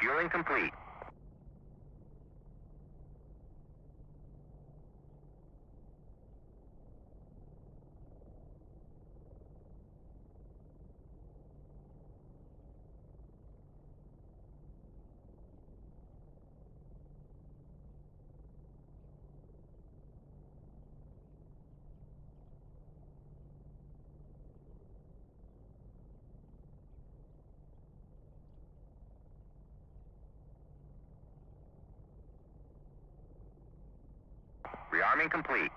Fueling complete. Rearming complete.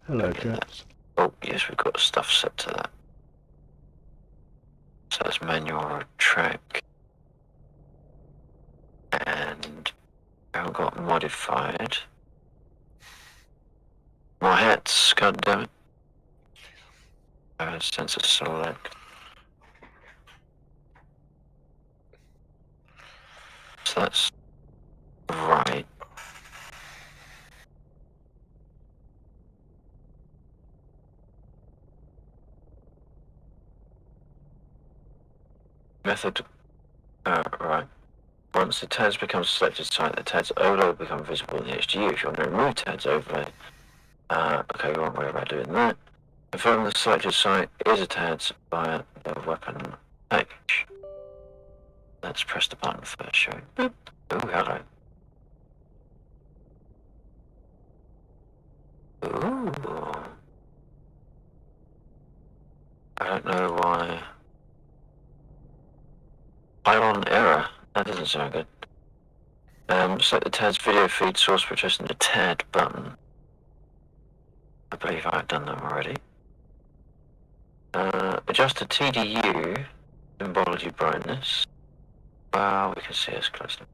Hello, chaps. Oh, yes, we've got stuff set to that. So it's manual track. And I haven't got modified. My hats, god damn it. Sensor select. So that's right. Method, right. Once the TADs become selected site, the TADs overlay will become visible in the HDU. If you want to remove TADs overlay, okay, we won't worry about doing that. Confirm the selected site is a TADs via the weapon page. Let's press the button first, shall we? Boop. Oh, hello. Ooh. I don't know why. Pylon error. That doesn't sound good. Select the TAD's video feed source by pressing the TAD button. I believe I've done that already. Adjust the TDU, symbology brightness. Wow, we can see us closely.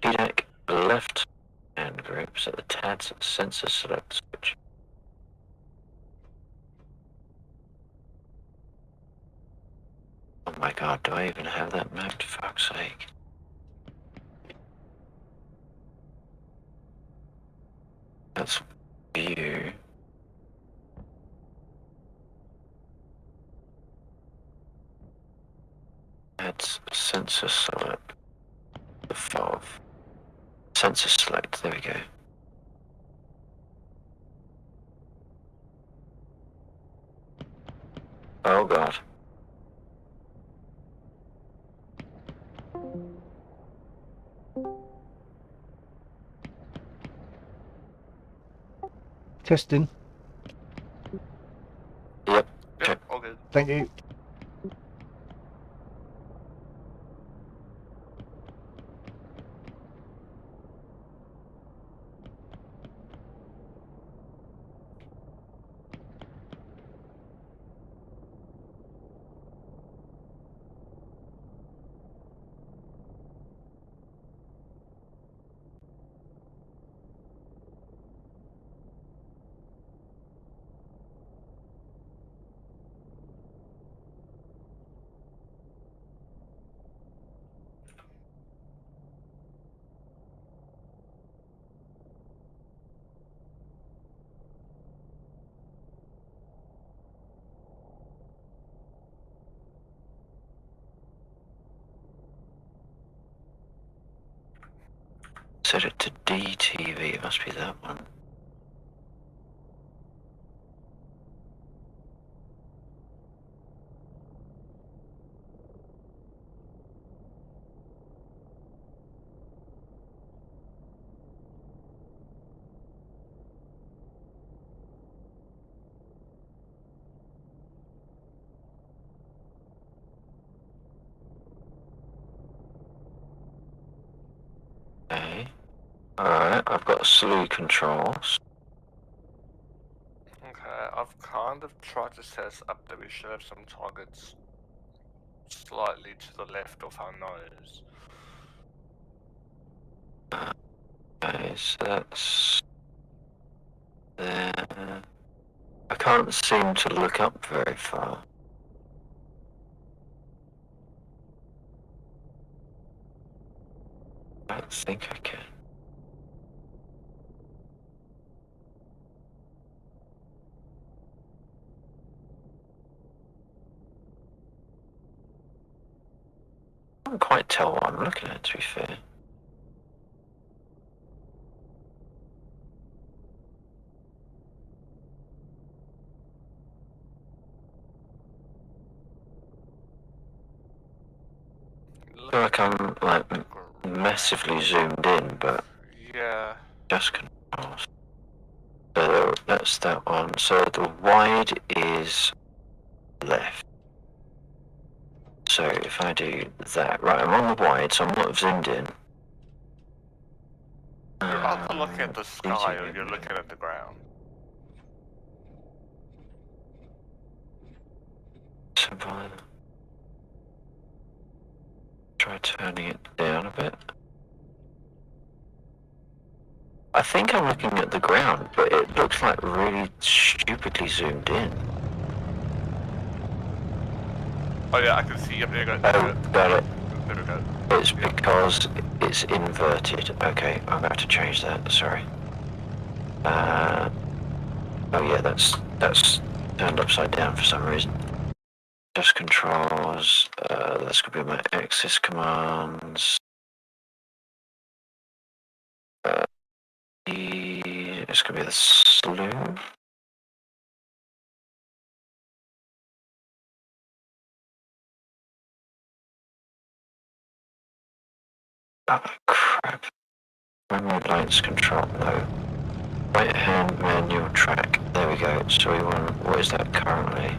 PDAC left hand group, set the TAD's sensor select switch. Oh my god, do I even have that mapped? For fuck's sake. That's view. That's Sensor select. The FOV. Sensor select, there we go. Oh god. Testing. Yep. Yep, all good. Thank you. Set it to DTV, it must be that one. Okay. Alright, I've got slew controls. Okay, I've kind of tried to set us up that we should have some targets slightly to the left of our nose. Okay, so that's there. I can't seem to look up very far. I don't think I can. I can't quite tell what I'm looking at, to be fair. I feel like I'm like massively zoomed in, but Yeah. just controls. So that's that one. So the wide is left. So if I do that, right, I'm on the wide, so I'm not zoomed in. You're either looking at the sky or you're looking at the ground. Simple. Try turning it down a bit. I think I'm looking at the ground, but it looks like really stupidly zoomed in. Oh yeah, I can see. Yep, there you go. Oh, got it. There we go. It's because it's inverted. Okay, I'm going to have to change that. Sorry. Oh yeah, that's turned upside down for some reason. Just controls. That's going to be my axis commands. It's going to be the slew. Oh crap. Remote lights control, no. Right hand manual track. There we go. So we want, what is that currently?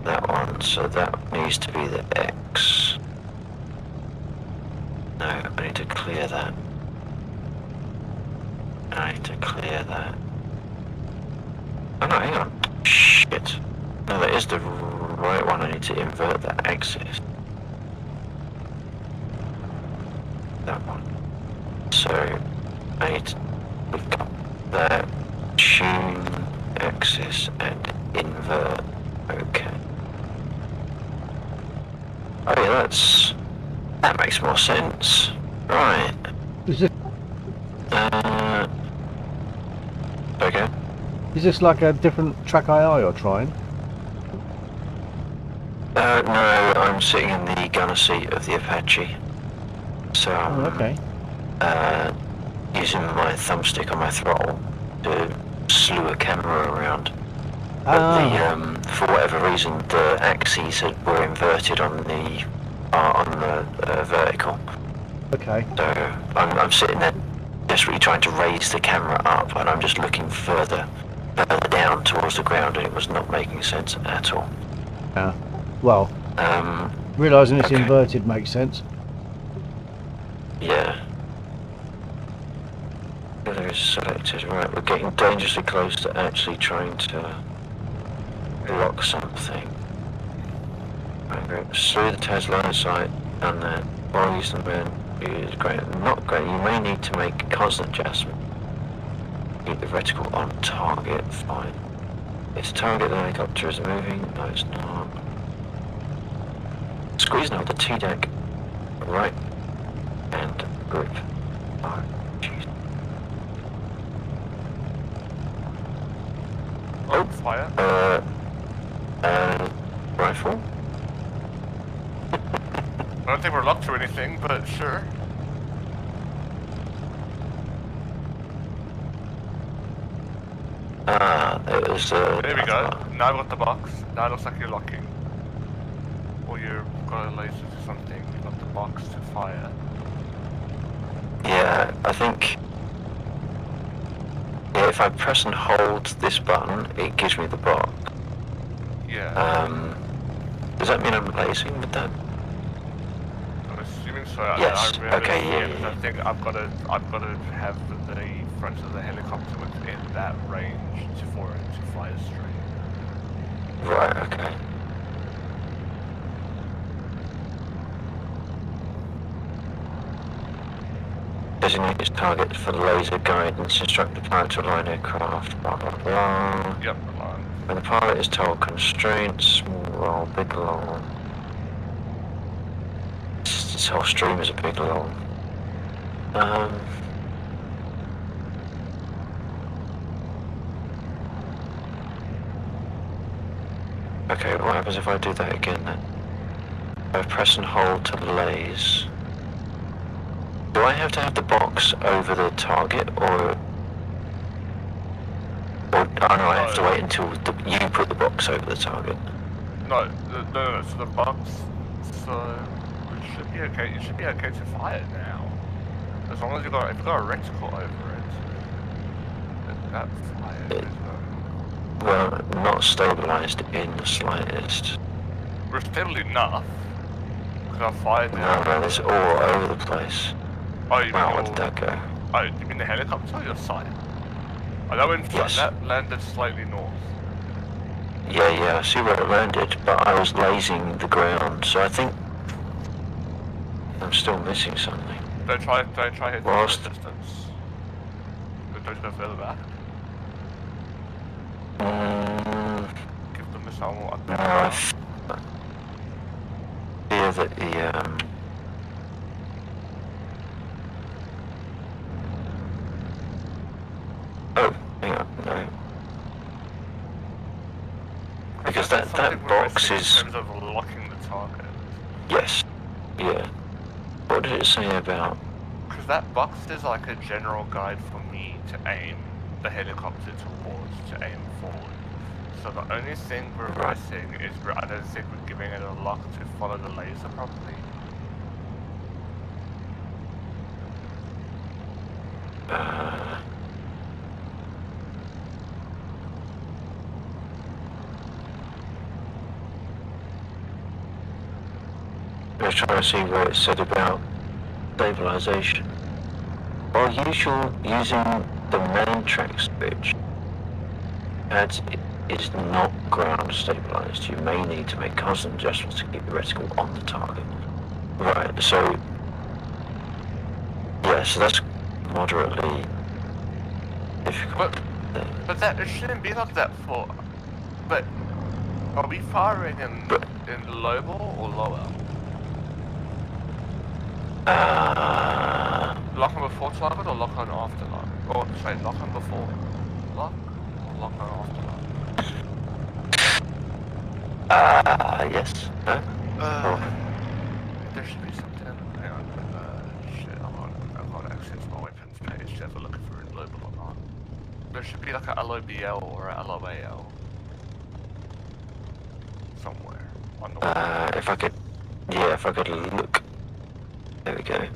That one. So that needs to be the X. No, I need to clear that. I need to clear that. Oh no, hang on. Shit. No, that is the right one. I need to invert that axis. That one. So I need to look up that, tune axis and invert. Okay. Oh yeah, that makes more sense. Right. Is this Okay. is this like a different track AI you're trying? No, I'm sitting in the gunner seat of the Apache. So I'm okay. using my thumbstick on my throttle to slew a camera around. But for whatever reason, the axes were inverted on the vertical. Okay. So I'm sitting there desperately trying to raise the camera up, and I'm just looking further down towards the ground, and it was not making sense at all. Yeah. Well, realising it's inverted makes sense. Yeah. Weather is selected. Right, we're getting dangerously close to actually trying to block something. Right, go through the TAS line of sight, and then while using the man is great. Not great. You may need to make constant adjustment. Keep the reticle on target. Fine. It's target. The helicopter is moving. No, it's not. Squeeze now the T-deck. Right. And grip. Oh, jeez. Oh, fire. Rifle? I don't think we're locked or anything, but sure. It was, There we go. Now I've got the box. Now it looks like you're locking. Or you've got a laser or something. You've got the box to fire. Yeah, I think... Yeah, if I press and hold this button, it gives me the box. Yeah. Does that mean I'm lasing with that? I'm assuming so. Yes. I remember Okay, yeah, I think I've got to have the front of the helicopter within that range for it to fly straight. Right, okay. Designate its target for laser guidance. Instruct the pilot to align aircraft. Blah blah blah. Yep, align. When the pilot is told constraints, small roll, big roll. This whole stream is a big roll. Okay, what happens if I do that again then? I press and hold to laze. Do I have to have the box over the target, or oh no, I have to wait until you put the box over the target? No, no, so the box, so it should be okay, it should be okay to fire it now. As long as if you've got a reticle over it, that's fire. Well, not stabilized in the slightest. We're stable enough, because I fired it. No, it's all over the place. Oh, you Wow, mean where did that go? Oh, you mean the helicopter or your side? Oh, that went Yes. That landed slightly north. Yeah, I see where it landed, but I was lasing the ground, so I think I'm still missing something. Don't try hitting Whilst the distance. Don't go further back. Give the missile up no, there. I fear that the oh, hang on, no. Because that box is... In terms of locking the target. Yes. Yeah. What did it say about... Because that box is like a general guide for me to aim the helicopter towards, to aim forward. So the only thing we're missing is I don't think we're giving it a lock to follow the laser properly. I was trying to see what it said about stabilization. While using the main track switch, as it is not ground stabilized, you may need to make constant adjustments to keep the reticle on the target. Right, so yeah, so that's moderately difficult. But that it shouldn't be like that for. But are we firing in low ball or lower? Lock on before target or lock on after lock? Or sorry, lock on before lock or lock on after lock? Yes. No? There should be something. Hang on. Shit, I can't access my weapons page to have a look if we're in global or not. There should be like a LOBL or a LOAL somewhere on the web. If I could, yeah, if I could look. There we go.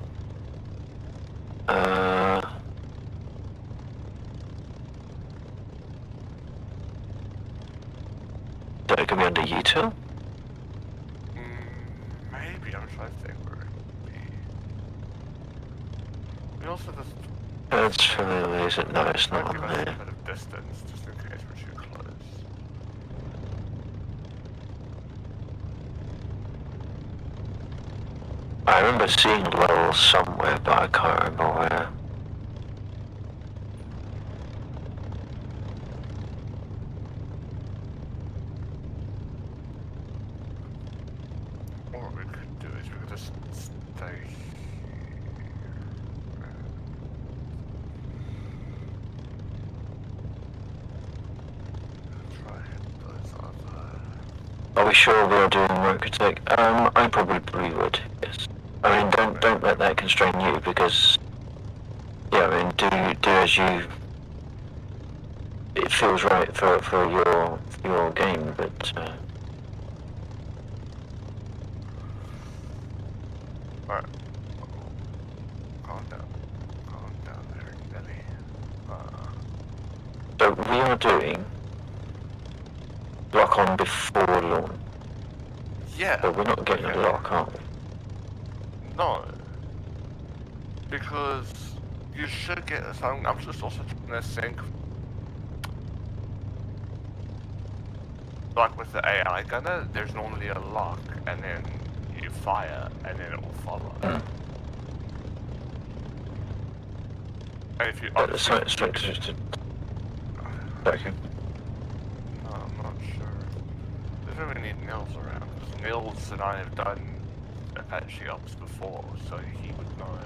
So it could be under util? Maybe, I'm trying to think where it could be. We also just Transfer laser. No, it's not give on us a there. bit of distance just in case we're too close. I remember seeing Lowell somewhere, but I can't remember where. Or what we could do is we could just stay try those other. Are we sure we are doing Rokotech? I probably would, yes. I mean, don't let that constrain you, because, yeah, I mean, do as you, it feels right for your game, but, Alright. Calm down there, Nelly. so we are doing lock on before launch, Yeah. but we're not getting a lock, aren't we? No. Because you should get something. I'm just also trying to think. Like with the AI gunner, there's normally a lock, and then you fire, and then it will follow. And if you But the obviously... site structure is to... Okay. No, I'm not sure. There's not many Nils around. 'Cause Nils and I have done Apache ops before, so he would know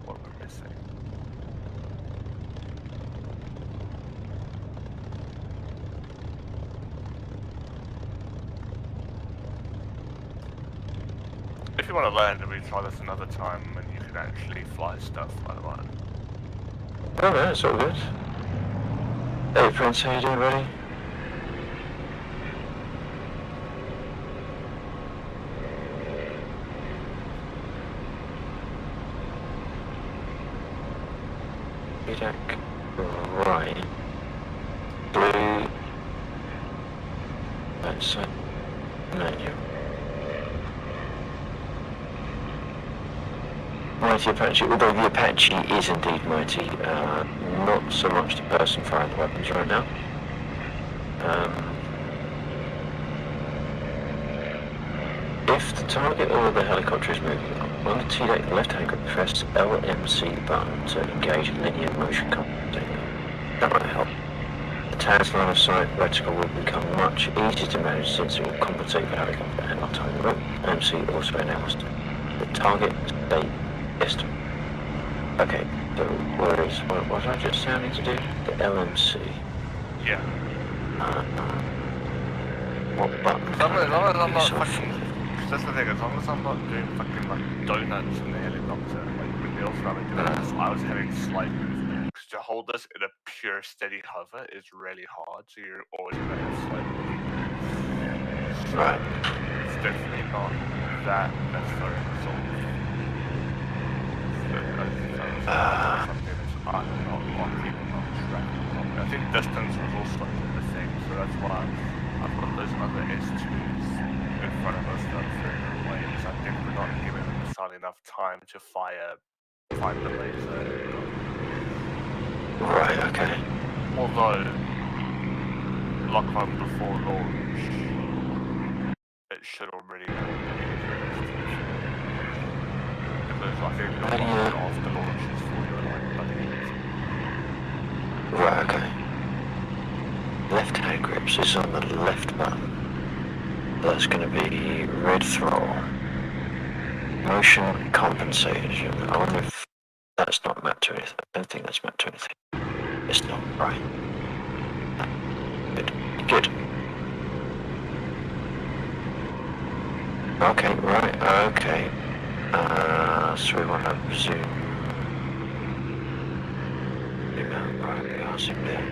what we're missing. If you want to land, we try this another time, and you can actually fly stuff, by the way. Oh no, it's all good. Hey Prince, how you doing, buddy? Jack, right. Blue. That's menu. Mighty Apache, although the Apache is indeed mighty, not so much the person firing the weapons right now. If the target or the helicopter is moving on the T-deck left-hand grip, press LMC button to engage linear motion compensator. That might help. The TAS line of sight vertical will become much easier to manage since it will compensate for helicopter and not time remote. LMC also enables the target state estimate. Okay, so what was I just sounding to do? The LMC. Yeah. What button? As long as I'm not So- fucking... That's the thing, as long as I'm not doing fucking like donuts in the helicopter, like when Neil started doing this, I was having slight movement. Because to hold this in a pure steady hover is really hard, so you're always going to have slight movement. Right. It's definitely not that necessary to solve. Something that's either not locking or not tracking properly. I think distance was also the thing, so that's why I've got those other S2s in front of us that are further away, because I think we're not giving the sun enough time to find the laser. Right, okay. Although, lock on before launch, it should already know because I think the lock on after launch is for your like buddies. Right, okay. Left-hand grips is on the left button. That's going to be red throttle. Motion compensation. I wonder if that's not mapped to anything. I don't think that's mapped to anything. It's not, right. Good. Good. Okay, right, okay. So we want to zoom. Zoom out, right, we are zoomed in.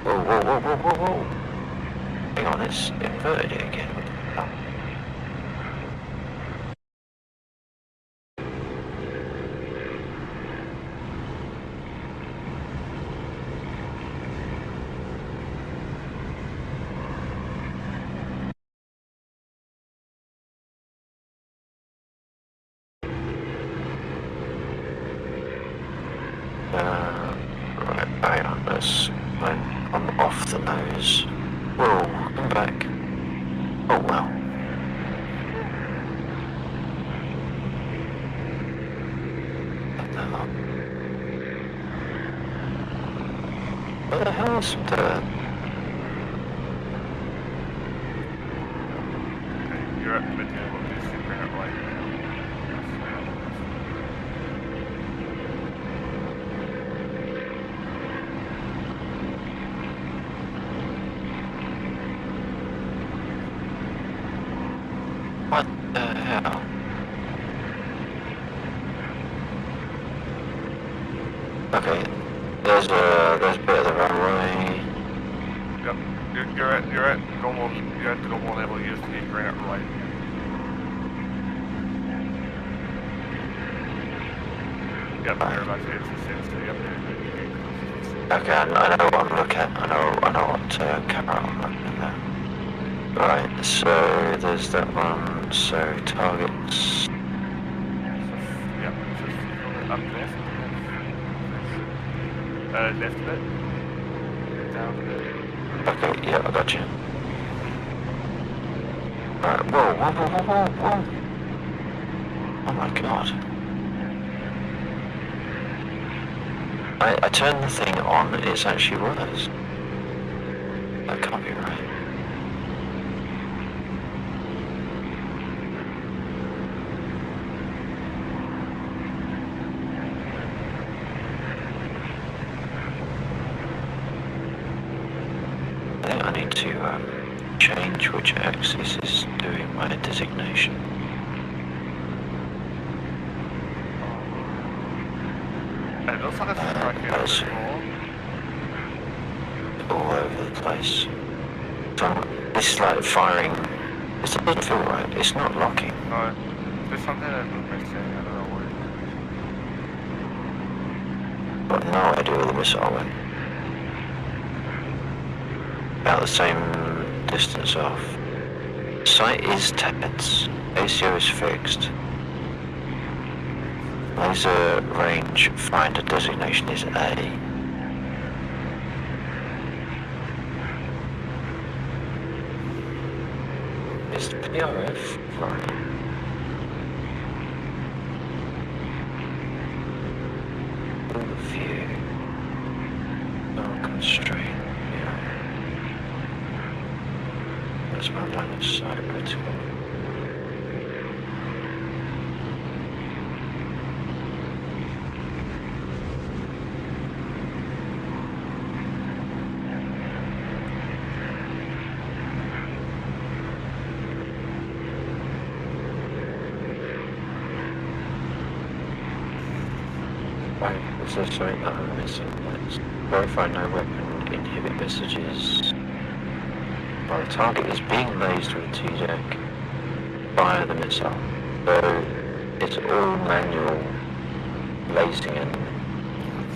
Whoa, whoa, whoa, whoa, whoa, whoa. Hang on, it's inverted it again. What the hell? Right, hang on, I'm off the nose. Whoa, come back. Oh, well. What the hell's the... Okay, you're at mid-hill, but please bring it right. What the hell? Okay, there's a bit of the runway. Yep, you're at normal, you're at the normal level, you just need to bring it right. Yep, you're about to hit the same, so yep. Okay, I know what I'm looking at. I know what camera I'm looking at. Right, so there's that one. So targets. Yep, just up left. Left a bit. Down a bit. Okay, yeah, I got you. Right, whoa, whoa, whoa, whoa, whoa, whoa. Oh my god. I turned the thing on, it's actually worse. That can't be right. I think I need to change which axis is doing my designation. It looks like it's striking a bit more. All over the place. So this is like firing. This doesn't feel right. It's not locking. No, there's something that I'm missing, I don't know what. Got no idea where the missile went. About the same distance off. Sight is TEDS. ACO is fixed. Laser range finder designation is A. Is the PRF right? Overview. No constraint. Yeah. That's my line of sight reticle. Is there something that I'm missing? Let's verify no weapon inhibit messages. While the target is being lased with a T-Jack via the missile. So it's all manual lasing and I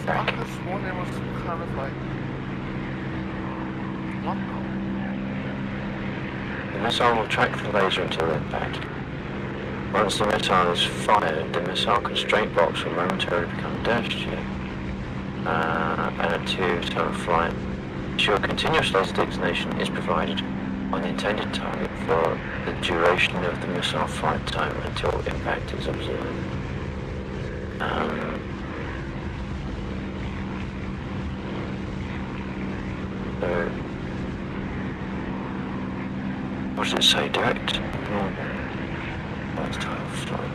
tracking. could have sworn there was some kind of like lock-on. The missile will track the laser until impact. Once the missile is fired, the missile constraint box will momentarily become dashed. And at 2 flight, ensure continuous laser designation is provided on the intended target for the duration of the missile flight time until impact is observed. So, what does it say? Direct? Normal. Last time flight.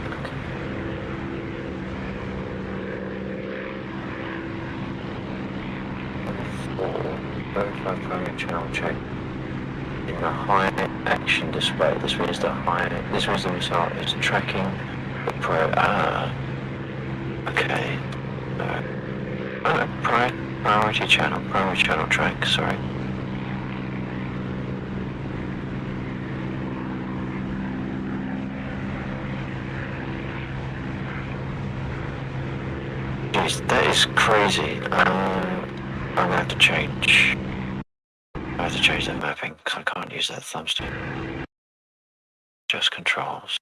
Verify primary channel check. in the high action display. This means the missile is tracking the okay. Primary channel track, sorry. Jeez, that is crazy. I'm gonna have to change. I have to change that mapping because I can't use that thumbstick. Just controls.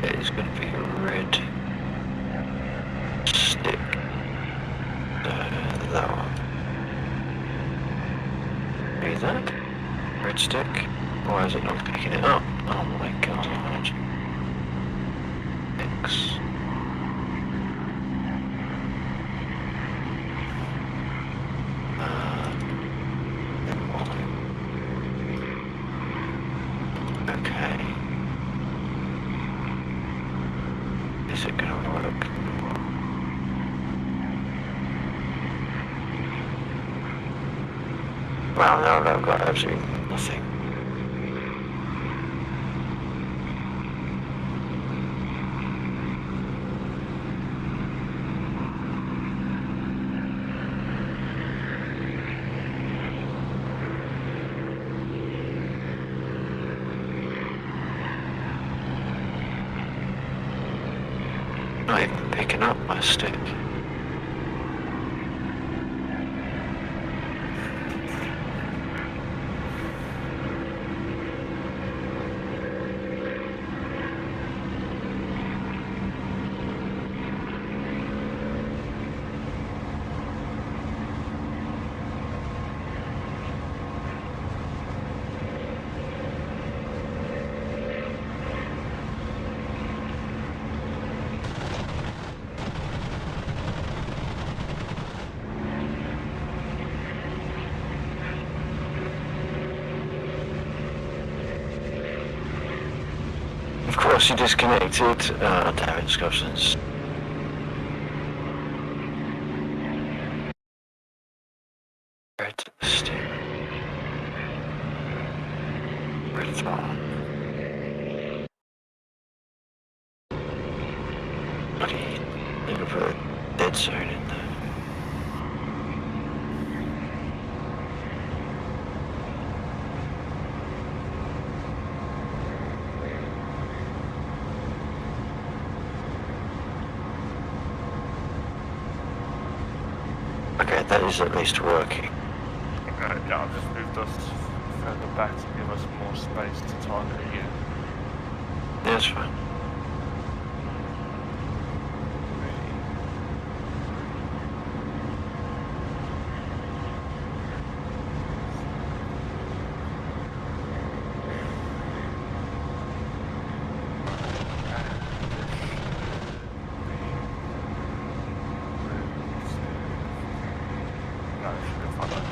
It's going to be a red stick. That one. Be that? Red stick? Why is it not picking it up? Oh my god. X. Okay. Is it going to work? Well, no, I've got absolutely nothing. Not even picking up my stick. Of course you disconnected. Damn it, Scotson's. Red stick. Red throttle. Bloody, they could put a dead zone in there. Okay, that is at least working. Okay, yeah, I've just moved us further back to give us more space to target again. Yeah, that's fine. No, it should be fine.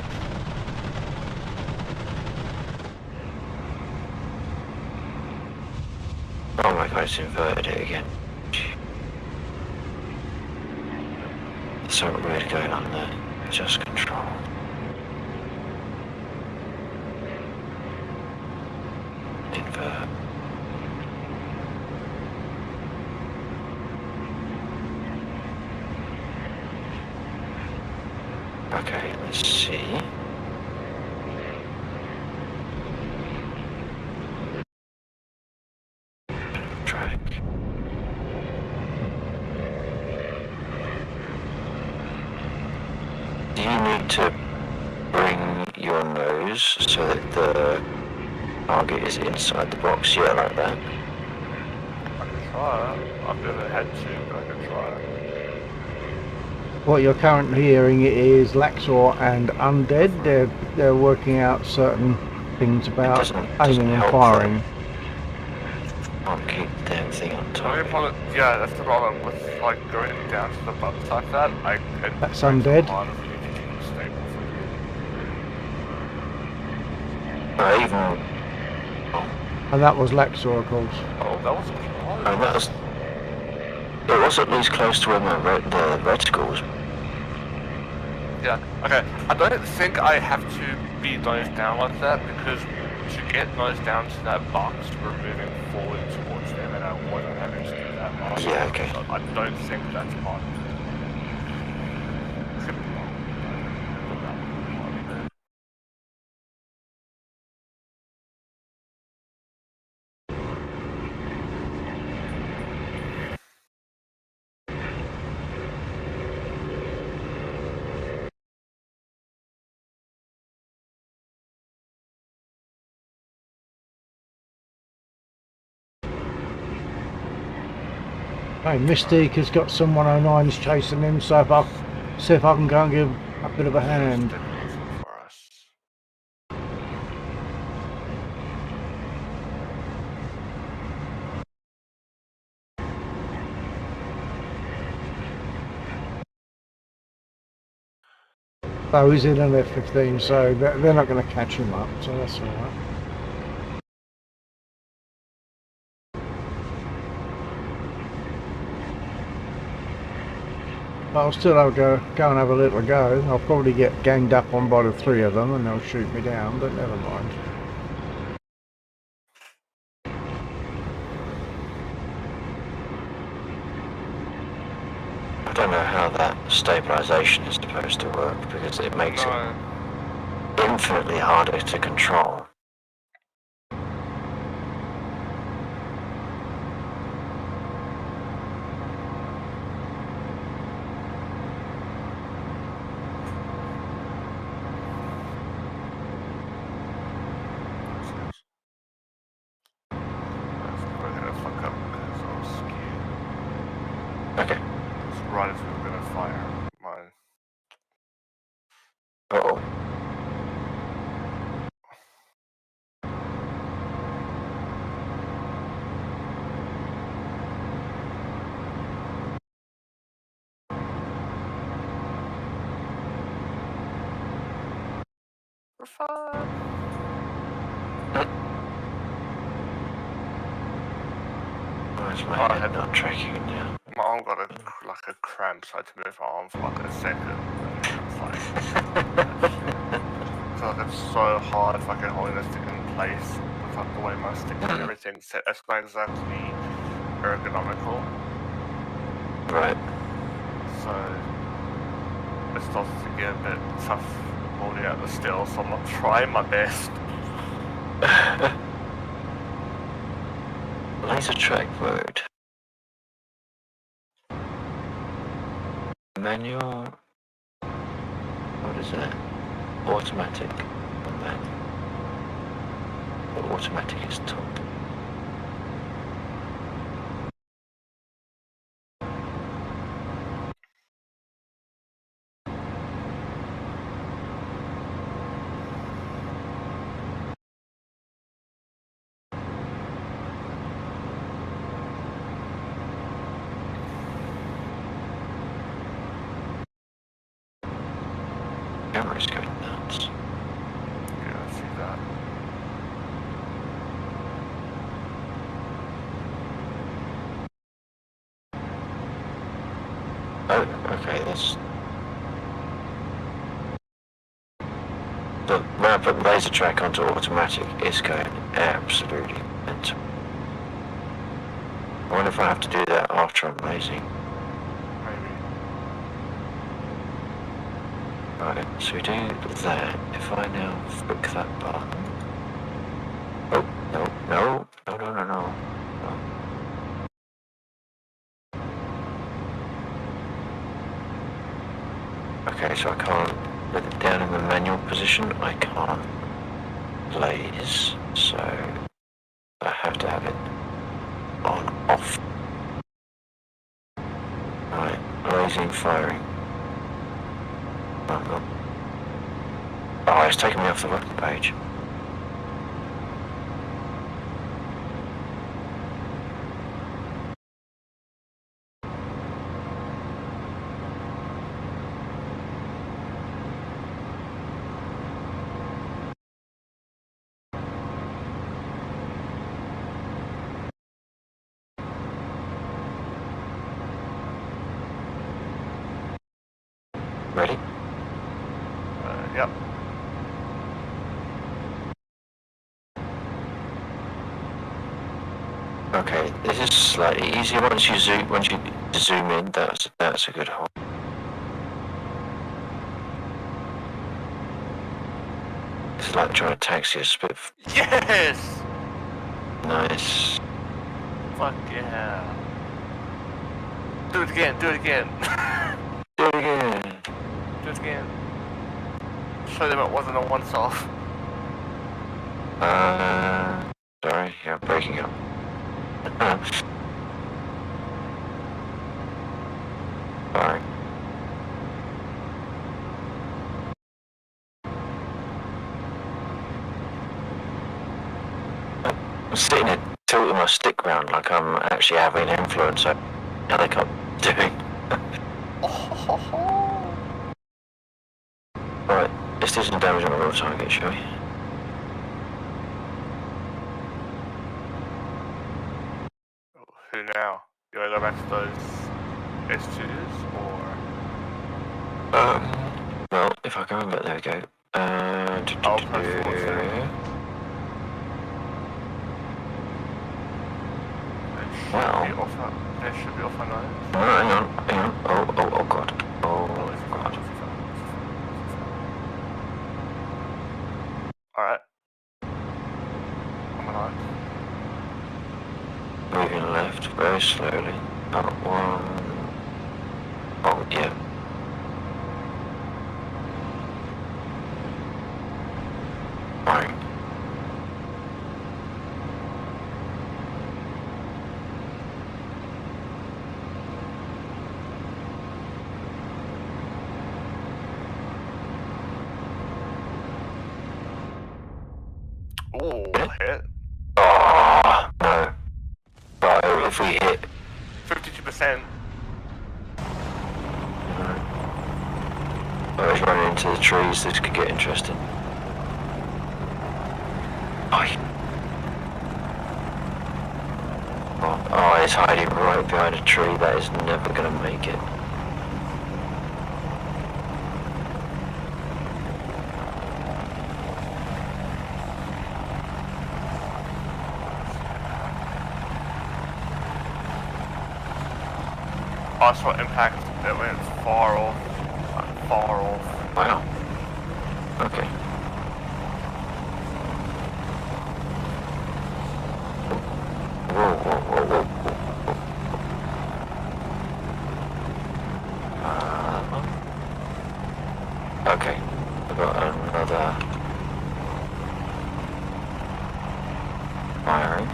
Oh my god, it's inverted it again. There's something weird going on there. Just control. Invert. Okay, let's see. Track. Do you need to bring your nose so that the target is inside the box? Yeah, like that. I can try it. I've never had to, but I can try it. What you're currently hearing is Laxor and Undead. They're working out certain things about doesn't aiming and help firing. Can't keep the damn thing on top. only problem, yeah, that's the problem with like going down to the bumps like that. That's makes it undead. harder for me to keep it stable for you. Even. And that was Laxor, of course. Oh, that was close. Oh, that was. It was at least close to where the reticle was. Yeah. Okay. I don't think I have to be nosed down like that because to get nosed down to that box, we're moving forward towards them, and I wasn't having to do that last Yeah, time, okay. so I don't think that's part of it. Could be wrong, but that would be part of it. Hey, Mystique has got some 109s chasing him, so if I see if I can go and give a bit of a hand. Stick looking for us. Oh, he's in an F-15, so they're not going to catch him up, so that's alright. But I'll still go and have a little go. I'll probably get ganged up on by the three of them and they'll shoot me down, but never mind. I don't know how that stabilization is supposed to work because it makes it infinitely harder to control. We're gonna fuck up because I was scared. Okay. It's right as we were gonna fire. Mine. Uh-oh. We're fine. Why is my Oh, I head had- not tracking it now? My arm got like a cramp, so I had to move my arm for like a second. And it's like, so like it's so hard fucking holding the stick in place with like the way my stick and everything set. It's not exactly ergonomical, Right. so it starts to get a bit tough holding out the still. So I'm not trying my best. Laser track mode. Manual. What is that? Automatic. Or manual. Well, automatic is top. Camera's going nuts. Yeah, I see that. Oh, okay, that's... But when I put laser track onto automatic, it's going absolutely mental. I wonder if I have to do that after I'm lasing. Maybe. Right, so we do that. If I now flick that button... Oh, no. Okay, so I can't let it down in the manual position. I can't laze, so I have to have it on off. Right, lasing, firing. Oh, it's taking me off the weapon page. Ready? Yep. Okay, this is slightly easier once you zoom in. That's a good hold. It's like trying to taxi a spiff. Yes! Nice. Fuck yeah. Do it again, do it again. Do it again. Do it again. Show them it wasn't a once-off. Sorry, yeah, I'm breaking up. Sorry. I'm sitting here tilting my stick round like I'm actually having influence over the helicopter doing. Right, let's do some damage on the real target, shall we? Who now? You wanna go back to those S2s, or? Well, if I go over, there we go. I'll press forward there. Well. They should be off on those. Oh, hang on. Oh god. Oh god. Alright. I'm alive. Moving left very slowly. About one. Oh, yeah. Firing. Ooh, hit. Oh, no. But if we hit. 52%. I was running into the trees, this could get interesting. Oh, it's hiding right behind a tree, that is never gonna make it. I saw impact, it went far off. Like, far off. Wow. Okay. Whoa. Okay. I've got another firing.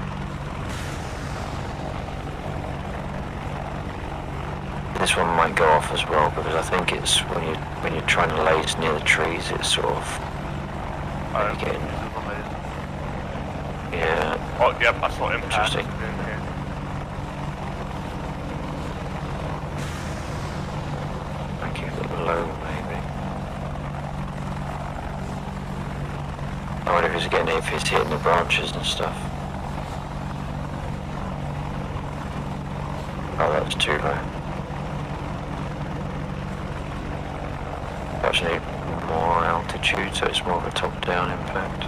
This one might go off as well because I think it's when you're trying to laze near the trees, it's sort of getting. Yeah. Oh, yep, I saw impact. Interesting. Thank you. A little low, maybe. I wonder if it's hitting the branches and stuff. Oh, that's too low. Perhaps need more altitude, so it's more of a top-down impact.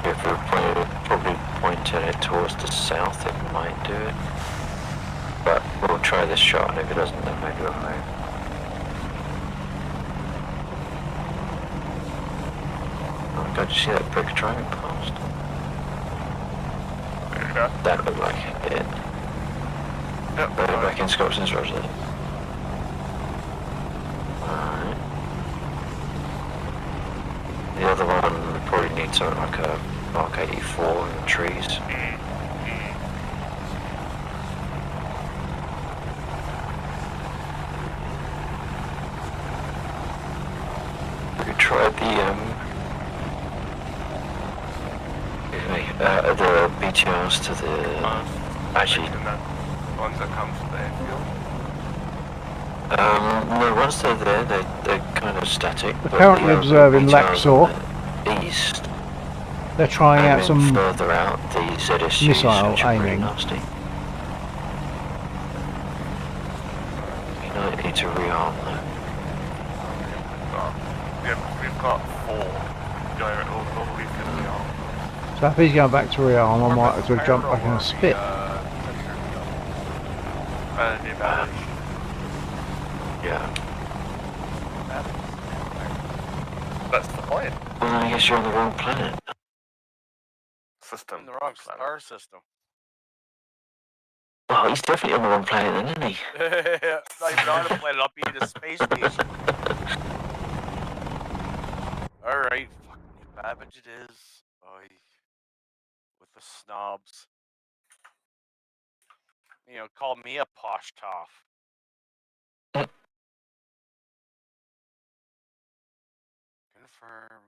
If we're probably pointing it towards the south, it might do it. But we'll try this shot, and if it doesn't, then maybe we'll move. Oh my god, did you see that brick driving past? Yeah. That looked like it. Yep. Better back in Scotson's Roger then. Alright. The other one would probably need something like a Mark 84 in the trees. tried the BTRs to the actually The ones that come to the airfield. no, once they're there, they're kind of static. We're but currently the observing BTRs on Laxor. the east. They're trying And out then some further out, the ZSUs, missile which are pretty aiming. nasty. You might need to rearm though. We've got 4 going all the way to the arm. So if he's going back to rearm, I might as well jump back in a spit. New battery. Yeah. That's the point. Well, I guess you're on the wrong planet. System. In the wrong star system. Well, he's definitely on the wrong planet then, isn't he? Not even on a planet, I'll be in a space station. Alright, fucking New Babbage it is. Oy. With the snobs. You know, call me a posh toff. Confirm.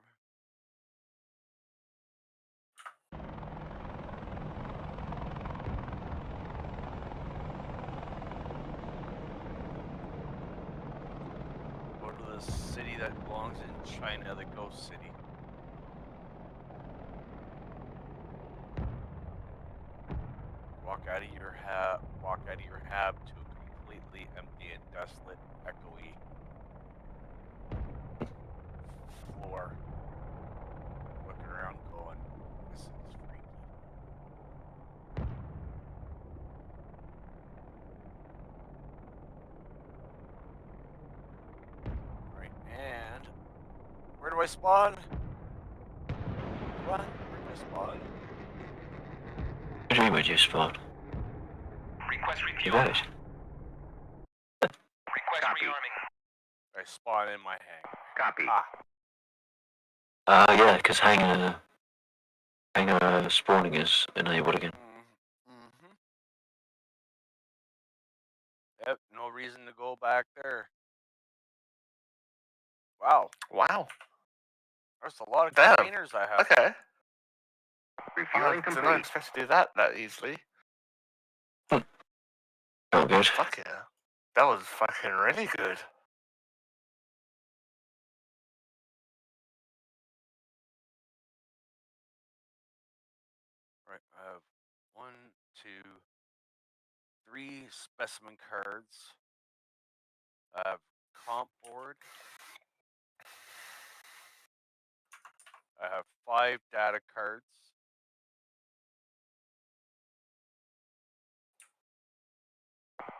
Go to the city that belongs in China, the ghost city. Walk out of your hab to a completely empty and desolate, echoey floor. Looking around going, this is freaky. Right, and where do I spawn? What? Where do I spawn? What do you mean, where'd you spawn? Request You refuel. guys. Request rearming. I spawn in my hangar. Copy. Yeah, because hangar spawning is enabled again. Mm-hmm. Yep, no reason to go back there. Wow, Wow. there's a lot of Damn. containers I have. Okay. Refueling I did not complete. expect to do that easily. Oh, good. Fuck yeah. That was fucking really good. Right, I have 1, 2, 3 specimen cards. I have comp board. I have 5 data cards.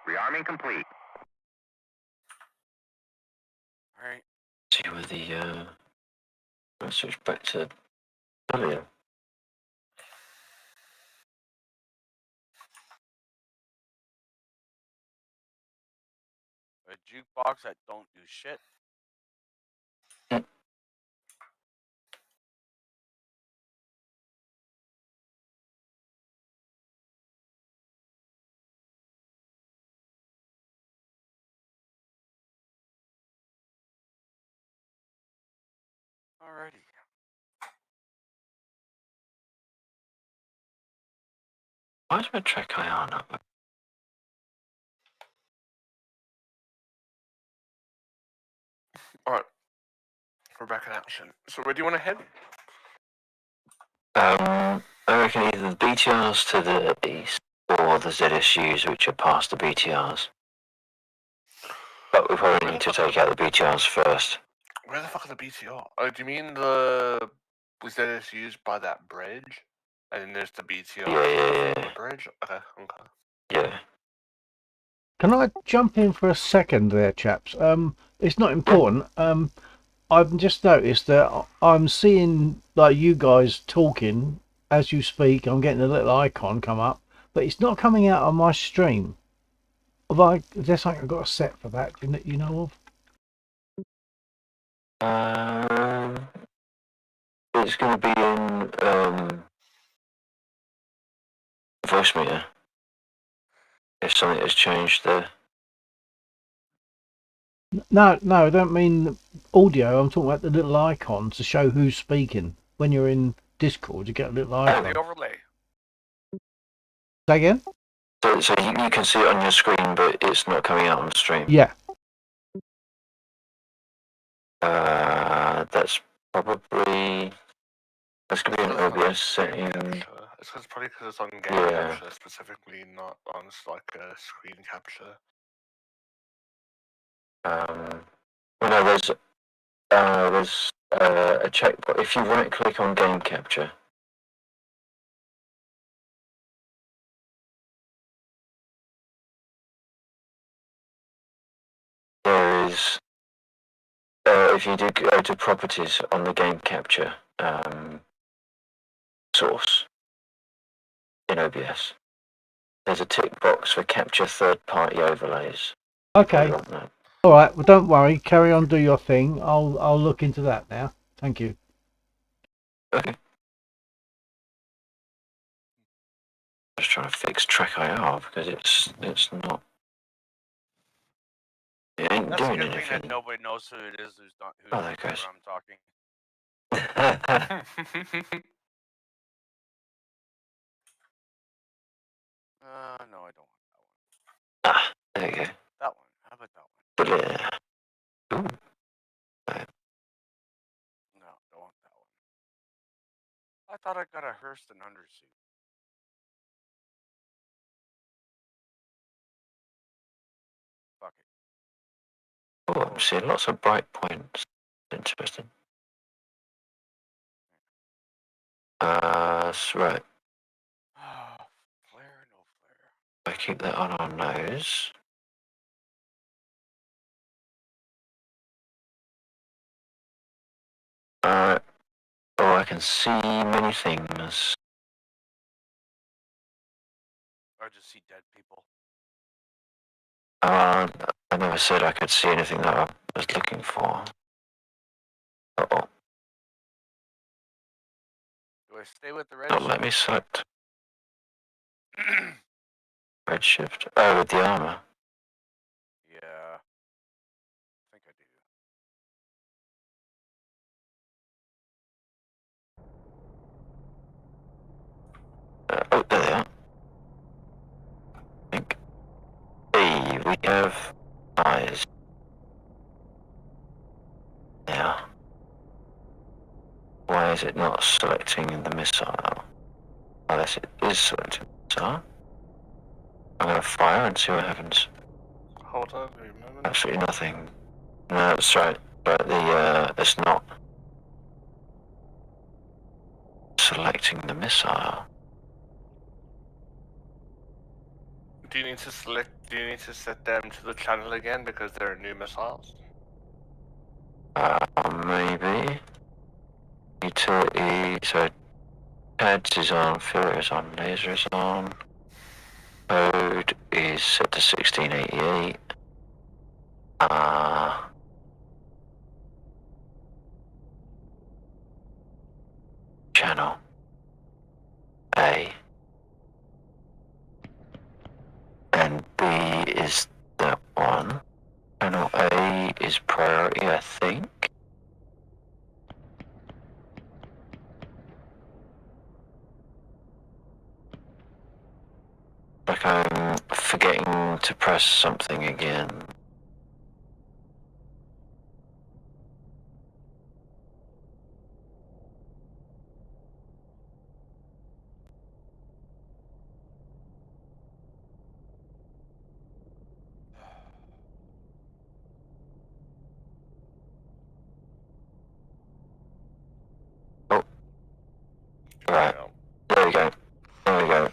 Rearming complete. Alright, See where the let's switch back to earlier. a jukebox that don't do shit. Alrighty. Why is my track IR not? Alright. We're back in action. So where do you want to head? I reckon either the BTRs to the east or the ZSUs, which are past the BTRs. But we probably need to take out the BTRs first. Where the fuck are the BTR? Oh, do you mean the ZS used by that bridge? And then there's the BTR Yeah. on the bridge? Okay. Yeah. Can I jump in for a second there, chaps? It's not important. I've just noticed that I'm seeing like you guys talking as you speak. I'm getting a little icon come up, but it's not coming out on my stream. Is there something I've got set for that? You know of? It's going to be in voice meter. If something has changed there. No, no, I don't mean audio. I'm talking about the little icon to show who's speaking. When you're in Discord, you get a little icon. The overlay. Say again? So you can see it on your screen, but it's not coming out on stream. Yeah. That's probably going to be an OBS setting. It's probably because it's on game Yeah. capture specifically, not on like a screen capture. Well, no, there's a checkpoint. If you right click on game capture, there is. If you do go to properties on the game capture source in OBS, there's a tick box for capture third-party overlays. Okay. All right. Well, don't worry. Carry on. Do your thing. I'll look into that now. Thank you. Okay. Just trying to fix Track IR because it's not. It ain't That's a doing good thing anything. that nobody knows who it is who's not who's Oh, there goes. I'm talking. No, I don't want that one. Ah, there you go. That one. How about that one? But yeah. Ooh. No, don't want that one. I thought I got a Hurston undersuit. Fuck it. Oh, I'm seeing lots of bright points. Interesting. So right. Flare, no flare. I keep that on our nose. Oh, I can see many things. Or just see dead people. I never said I could see anything that I was looking for. Uh-oh. Do I stay with the red Don't shift? let me select red shift. Oh, with the armor. Yeah. I think I do. Oh, there they are. I think. Hey, we have eyes. Now, why is it not selecting the missile? Unless it is selecting the missile. I'm gonna fire and see what happens. Hold on a moment. Absolutely nothing. No, that's right. But it's not selecting the missile. Do you need to set them to the channel again because there are new missiles? Maybe. Utility, so pads is on, filter is on, laser is on. Code is set to 1688. Channel A. And B is that one. Channel A is priority, I think. Like I'm forgetting to press something again. Oh. Right. There we go. There we go.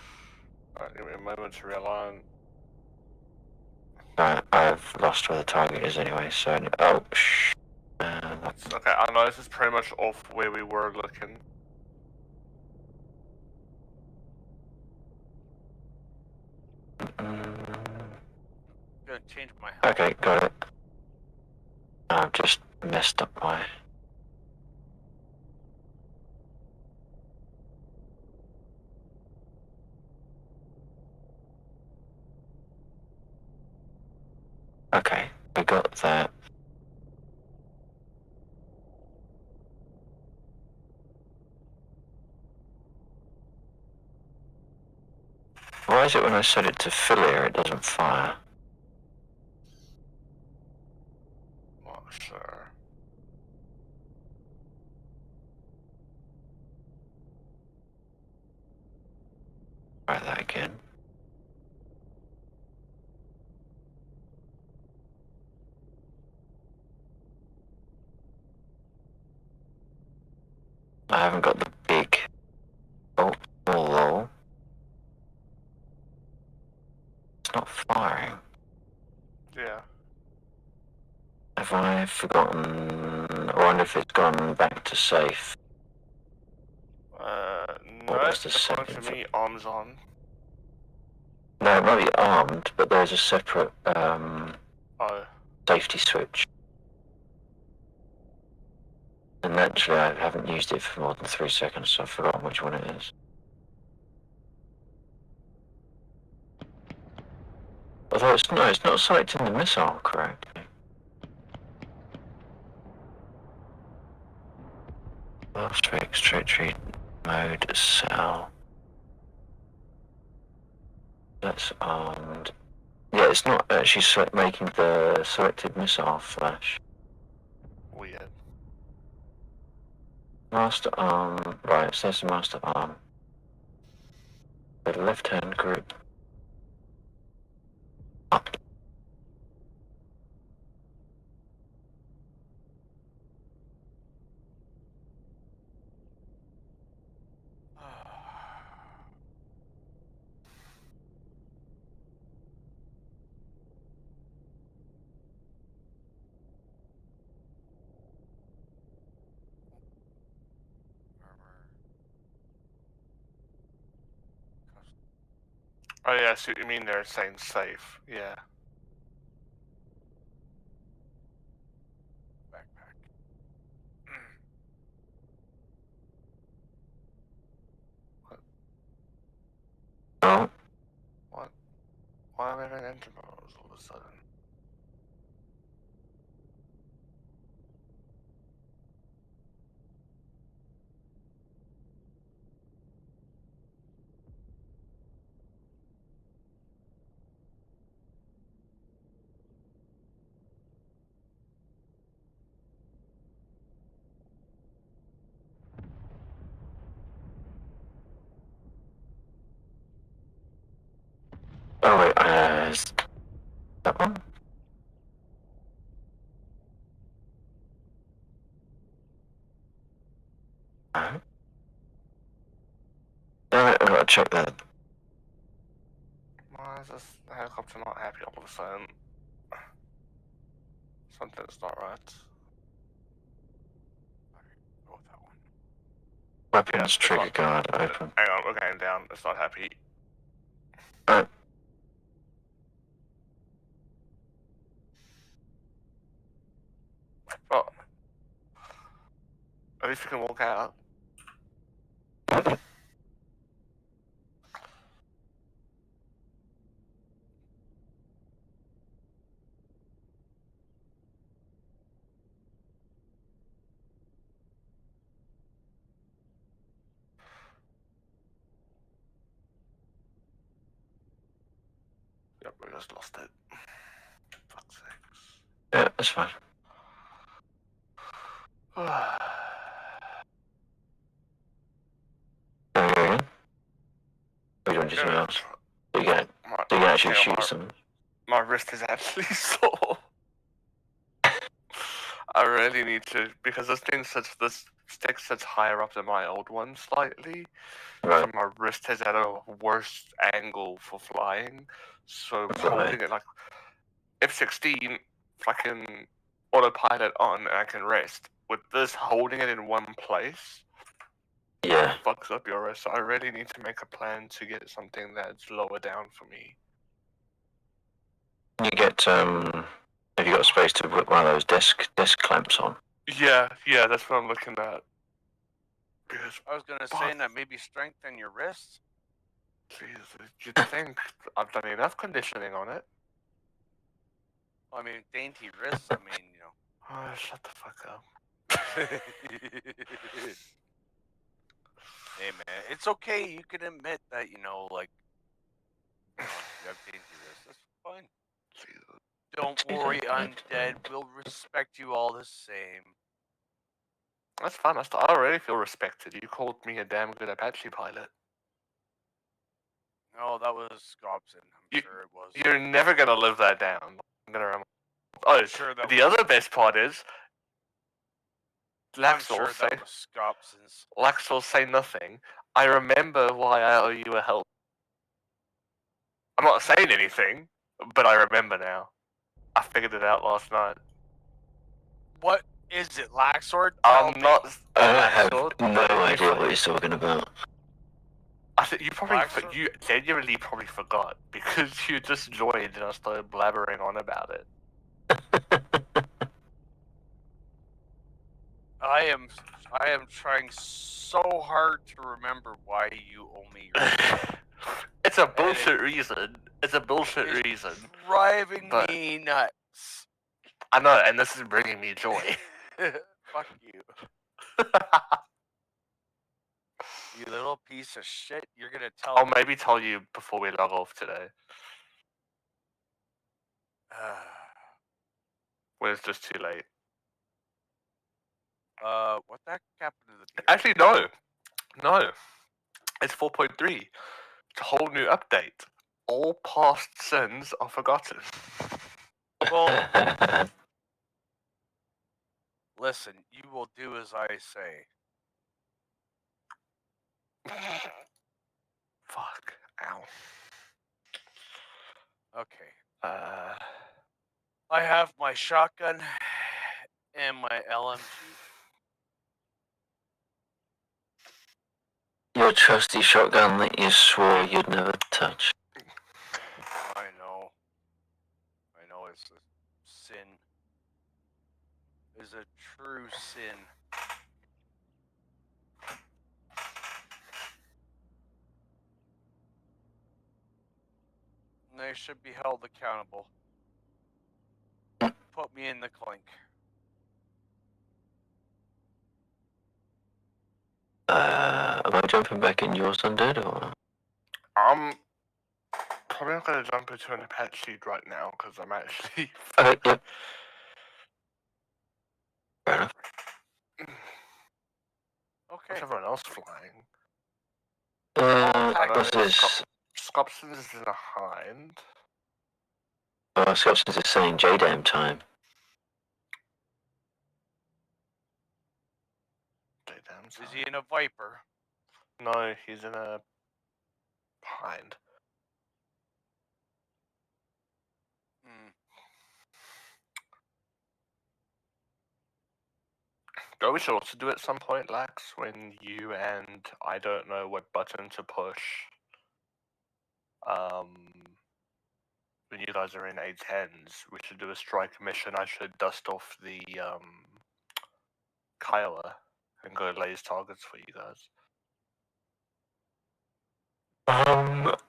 Alright, give me a moment to realign. Right, I've lost where the target is anyway, so... Oh, shh. Okay, I know this is pretty much off where we were looking. Gonna change my helmet. Okay, got it. I've just messed up my... Okay, we got that. Why is it when I set it to Philia it doesn't fire? Not sure. Try that again. I haven't got the big bolt though. It's not firing. Yeah. Have I forgotten? I wonder if it's gone back to safe. No, was the according second to me, arms on. No, it might be armed, but there's a separate Oh, safety switch. And naturally, I haven't used it for more than 3 seconds, so I've forgotten which one it is. Although it's not selecting the missile correctly. Last fix, trajectory, mode, cell. That's armed. Yeah, it's not actually making the selected missile flash. weird. Master arm, right, it says the master arm. The left hand grip. Up. Armor. Custom Oh yeah, I see what you mean there, saying safe. Yeah. backpack. Oh, What? Why am I having engine problems all of a sudden? oh wait, that one? No. Damn it, I've got to check that. Why is this helicopter not happy all of a sudden? Something's not right. Go with that one. Weapons it's trigger not- guard open. Hang on, we're going down. It's not happy. Oh. At least we can walk out. Yep, we just lost it. Fuck's sakes. Yeah, that's fine. Again? Or you want to do something else? So you can actually hang on, shoot some. my wrist is actually sore. I really need to, because this stick sits higher up than my old one slightly. Right. So my wrist is at a worse angle for flying. So Right. holding it like F-16, fucking autopilot on, and I can rest. With this, holding it in one place Yeah. fucks up your wrist. So I really need to make a plan to get something that's lower down for me. You get, have you got space to put one of those desk clamps on? Yeah, that's what I'm looking at. Because, I was gonna say that maybe strengthen your wrists. Jesus, you'd think I've done enough conditioning on it. I mean, dainty wrists. I mean, you know. Oh, shut the fuck up. Hey man, it's okay. You can admit that, you know, like I'm dangerous. That's fine. Don't worry, undead. We'll respect you all the same. That's fine. I already feel respected. You called me a damn good Apache pilot. No, that was Scobson. I'm sure it was. You're never gonna live that down. I'm gonna remind. Oh, sure that the was- other best part is I'm Laxel sure say that was Scobson's. Laxel say nothing. I remember why I owe you a help. I'm not saying anything, but I remember now. I figured it out last night. What is it, Laxord? Tell I'm me. not. I have Laxel, no idea what he's talking about. I think you probably Laxor? you genuinely probably forgot because you just joined and I started blabbering on about it. I am trying so hard to remember why you owe me your It's a bullshit reason. It's a bullshit It's reason. driving but- me nuts. I know, and this is bringing me joy. Fuck you. You little piece of shit. You're gonna tell I'll me. maybe tell you before we log off today. When it's just too late. What the heck happened to the beer? Actually, no. No. It's 4.3. It's a whole new update. All past sins are forgotten. Well, listen. You will do as I say. Fuck. Ow. Okay. Uh, I have my shotgun and my LMG. Your trusty shotgun that you swore you'd never touch. I know. I know it's a sin. It's a true sin. And they should be held accountable. Put me in the clink. Am I jumping back in yours undead or? I'm probably not going to jump into an Apache right now because I'm actually. Okay, yep. Fair enough. Okay. What's everyone else flying? What's this? Scopson's is in a hind. Scopson's is saying J-Dam time. Is he in a Viper? No, he's in a hind. Hmm. We should also do at some point, Lax, when you and I don't know what button to push. When you guys are in A10s, we should do a strike mission. I should dust off the Kyler and go laze targets for you guys.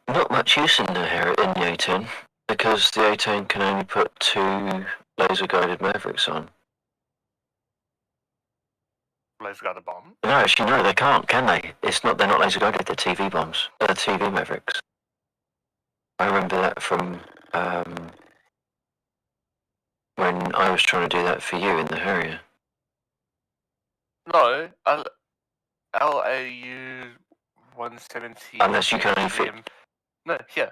Not much use in the A10 because the A10 can only put 2 laser-guided Mavericks on. Laser guided bomb? No, actually, no, they can't, can they? They're not laser-guided, they're TV bombs. They're TV Mavericks. I remember that from when I was trying to do that for you in the Harrier. No, LAU 170. Unless you can only fit. No, yeah.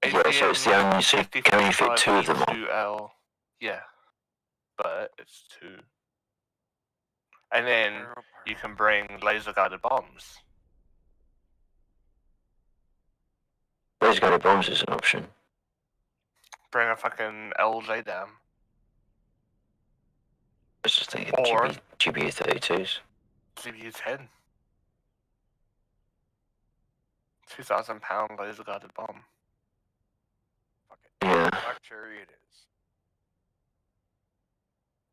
Yeah, so it's the only, so you can only fit 2 of them on. L. Yeah, but it's 2. And then you can bring laser guided bombs. Laser-guided bombs is an option. Bring a fucking LJ down. I was just thinking Or GBU-32s. GBU 10. 2,000 pound laser guided bomb. Fuck it. Yeah. Black Cherry it is.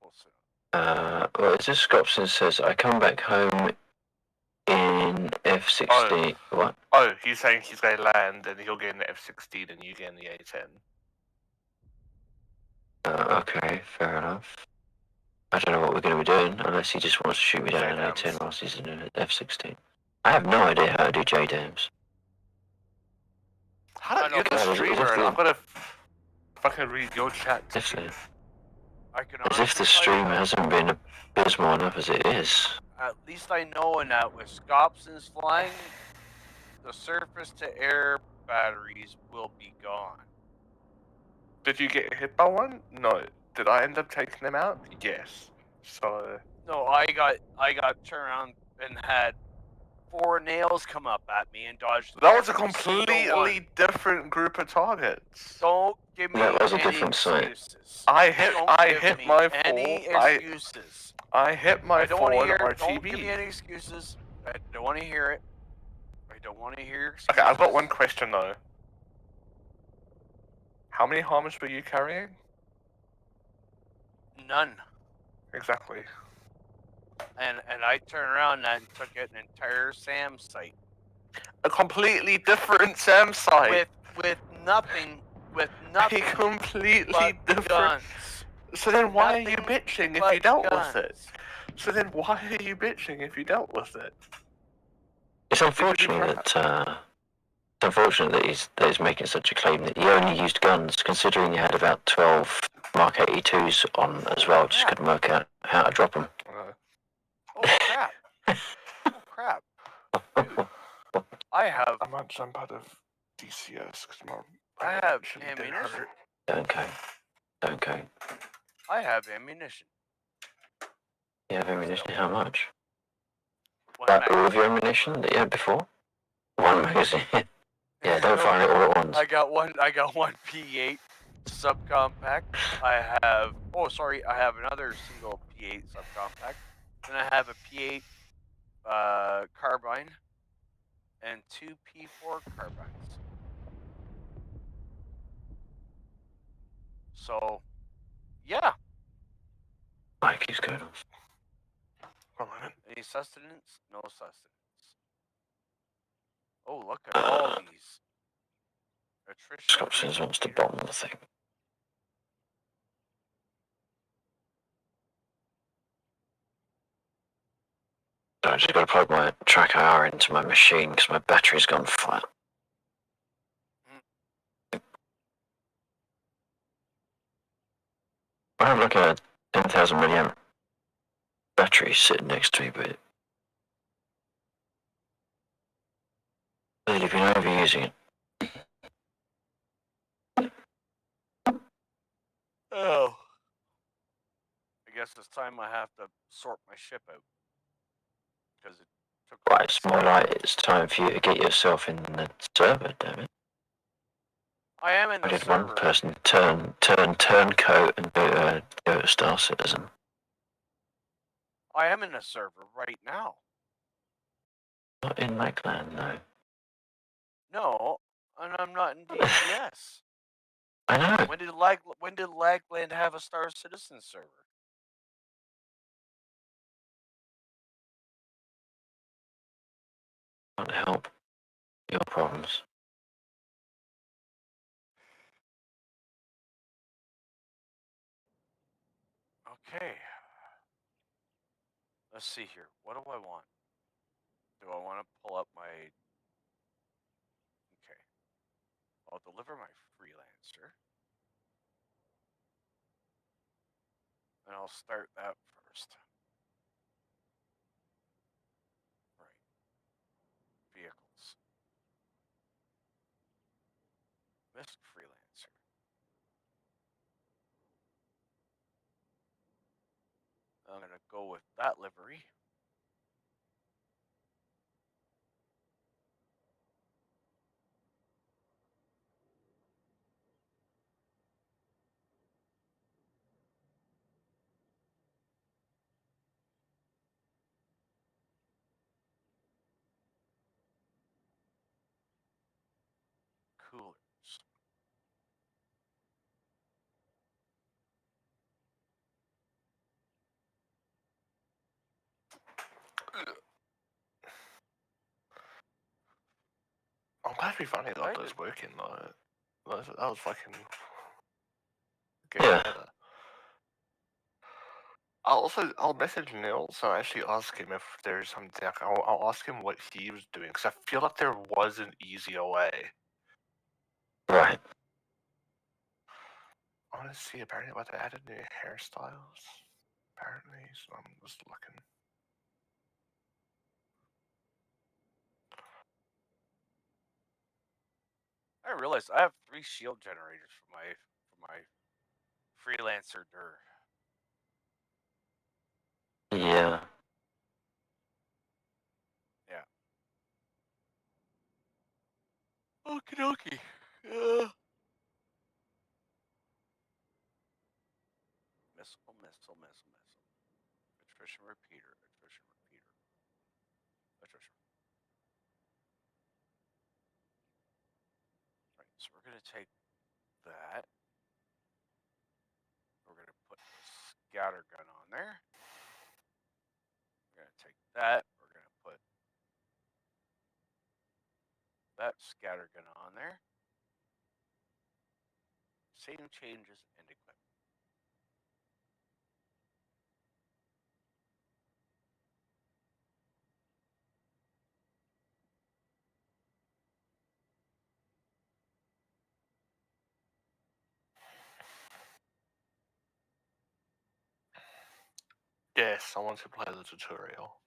We'll see. Well, it's just Scopson says, I come back home in F-16. What? Oh, he's saying he's going to land and he'll get in the F-16 and you get in the A-10. Okay, fair enough. I don't know what we're going to be doing unless he just wants to shoot me down in an J-dams. A-10 whilst he's in an F-16. I have no idea how to do J-Dams. How did you're the know. streamer and I'm gonna fucking read your chat to If, you? I can as if the honestly tell you stream that hasn't been abysmal enough as it is. at least I know in that with Scopson's flying, the surface to air batteries will be gone. Did you get hit by one? No. Did I end up taking them out? Yes. So No, I got turned around and had 4 nails come up at me and dodged. that was a every single one. completely different group of targets. Don't give me That was a any different site. excuses. I hit Don't give hit me my any 4. excuses. I hit my I don't want to 4 hear. on Don't give me RTB. any excuses. I don't want to hear it. I don't want to hear your excuses. Okay, I've got one question though. How many harmers were you carrying? None. Exactly. And I turned around and took an entire SAM site A completely different SAM site. with nothing A completely but different. guns. So then why are you Nothing bitching if but you dealt guns. with it? So then why are you bitching if you dealt with it? It's unfortunate that he's making such a claim that he only used guns, considering he had about 12 Mark 82s on as well. Just couldn't work out how to drop them. Oh crap! Oh crap! Dude, I have I might jump out of DCS because my I have actually did ammunition. hurt. Don't go. I have ammunition. You have ammunition? How much? One Like all of your magazine. ammunition that you had before? One magazine. Yeah, don't fire it all at once. I got one P8 subcompact. I have another single P8 subcompact. Then I have a P8 carbine and 2 P4 carbines. So, yeah. Mike keeps going off. One moment. Any sustenance? No sustenance. Oh, look at all these. Attrition. Scopsons wants to bomb the thing. So I just got to plug my track IR into my machine because my battery's gone flat. I have like a 10,000 milliamp battery sitting next to me, but clearly been overusing it. Oh. I guess it's time I have to sort my ship out. Because it took Right, it's more like it's time for you to get yourself in the server, damn it. I am in I the did server. one person turncoat and go to Star Citizen. I am in the server right now. Not in my clan, no. No, and I'm not in DCS. I know. When did Lagland have a Star Citizen server? Can't help your problems. Okay. Let's see here. What do I want? Do I want to pull up my... Okay. I'll deliver my freelancer. And I'll start that first. Right. Vehicles. Missed freelancer. I'm going to go with that livery. Coolers. I'm glad we finally got Right. those working though. That was fucking. Yeah. Better. I'll message Nils and actually ask him if there's something. I'll ask him what he was doing because I feel like there was an easier way. Right. I want to see apparently what they added new hairstyles. Apparently, so I'm just looking. I realized I have 3 shield generators for my freelancer dir. Yeah. Yeah. Okie dokie. Yeah. Missile. Attrition repeater. Attrition. Right, so we're gonna take that. We're gonna put the scatter gun on there. We're gonna take that. We're gonna put that scatter gun on there. Same changes and equipment. Yes, I want to play the tutorial.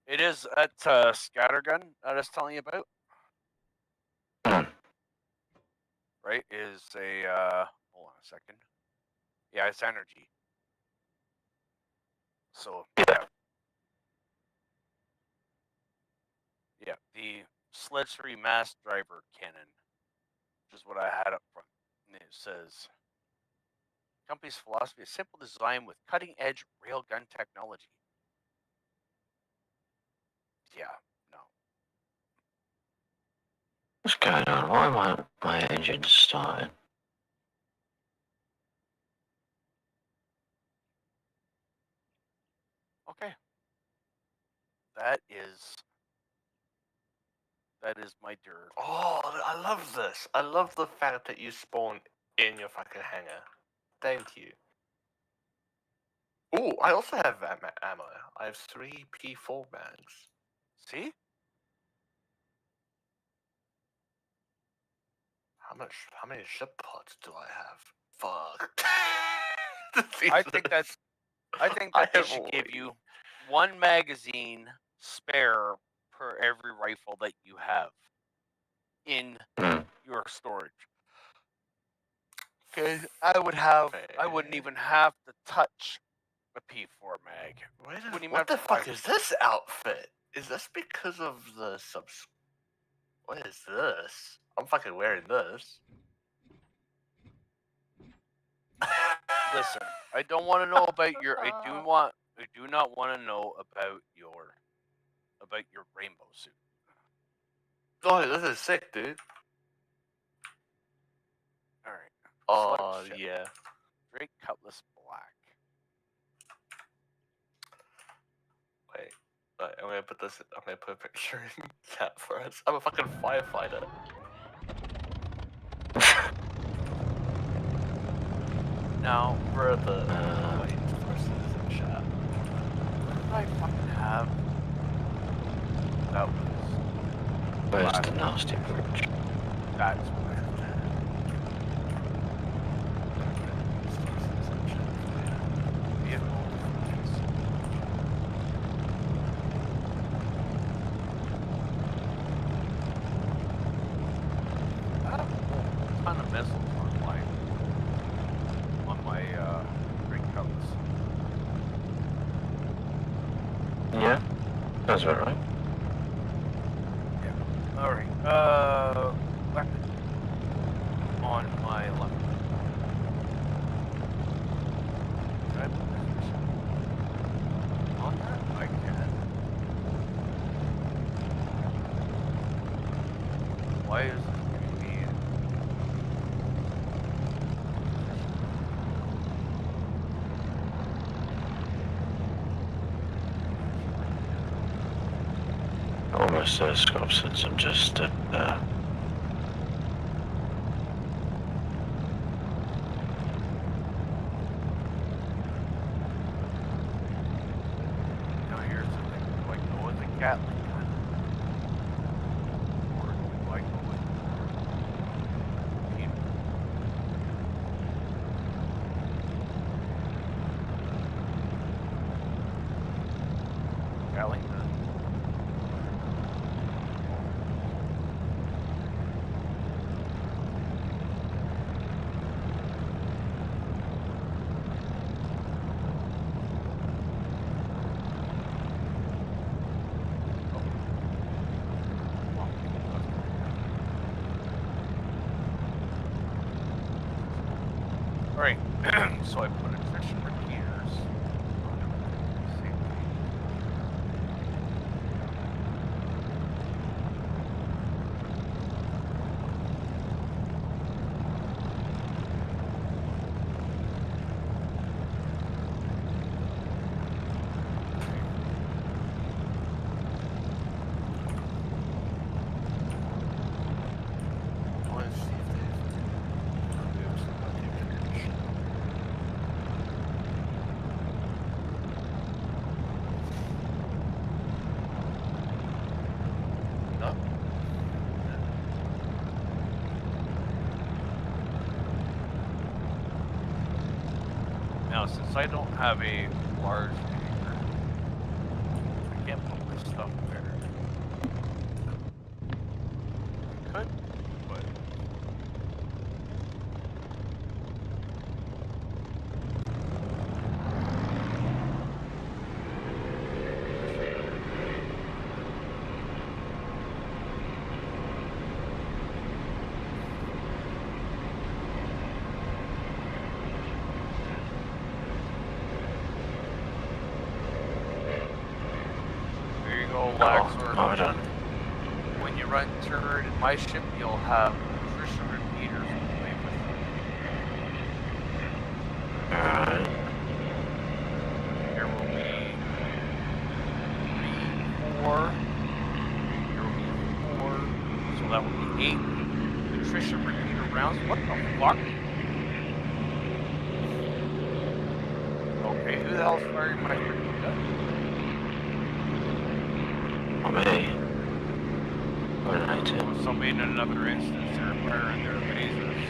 It is that scatter gun I was telling you about. Right, is a hold on a second. Yeah, it's energy. So yeah, the Sled-3 mass driver cannon, which is what I had up front. And it says company's philosophy is simple design with cutting edge railgun technology. Yeah, no. What's going on? Why am my engine starting? Okay. That is my dirt. Oh, I love this. I love the fact that you spawn in your fucking hangar. Thank you. Oh, I also have ammo. I have 3 P4 bags. See? How many ship pods do I have? Fuck. I think that I they have should give way- you 1 magazine spare per every rifle that you have in your storage. Okay, I wouldn't even have to touch a P4 mag. What the fuck is this outfit? Is this because of the subs? What is this? I'm fucking wearing this. Listen, I don't want to know about your. I do not want to know about your rainbow suit. Oh, this is sick, dude. All right. Oh, Select ship. yeah. Drake Cutlass Black. Wait. I'm gonna put this. I'm gonna put a picture in chat for us. I'm a fucking firefighter. Now, For the wait, versus in chat. what did I fucking have? That was. Where's the nasty bridge? That's what I had. Vehicle defense. I have a ton of missiles on my Drake Cutlass. Yeah, that's about right. Yeah. All right. Weapon on my left. Can I put this on that? I can. Why is it giving me? Almost there, Scott, since I'm just Gatling gun. Or do I go with Peter? Gatling gun. Alright, so I put attrition repeaters on everything. Same thing. Let's see if there's no. Now, since I don't have a large paper, I can't put my stuff there. I could, but there you go, Laxor. Oh, done. When you run turret in my ship, you'll have attrition repeaters to play with. Alright. There will be 3, 4. There will be 4. So that will be 8 attrition repeater rounds. What the fuck? Okay, who the hell's firing my freaking gun? Not me. Or an item. Somebody in another instance, they're firing their lasers.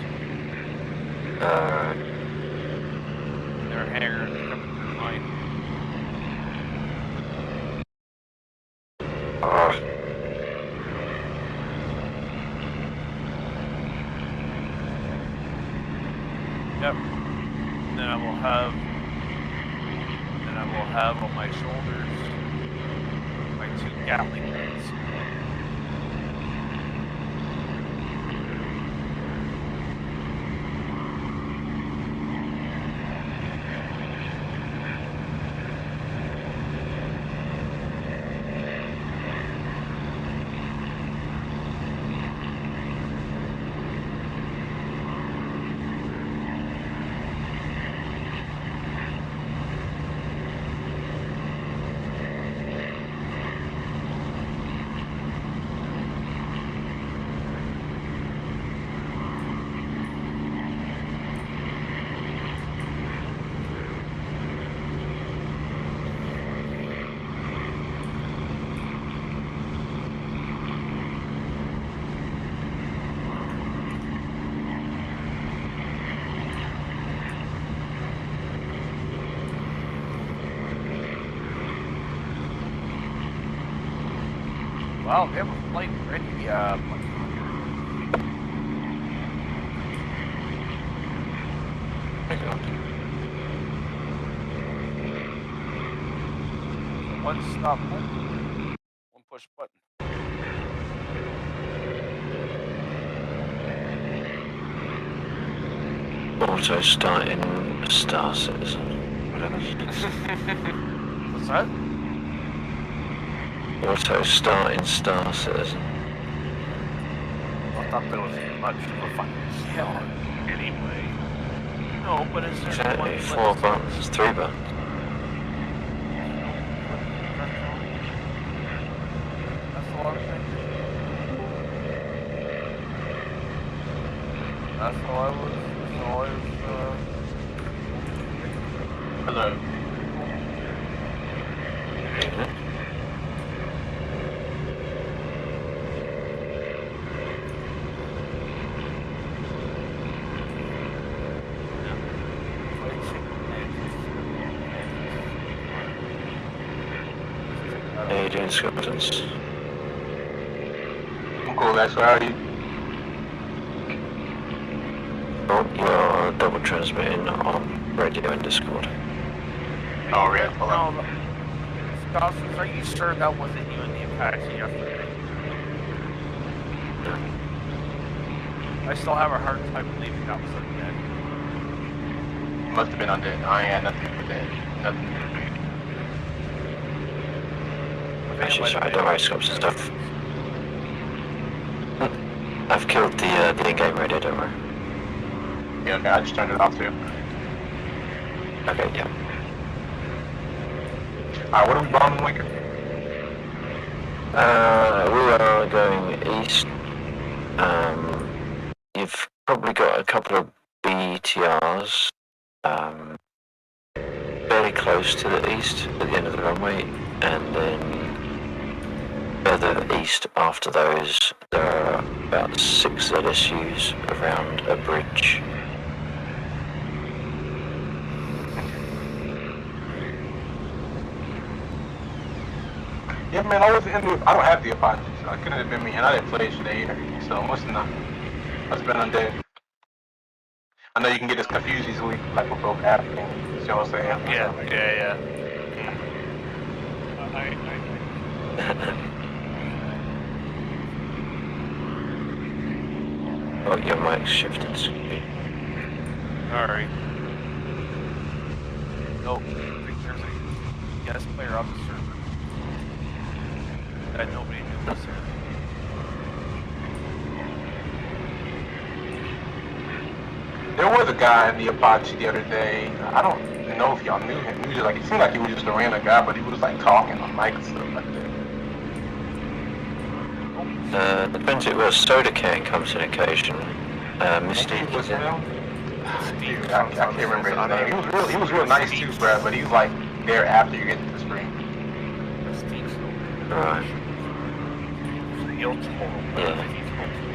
Their hangers coming through mine. Oh, Yep. Then I will have on my shoulders my 2 Gatling guns. Wow, they have a flight ready. One stop button. One push button. auto starting Star Citizen. Whatever. What's that? Auto starting Star Citizen. I thought that was much of a fucking skill anyway. No, but it's just Exactly, 4 buttons, 3 buttons. That's all I'm thinking. That's all I was. Hello. How you doing, Skeletons? I'm cool, guys. Where are you? Oh, you're double transmitting on radio and Discord. Oh, yeah. Hold on. No, Dawson, are you sure that wasn't you in the Apache yesterday? I still have a hard time believing that was undead. Must have been undead. I ain't had nothing with that. Nothing. Actually, sorry, don't worry, Scopes and stuff. I've killed the in-game radio, don't worry. Yeah, okay. I just turned it off too. Okay, yeah. Alright, what are we bombing, Winker? We are going east. You've probably got a couple of BTRs fairly close to the east at the end of the runway, and then further east after those there are about 6 ZSUs around a bridge. Yeah, man, I wasn't into it. I don't have the Apache, so it couldn't have been me, and I didn't play today either. So it must have been undead. I know you can get this confused easily, like with both app things. You know what I'm saying? Yeah. Oh, your mic's shifted. Alright. No, I think there's a guest player on the server that nobody knew was there. There was a guy in the Apache the other day. I don't know if y'all knew him. He was just like, it seemed like he was just a random guy, but he was like talking on mic and stuff like that. Depends it was. Soda Can comes in occasionally. Misty. What's his name? I can't remember his name. He was real nice too, bro. But he was like there after you get to the screen. Right. He'll total. Yeah. He's hopeful,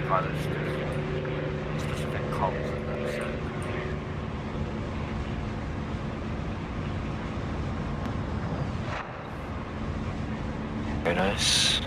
but there's specific colors in that set. Very nice.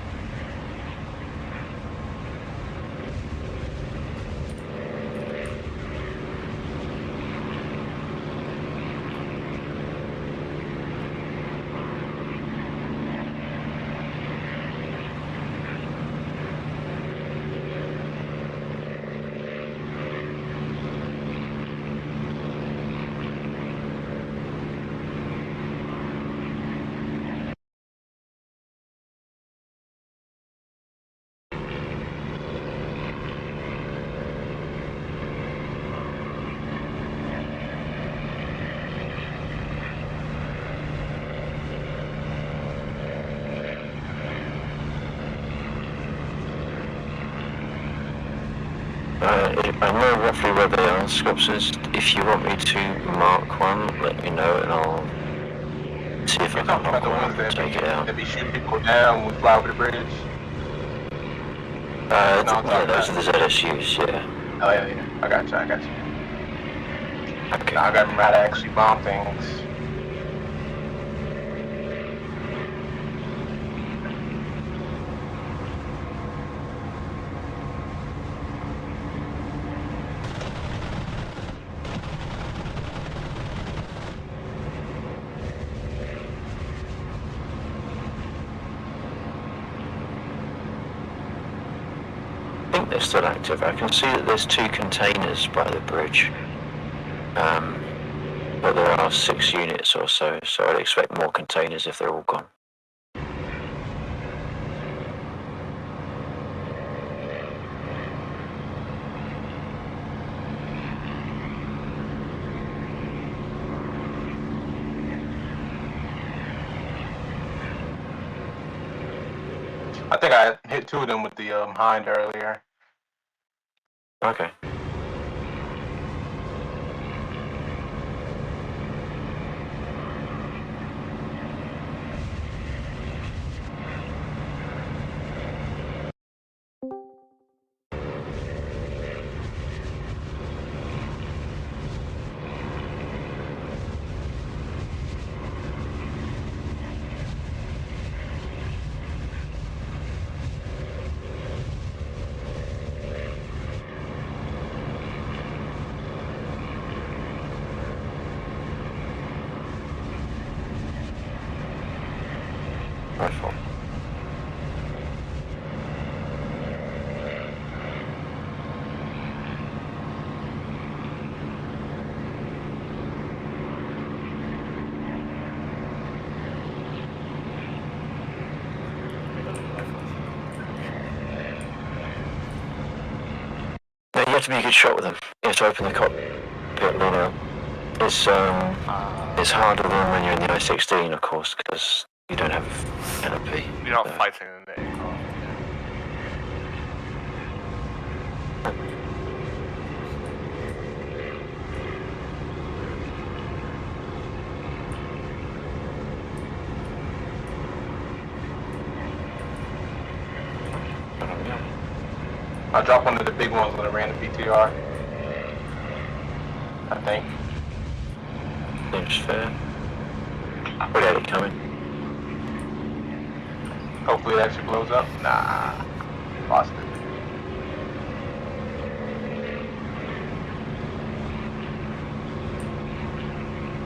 I know roughly where they are, Scopses. If you want me to mark one, let me know and I'll see if I You're can talking about knock the one ones and take it out. that be shooting people down when we fly over the bridge? Yeah, talking those are the ZSUs, yeah. Oh yeah. I got you. Okay. Now I gotta remember how to actually bomb things. I think they're still active. I can see that there's 2 containers by the bridge. But there are 6 units or so I'd expect more containers if they're all gone. I think I hit 2 of them with the hind earlier. Okay. have to be a good shot with them. You have to open the cockpit, you know. It's harder than when you're in the I-16, of course, because you don't have a canopy. You're not so. fighting in the aircraft. I dropped one of the big ones when I ran the BTR. I think. Seems fair. What are you coming? Hopefully it actually blows up. Nah. Lost it.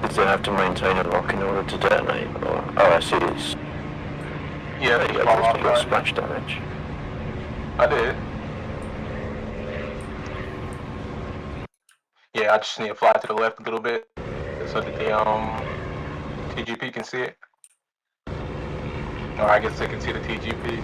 Does it have to maintain a lock in order to detonate? Or, oh, I see. It's, Yeah, you they fall off got guard. splash damage. I did. Yeah, I just need to fly to the left a little bit so that the TGP can see it. Or I guess they can see the TGP.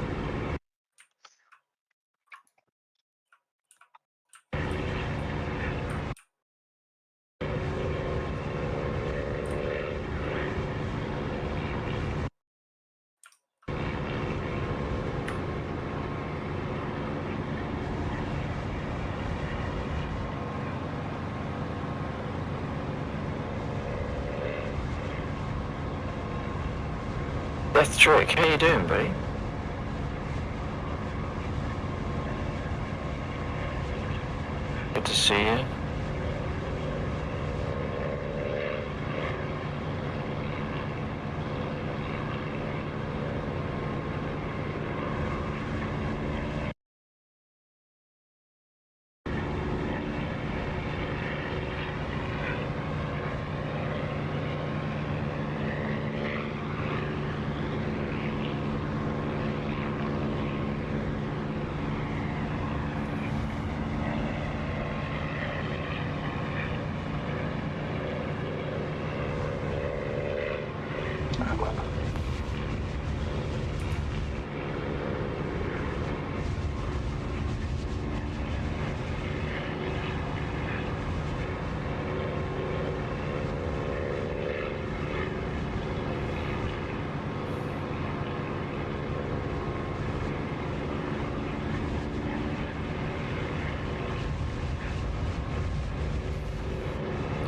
That's Trick. How you doing, buddy? Good to see you.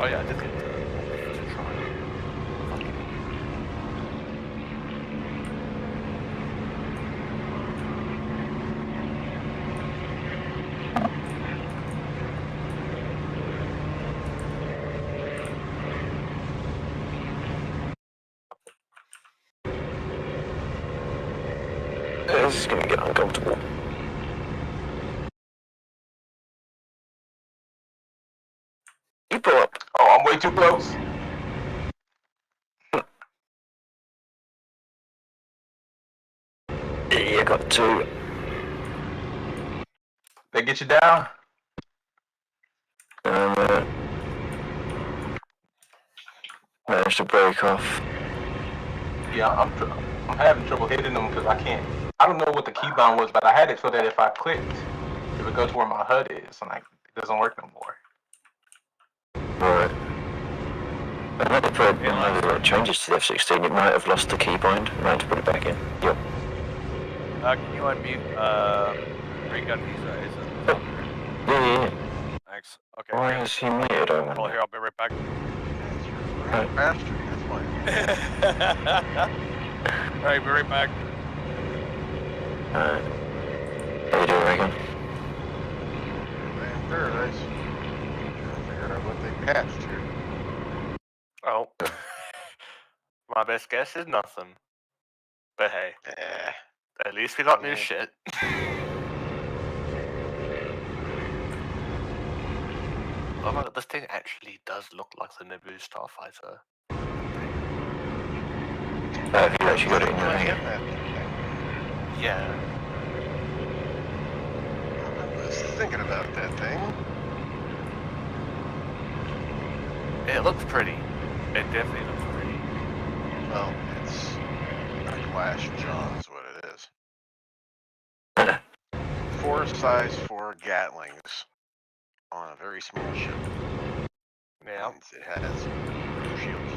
Oh yeah, I did get to try. This is gonna get uncomfortable. You pull up. Oh, I'm way too close. You got two. They get you down. Managed to break off. Yeah, I'm having trouble hitting them because I can't. I don't know what the keybind was, but I had it so that if I clicked, it would go to where my HUD is, and it doesn't work no more. Right. I had to put in the changes to the F-16. It might have lost the keybind. I had to put it back in. Yep. Can you unmute, Ray Gun Visa? Is it? Yeah. Thanks. Okay. Why great. is he muted? I Well, wonder. here, I'll be right back. Right. Bastard, that's why. Alright, be right back. Alright. How you doing, Reagan? Man, paradise. Trying to figure out what they patched here. Oh. My best guess is nothing. But hey, at least we got new shit. Oh my god, this thing actually does look like the Naboo Starfighter. Have you actually got it in your I hand? get that thing. Yeah. I was thinking about that thing. It looks pretty. It definitely looks pretty. Well, it's a Clash John is what it is. 4 size 4 Gatlings on a very small ship. Yeah. And it has no shields.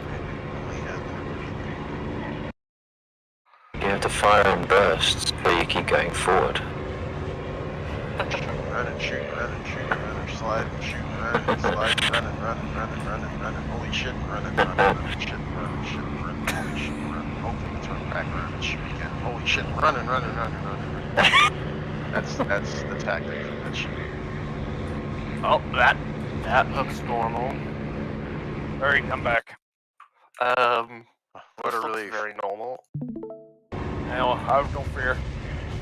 And it only has one. You have to fire in bursts, but you keep going forward. Run and shoot, run and shoot, run and slide and shoot, run and slide, run and run and run and run and run and holy shit, run and run and run and shit, run and shit, run, holy shit, run. Hopefully turn back around and shoot again. Holy shit, run and run and run and run and run. That's the tactic for that shit. Oh, that looks normal. Hurry, come back. What This a looks relief. very normal. No, have no fear.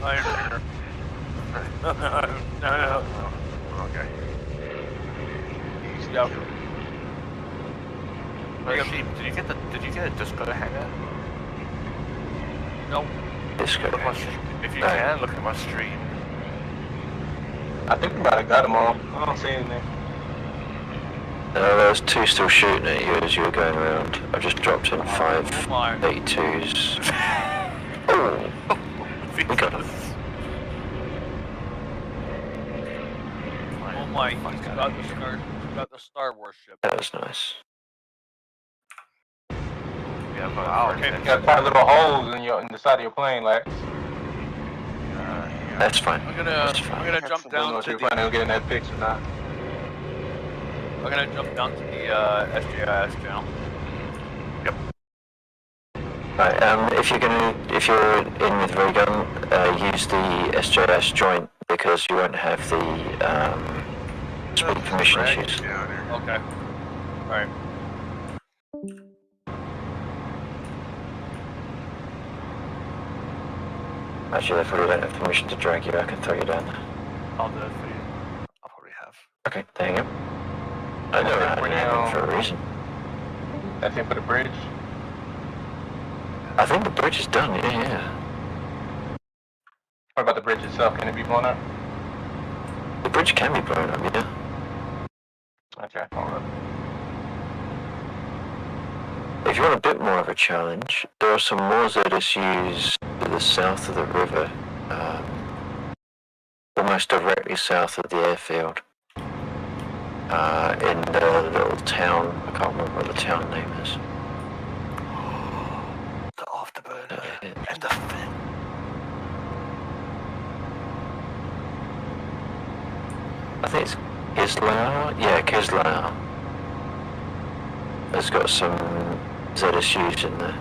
I am here. No. Okay. Easy Yep. kill. Sheep, did you get a disco hanger? No. Disco. Look at my if you can, look at my stream. I think we might have got them all. I don't see anything. There was 2 still shooting at you as you were going around. I just dropped in 5 Oh my. 82s. Oh, we got him. Oh my, he's got the Star Wars ship. That was nice. Yeah, but Wow, okay. You got quite little holes in the side of your plane, Lex. Yeah. That's fine. I'm That's gonna fine. jump I don't know down if to you're the planning on getting that fixed or not. I'm gonna jump down to the SJIS channel. Right, if you're in with ray gun, use the SJS joint because you won't have the speed permission Drag issues. it down there. Okay. Alright. Actually, they probably don't have permission to drag you. I can throw you down there. I'll do it for you. I'll probably have. Okay, there you go. I know Okay, that for name now. for a reason. That's it for the bridge. I think the bridge is done. Yeah. What about the bridge itself? Can it be blown up? The bridge can be blown up. Yeah. Okay, hold up. If you want a bit more of a challenge, there are some more ZSUs to the south of the river, almost directly south of the airfield, in the little town. I can't remember what the town name is. The afterburner Yeah. and the fin. I think it's Kislau. Yeah, Kislau. Has got some ZSUs in there.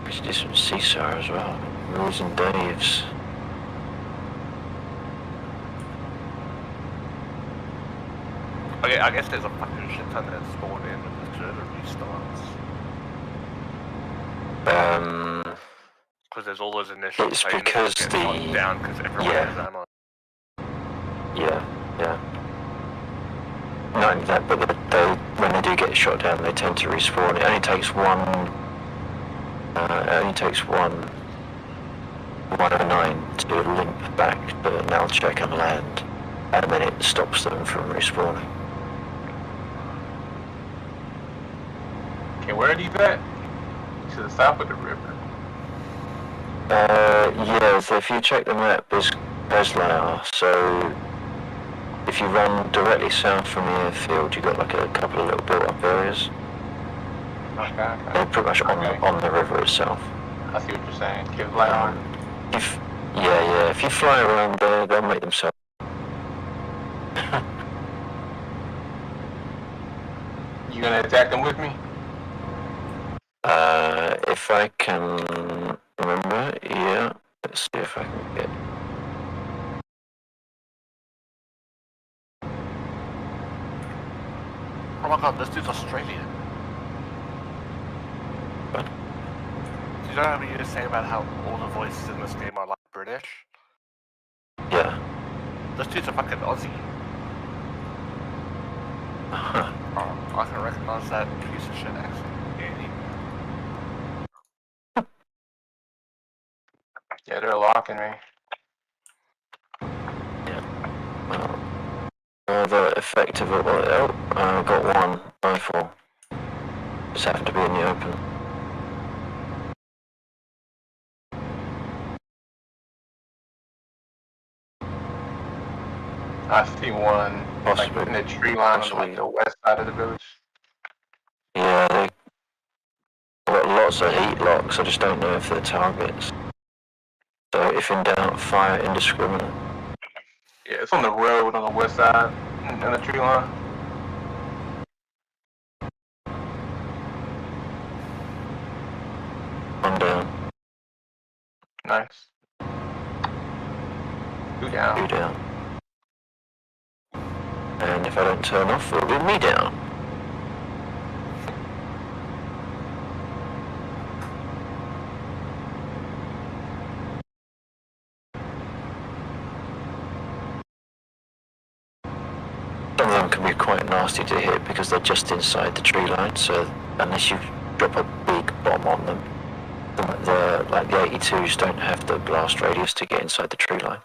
We should do some CSAR as well. Rules and Daves. Okay, I guess there's a fucking shit ton that spawned in with the server restarts. Because there's all those initial It's planes because that get shot the- down because everyone yeah. has ammo. Yeah. Not only that, but when they do get shot down, they tend to respawn. It only takes one 109 to limp back to null check and land, and then it stops them from respawning. Okay, where are these at? To the south of the river. Yeah, so if you check the map, there's Breslau, so if you run directly south from the airfield, you've got like a couple of little built-up areas. Okay. They're pretty much on the river itself. I see what you're saying. Give light on. If you fly around there, they'll make themselves. You gonna attack them with me? If I can remember, yeah. Let's see if I can get. Oh my god, this dude's Australian. What? Do you know how you were saying about how all the voices in this game are like British? Yeah. This dude's a fucking Aussie. Huh. Oh, I can recognize that piece of shit accent. Yeah, they're locking me. Well, effective at what? Oh, got one rifle. Just happened to be in the open. I see one like Possibly. in the tree line on like the west side of the village. Yeah, they got lots of heat locks. I just don't know if they're targets. So if in doubt, fire indiscriminate. Yeah, it's on the road on the west side in the tree line. One down, Nice. Two down. two down. And if I don't turn off, it'll be me down. Some of them can be quite nasty to hit because they're just inside the tree line, so unless you drop a big bomb on them, like the 82s don't have the blast radius to get inside the tree line.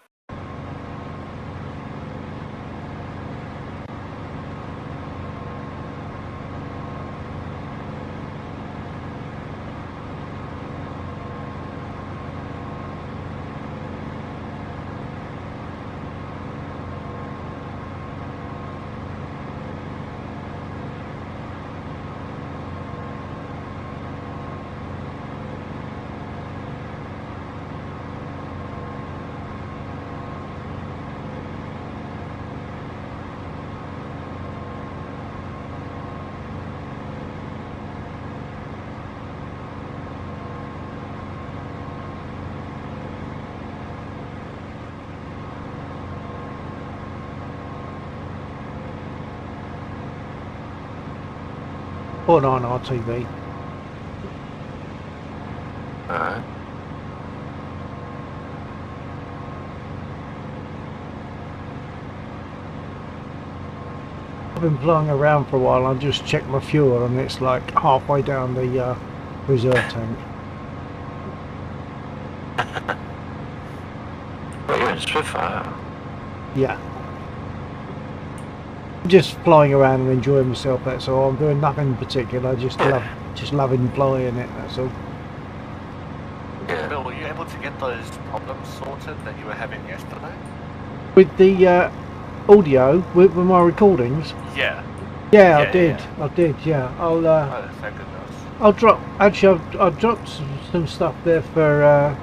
Or on RTV. Alright. I've been flying around for a while. I just checked my fuel, and it's like halfway down the reserve tank. Well, you're in Spitfire. Yeah. Just flying around and enjoying myself. That's all. I'm doing nothing in particular. Just loving flying it. That's all. Yeah. Bill, were you able to get those problems sorted that you were having yesterday? With the audio, with my recordings. Yeah. Yeah, I Yeah, did. yeah. I did. Yeah. Oh, thank goodness. I'll drop. Actually, I've dropped some stuff there for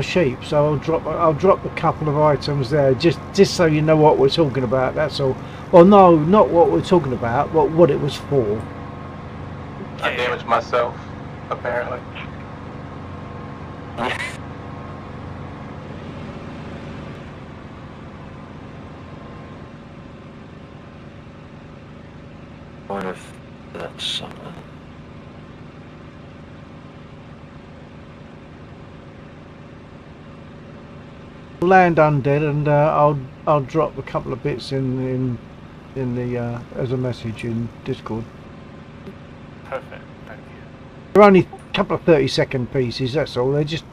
sheep. So I'll drop a couple of items there, just so you know what we're talking about. That's all. Well, no, not what we're talking about, but what it was for. I damaged myself, apparently. What if that's something? Land undead, and I'll drop a couple of bits in the as a message in Discord. Perfect. Thank you. They're only a couple of 30-second pieces. That's all. They're just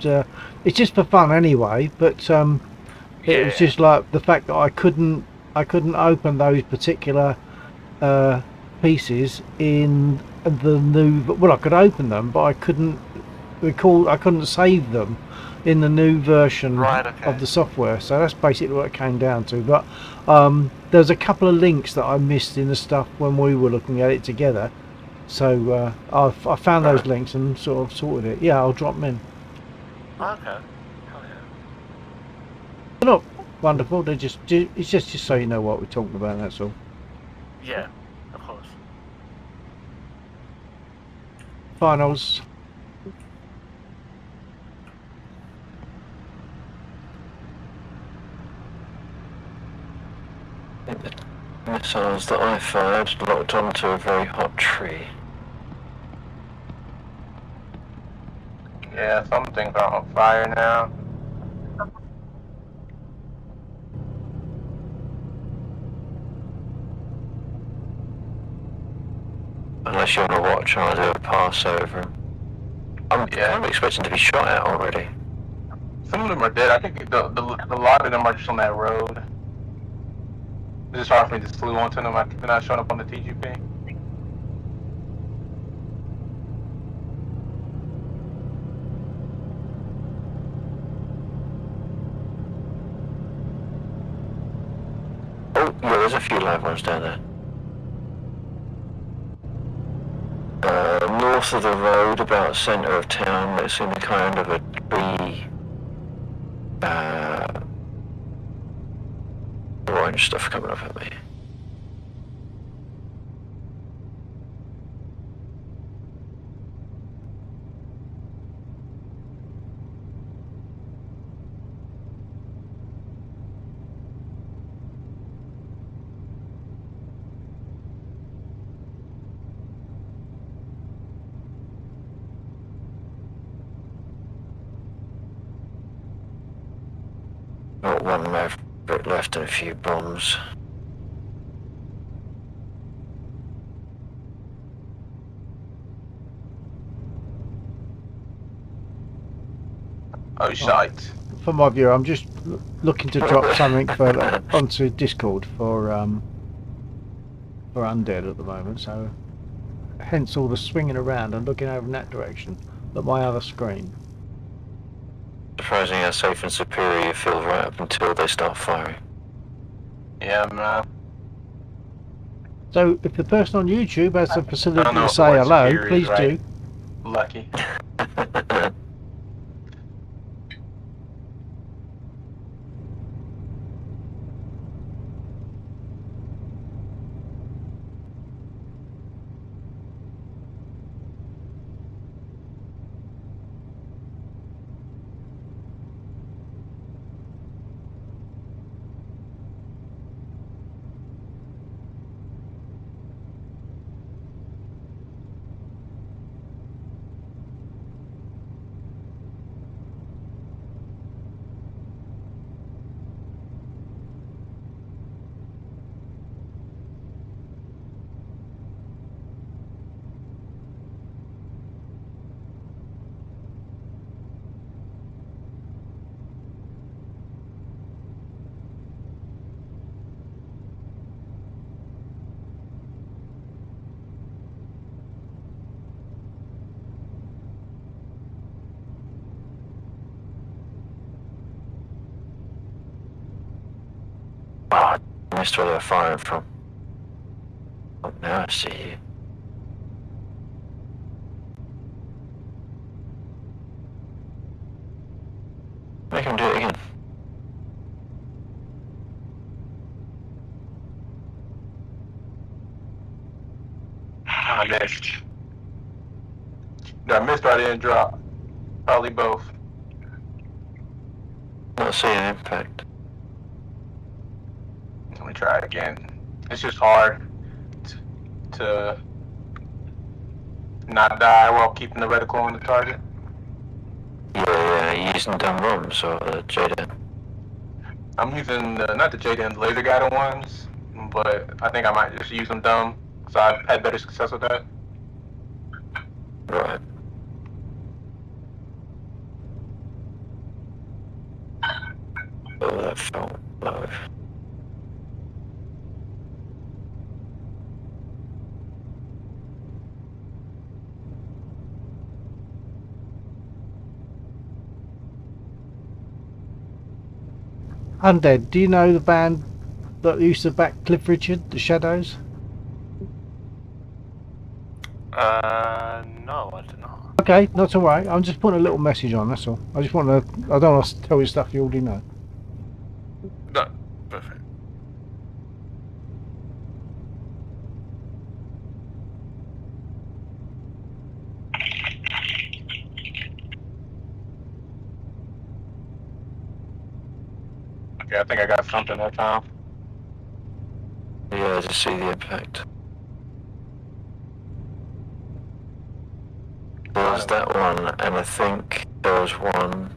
it's just for fun anyway. But it was just like the fact that I couldn't open those particular pieces in the new. Well, I could open them, but I couldn't recall. I couldn't save them in the new version Right, okay. of the software. So that's basically what it came down to. But there's a couple of links that I missed in the stuff when we were looking at it together. So I found those links and sort of sorted it. Yeah, I'll drop them in. Okay. Hell yeah. They're not wonderful. They're just it's just so you know what we're talking about. That's all. Yeah, of course. Finals. The missiles that I fired locked onto a very hot tree. Yeah, some things are on fire now. Unless you want to watch and I'll do a pass over 'em. I'm kind of expecting to be shot at already. Some of them are dead. I think a lot of them are just on that road. It's just hard for me to slew onto them. They're not showing up on the TGP. Oh, yeah, there's a few live ones down there. North of the road, about centre of town, there's in a kind of a tree. Orange stuff coming up at me. Got one Maverick left and a few bombs. Oh, shite. For my view, I'm just looking to drop something for onto Discord for Undead at the moment, so hence all the swinging around and looking over in that direction at my other screen. Surprising how safe and superior you feel right up until they start firing. Yeah, man. So if the person on YouTube has the I facility don't know to if say the word hello, superior please is right. do. Lucky. Oh, I missed where they're firing from. Oh, now I see you. Make them do it again. I missed. Did I missed or I didn't drop? Probably both. Not seeing an impact. Let me try again. It's just hard to not die while keeping the reticle on the target. Yeah, you're using dumb bombs or the JDAM. I'm using not the JDM laser guided ones, but I think I might just use them dumb, so I've had better success with that. Right. Oh, that felt low. Undead, do you know the band that used to back Cliff Richard, the Shadows? No, I do not. Okay, not to worry. I'm just putting a little message on, that's all. I just want to, I don't want to tell you stuff you already know. No, perfect. Okay, I think I got something that time. Yeah, I just see the impact. There's that one, and I think there was one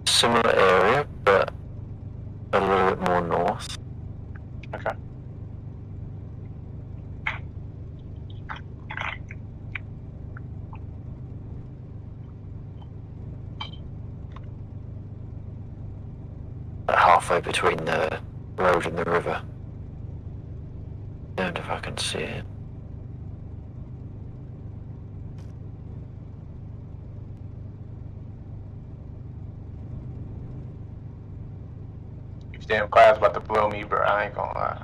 similar area, but a little bit more north. Okay. Halfway between the road and the river. Damned if I can see it. These damn clouds about to blow me, bro. I ain't gonna lie.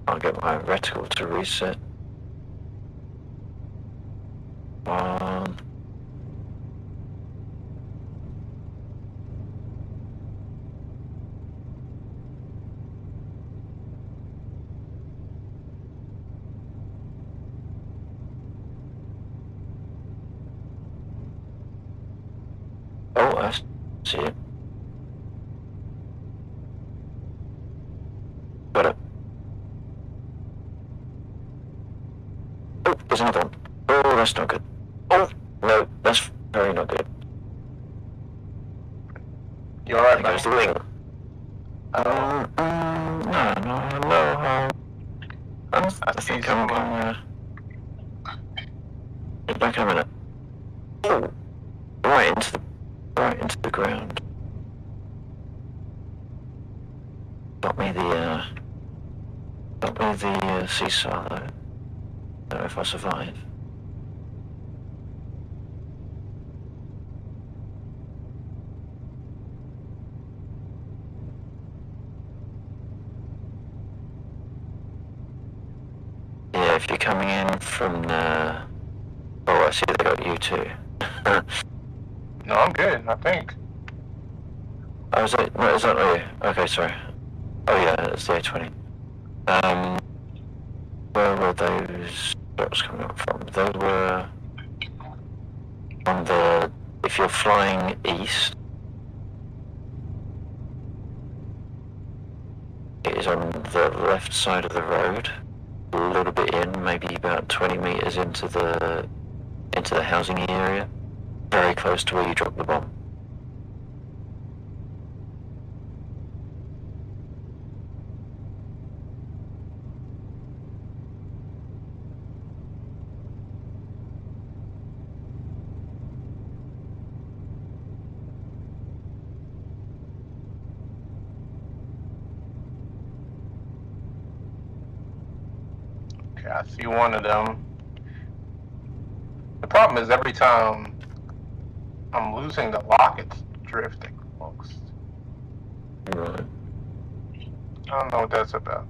I'll get my reticle to reset. One. Oh, I see it. Got it. Oh, there's another one. Oh, that's not good. Oh, no, that's very not good. You alright, There goes buddy? the wing. No. I think I'm gonna get back in a minute. Oh, right into the ground. Got me the seesaw though. Don't know if I survive. Yeah, if you're coming in from the... Oh, I see they got you too. No, I'm good, I think. Oh, is that not you? Okay, sorry. Oh yeah, it's the A20. Where were those shots coming up from? They were on the... If you're flying east, it is on the left side of the road, a little bit in, maybe about 20 meters into the housing area, very close to where you dropped the bomb. Okay, I see one of them. The problem is every time I'm losing the lock, it's drifting, folks. Right. I don't know what that's about.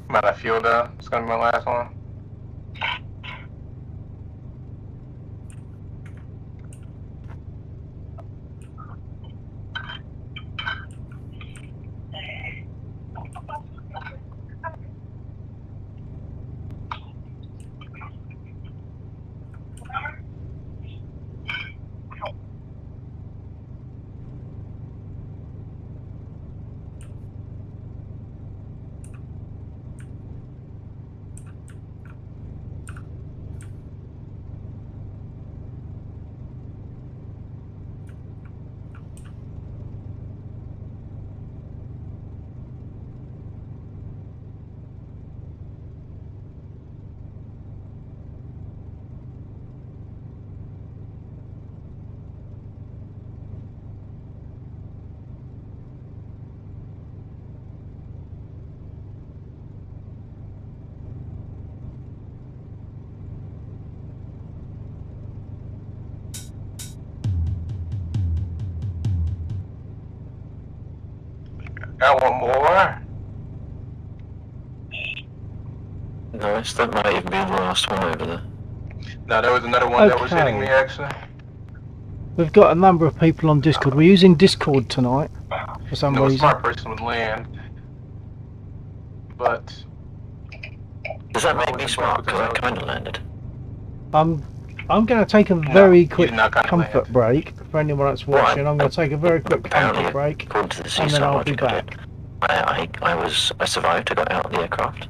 I'm out of fuel though. It's gonna be my last one. Got one more. Nice, that might even be the last one over there. No, there was another one that was hitting me Okay. actually. We've got a number of people on Discord. We're using Discord tonight for some No, a reason. smart person would land. But Does that make me wasn't smart? because Because I I kind of landed. I'm going to take a very you quick did not kinda comfort land. break for anyone that's watching. I'm going to take a very quick Apparently, comfort break, according to the and then seesaw I'll be logic, I back. did. I survived. I got out of the aircraft.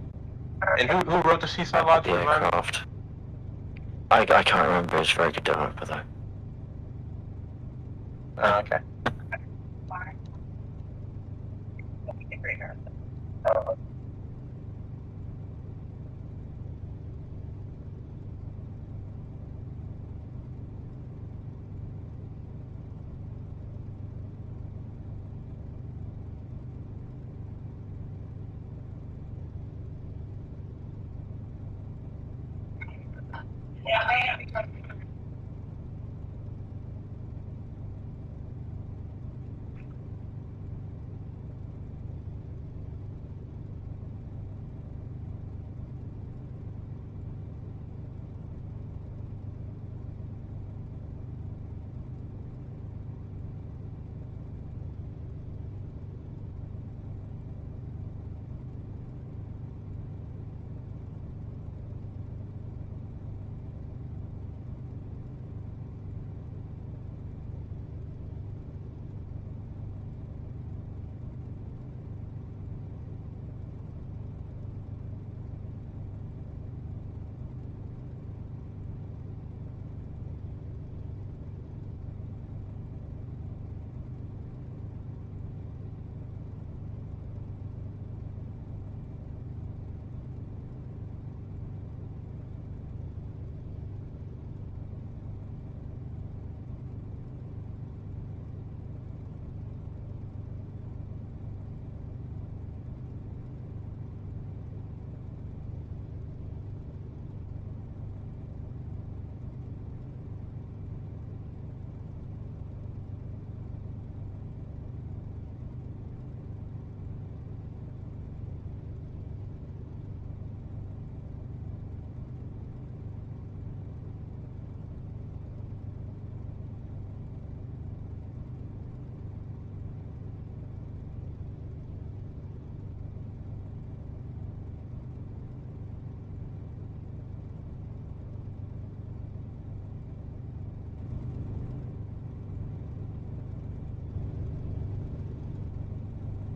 And who wrote the seaside logic? The aircraft. I can't remember. It's a very good developer though. Okay.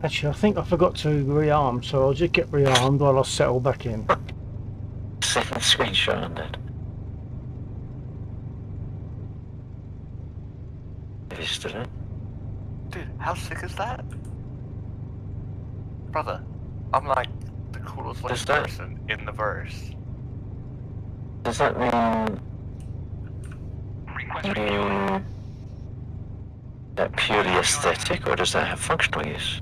Actually, I think I forgot to rearm, so I'll just get rearmed while I settle back in. Second screenshot on that. If he's still in. Dude, how sick is that? Brother, I'm like the coolest looking Does that- person in the verse. Does that mean Request refueling. you that purely aesthetic, or does that have functional use?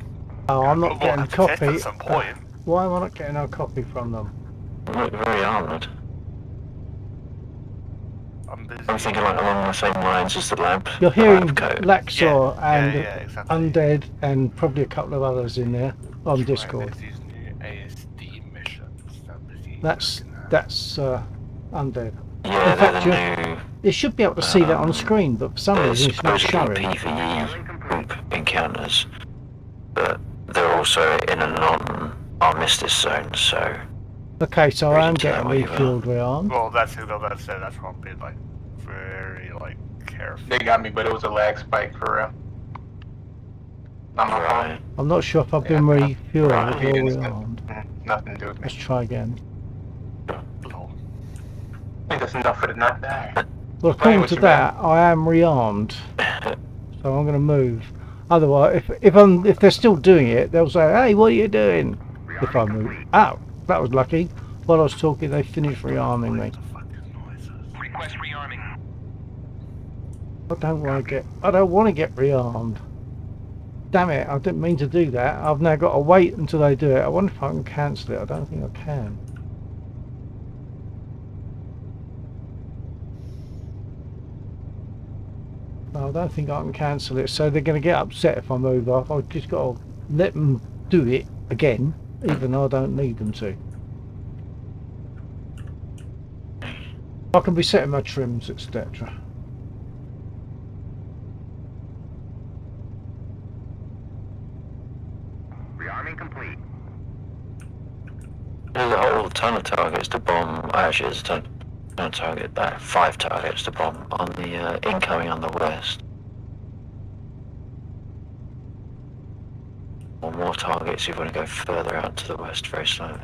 Oh, I'm not We'll getting a have to test copy. at some point. Why am I not getting a copy from them? You look very armoured. I'm busy. I'm thinking like along the same lines as the lab. You're the hearing lab coat. Laxor and yeah, exactly. Undead and probably a couple of others in there on Right, Discord. there's these new ASD missions. I'm busy That's looking at. Undead. Yeah, In fact, they're the new You should be able to see that on screen, but for some reason it's not supposedly showing. PvE group encounters, but they're also in a non-armistice zone, so Okay, so I Read am into that getting what you will. refueled rearmed. Well, that's it. That's it. That's why I'm being like very like careful. They got me, but it was a lag spike for real. On my right. I'm not sure if I've been Yeah, refueled right, or yeah, it's rearmed. nothing to do with me. Let's try again. Lol. I think that's enough for the not die. Well, Playing according with to you, that, I am rearmed, so I'm going to move. Otherwise, if they're still doing it, they'll say, "Hey, what are you doing?" If I move. Oh, that was lucky. While I was talking, they finished rearming me. What the fuck is noises? Request rearming. I don't want to get rearmed. Damn it! I didn't mean to do that. I've now got to wait until they do it. I wonder if I can cancel it. I don't think I can. No, I don't think I can cancel it. So they're going to get upset if I move off. I've just got to let them do it again, even though I don't need them to. I can be setting my trims, etc. Rearming complete. There's a whole ton of targets to bomb. Actually, there's a ton of target. 5 targets to bomb on the incoming on the west. Or more targets if you want to go further out to the west very slowly.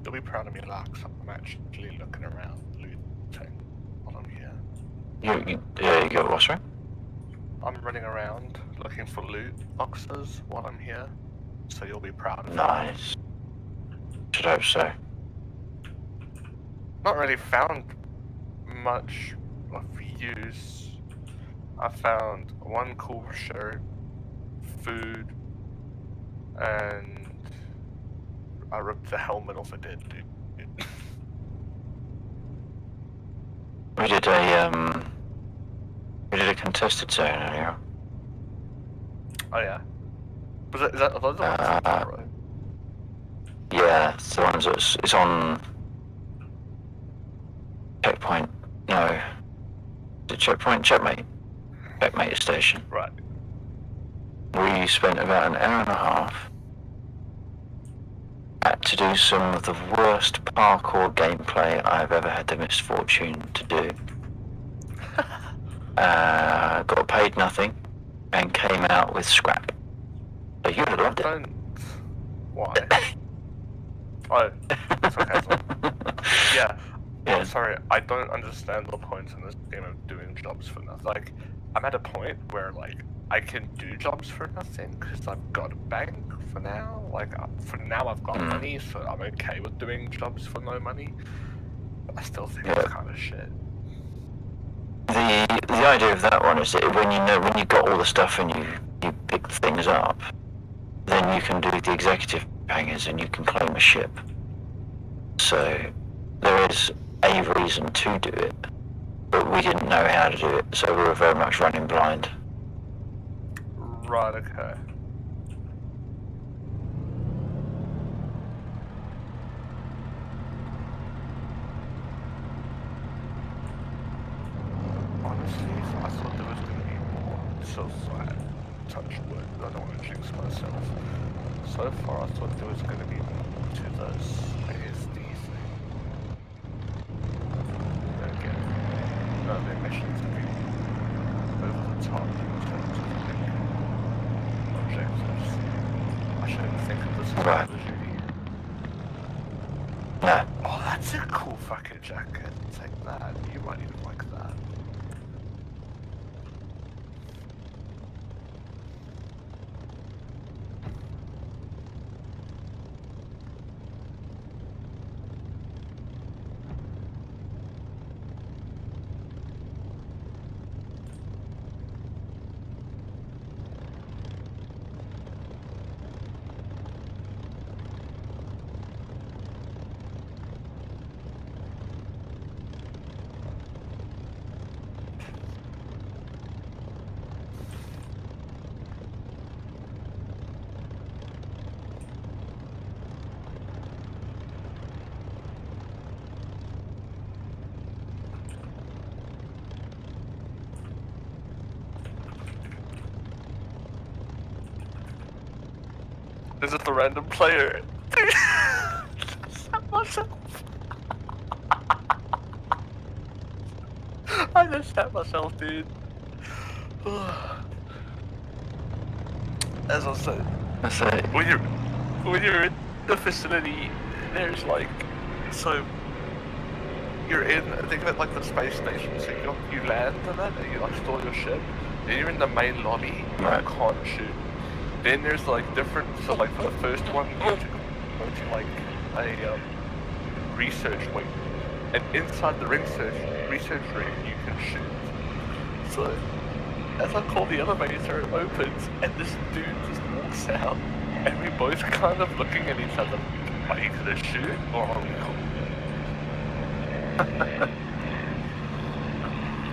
You'll be proud of me, Lux. I'm actually looking around, looting while I'm here. You got what's right? I'm running around looking for loot boxes while I'm here, so you'll be proud of me. Nice. Should hope so. Not really found much of use. I found one cool shirt, food, and I ripped the helmet off a dead dude. We did a contested zone earlier. Oh yeah. Was it, is that, are those the ones on the road? Yeah, it's the ones that's it's on checkpoint. No, the checkpoint, checkmate station. Right. We spent about an hour and a half to do some of the worst parkour gameplay I've ever had the misfortune to do. Got paid nothing and came out with scrap. So you would have loved it. Don't. Why? Oh, it's okay. Yeah. I'm sorry, I don't understand the point in this game of doing jobs for nothing. Like, I'm at a point where, like, I can do jobs for nothing because I've got a bank for now. Like, for now I've got money, so I'm okay with doing jobs for no money. But I still think it's kind of shit. The idea of that one is that when you got all the stuff and you pick things up, then you can do the executive hangers and you can claim a ship. So there is a reason to do it, but we didn't know how to do it, so we were very much running blind. Right, okay. Honestly, I thought there was going to be more. So sad. Touch wood. I don't want to jinx myself. So far, I thought there was going to be more to this ASD thing. Again, no, their missions have been over the top in terms of like objectives. I shouldn't think of this as Right. a duty. No. Oh, that's a cool fucking jacket. Take that. You might even like that. Is it the random player? Dude, I set myself. I just set myself, dude. As I said, That's it. when you're in the facility, there's like, so you're in, think of it like the space station, so you land and then you like store your ship, then you're in the main lobby, Right. you can't shoot. Then there's like different, so like for the first one, you go to like a research wing, and inside the research ring you can shoot. So as I call the elevator, it opens, and this dude just walks out, and we both kind of looking at each other. Are you gonna shoot or are we cool?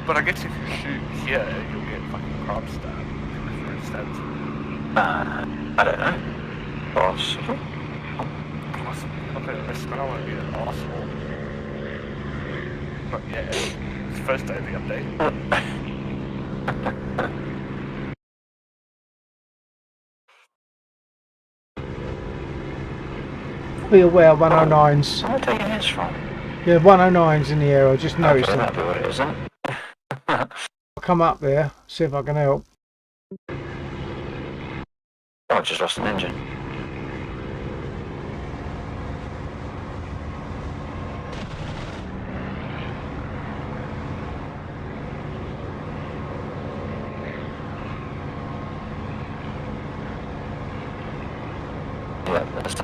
But I guess if you shoot here, you'll get fucking crab stabbed, for instance. I don't know. Possible. Okay, I don't want to be an asshole. Not yet. It's the first day of the update. Be aware 109s. Where are they taking this from? Yeah, 109's in the air. I just noticed Okay, it. that'll be what it is then. I'll come up there, see if I can help. Oh, I just lost an engine.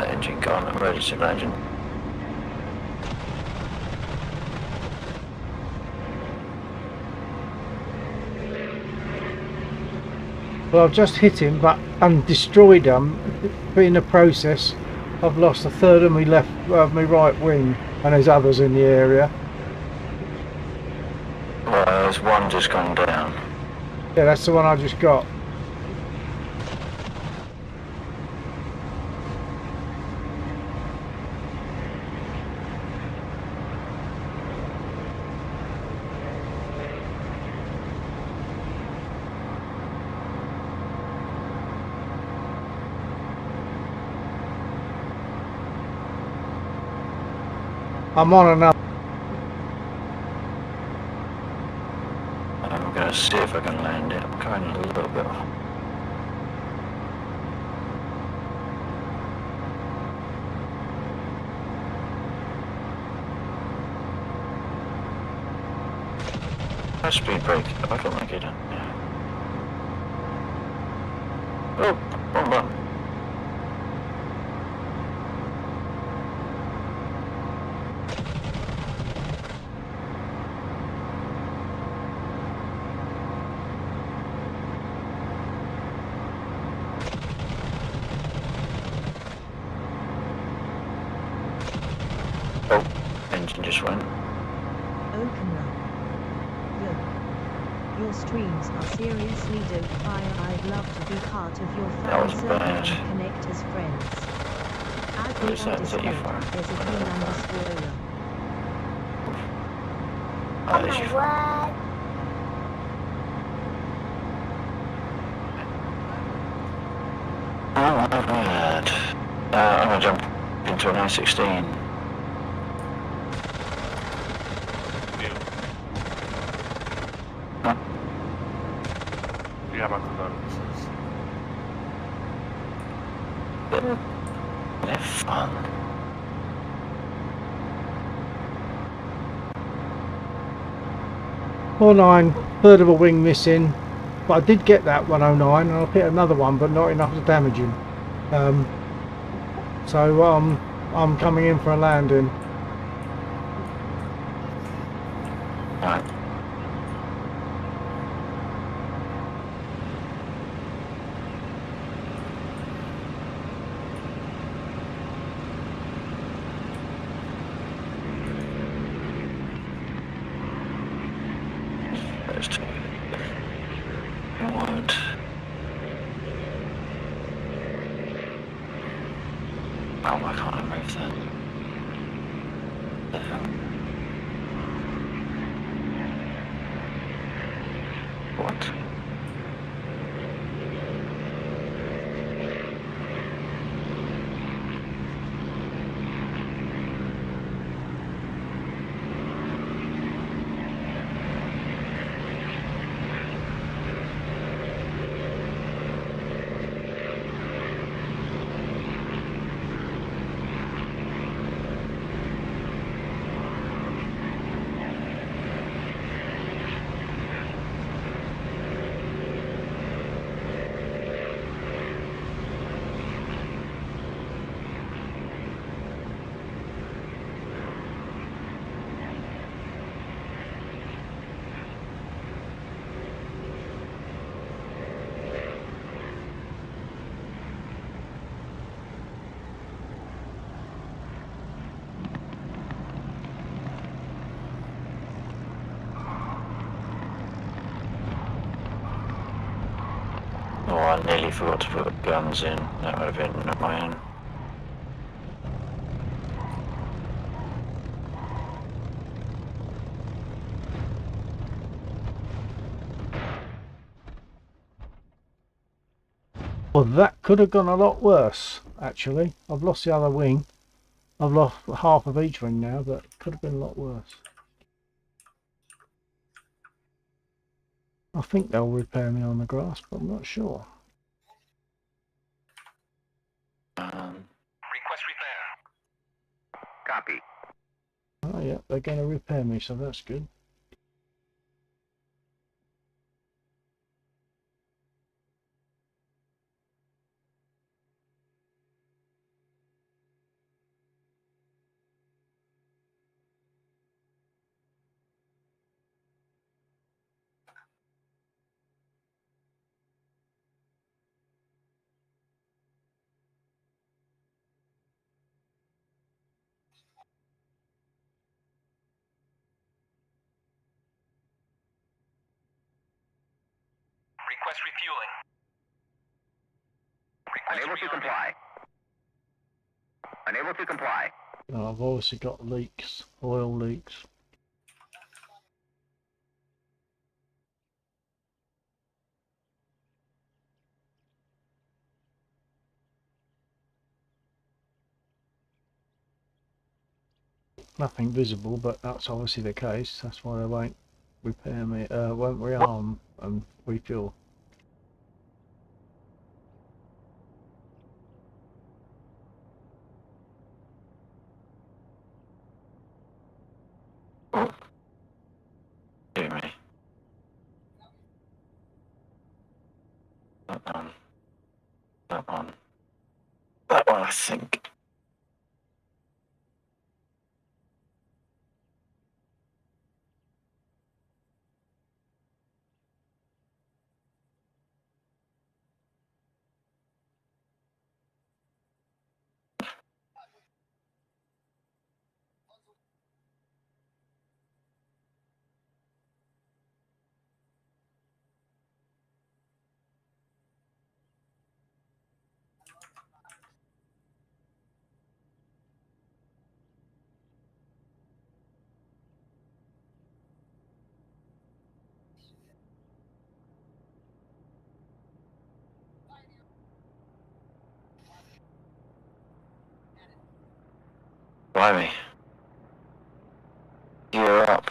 Pilot engine gone, emergency landing. Well, I've just hit him, but and destroyed him. But in the process, I've lost a third of my my right wing, and there's others in the area. Well, there's one just gone down. Yeah, that's the one I just got. I'm on another. I'm going to see if I can land it. I'm going a little bit off. No speed brake. I don't like it. Yeah. Oh, wrong button. Oh, engine just went. Opener. Your streams are seriously dope fire. I'd love to be part of your That fan was circle bad. and connect as friends. Add What me is on that? Is that your Discord. phone? There's a green _ Oh, there's your phone. Oh my god. I'm going to jump into an I-16. Huh? You have my condolences. They're fun. Or 9, third of a wing missing. But I did get that 109, and I'll hit another one, but not enough to damage him. So I'm coming in for a landing. Right. There's two. What? Oh, why can't I move that? The hell? What? Oh, I nearly forgot to put guns in. That would have been at my own. Well, that could have gone a lot worse, actually. I've lost the other wing. I've lost half of each wing now, but it could have been a lot worse. I think they'll repair me on the grass, but I'm not sure. Request repair. Copy. Oh yeah, they're going to repair me, so that's good. Request refueling. Unable to comply. Unable to comply. Oh, I've obviously got leaks, oil leaks. Nothing visible, but that's obviously the case. That's why they won't repair me, won't rearm and refuel. Oh, dear me. That one. That one. That one, I think. Blimey. You're up.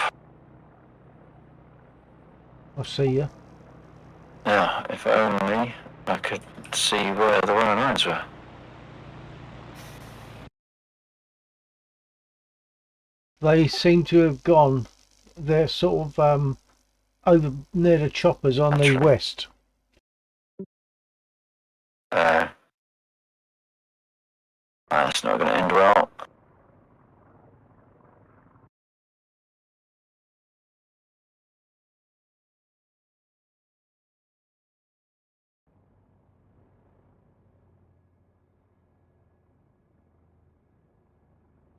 I'll see you. Yeah, if only I could see where the running lines were. They seem to have gone. They're sort of over near the choppers on the Actually. west. That's not going to end well.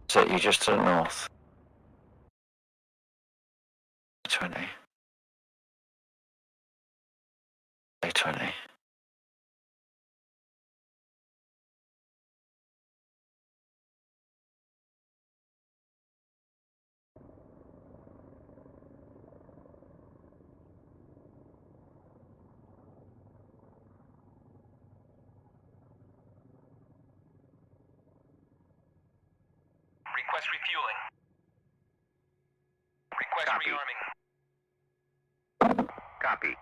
Set you just to the north. 20. 20. Request refueling. Request rearming. Copy.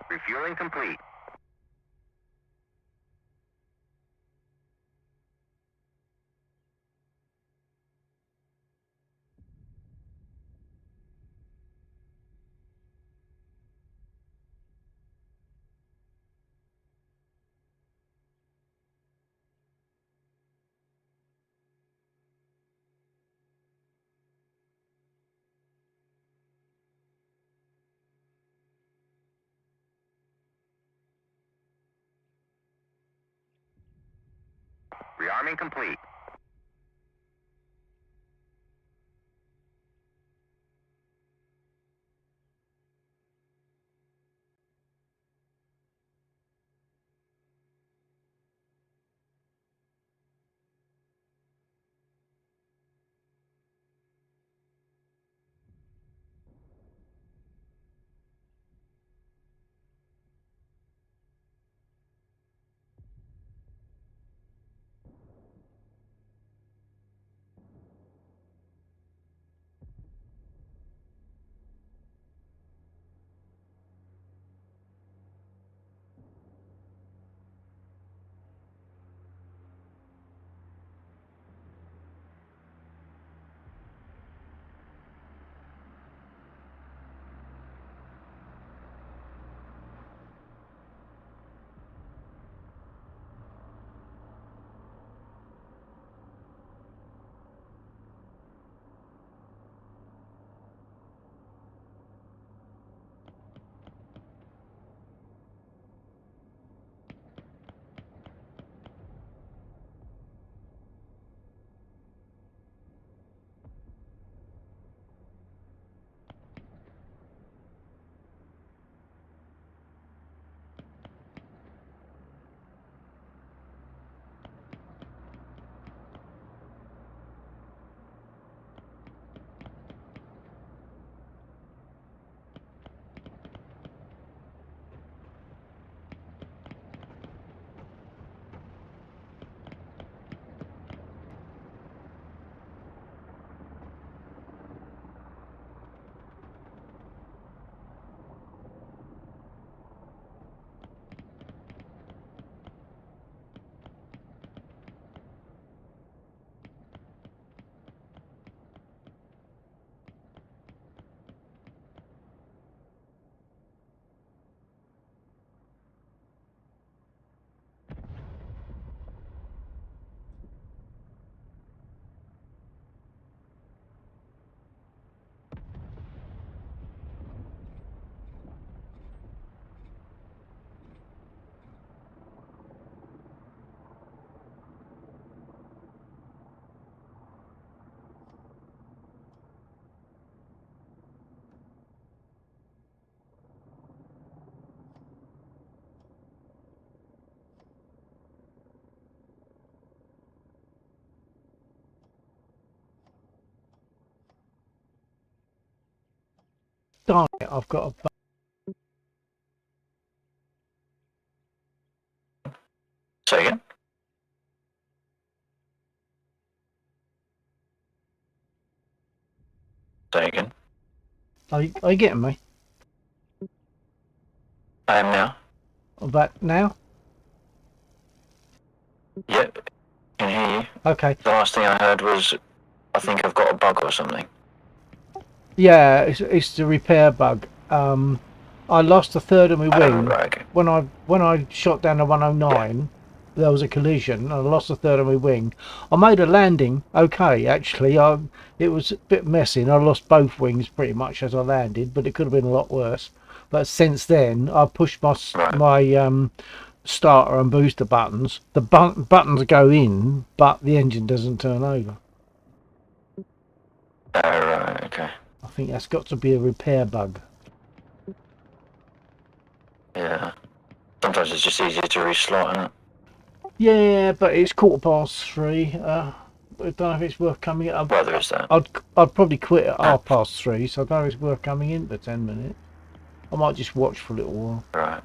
Refueling complete. Rearming complete. darn it, I've got a... Say again? Say again? Are you getting me? I am now. About now? Yep, can hear you. Okay. The last thing I heard was, I think I've got a bug or something. Yeah, it's the repair bug. I lost a third of my wing. Right, okay. When I shot down the 109, there was a collision. I lost a third of my wing. I made a landing okay, actually. It was a bit messy, and I lost both wings pretty much as I landed, but it could have been a lot worse. But since then, I pushed my starter and booster buttons. The buttons go in, but the engine doesn't turn over. Right, okay. I think that's got to be a repair bug. Yeah. Sometimes it's just easier to reslot, isn't it? Yeah, but it's 3:15. I don't know if it's worth coming in. Well, there is that. I'd probably quit at 3:30, so I don't know if it's worth coming in for 10 minutes. I might just watch for a little while. Right.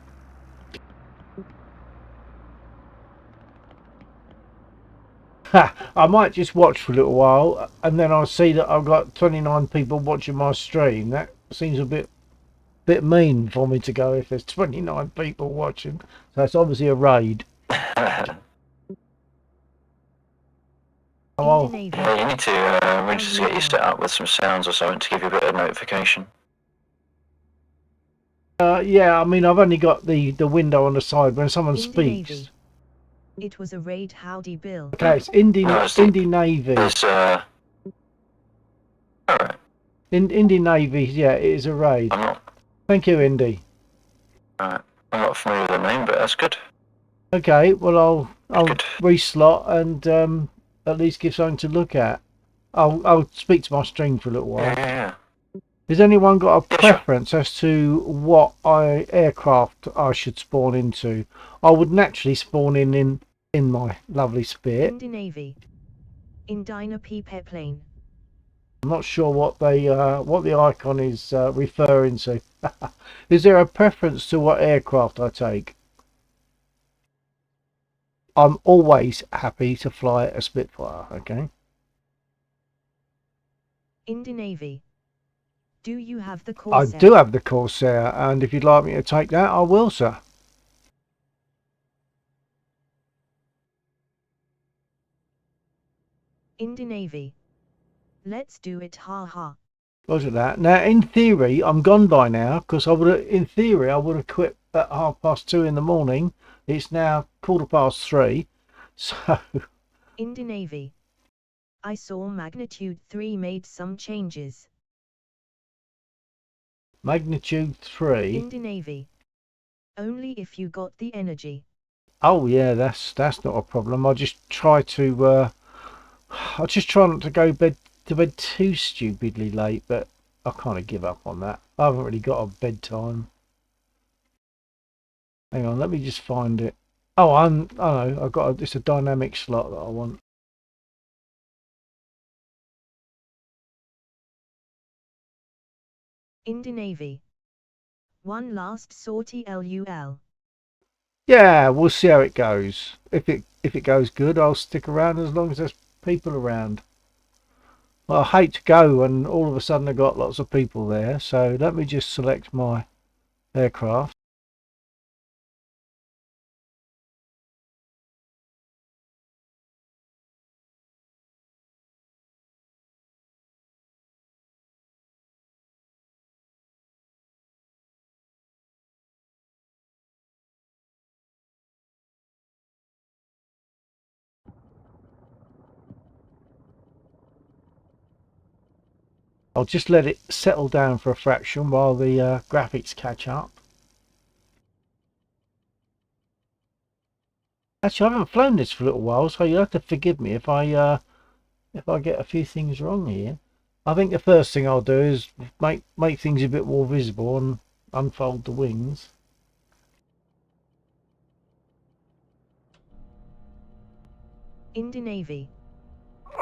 I might just watch for a little while, and then I'll see that I've got 29 people watching my stream. That seems a bit mean for me to go if there's 29 people watching. So it's obviously a raid. Oh, Yeah, you need to we just get you set up with some sounds or something to give you a bit of notification. yeah, I mean, I've only got the window on the side when someone speaks. It was a raid. Howdy, Bill. Okay, it's Indy Navy. It's, alright. Indy Navy, yeah, it is a raid. Thank you, Indy. Alright. I'm not familiar with the name, but that's good. Okay, well, I'll reslot and at least give something to look at. I'll speak to my stream for a little while. Yeah. Has anyone got a preference as to what aircraft I should spawn into? I would naturally spawn in my lovely Spirit. Indy Navy. In Dyna P plane. I'm not sure what the icon is referring to. Is there a preference to what aircraft I take? I'm always happy to fly a Spitfire, okay? Indy Navy. Do you have the I Corsair? do have the Corsair, and if you'd like me to take that, I will, sir. Indy Navy. Let's do it, ha ha. Roger that. Now, in theory, I'm gone by now, because in theory, I would have quit at 2:30 in the morning. It's now 3:15, so... Indy Navy. I saw Magnitude 3 made some changes. Magnitude 3? Indy Navy. Only if you got the energy. Oh yeah, that's not a problem. I just try to not to go to bed too stupidly late, but I kind of give up on that. I haven't really got a bedtime. Hang on, let me just find it. Oh, I know, I've got it's a dynamic slot that I want. Indy Navy. One last sortie LUL. Yeah, we'll see how it goes. If it goes good, I'll stick around as long as there's people around. Well, I hate to go and all of a sudden I've got lots of people there, so let me just select my aircraft. I'll just let it settle down for a fraction while the graphics catch up. Actually, I haven't flown this for a little while, so you'll have to forgive me if I get a few things wrong here. I think the first thing I'll do is make things a bit more visible and unfold the wings. Indy Navy.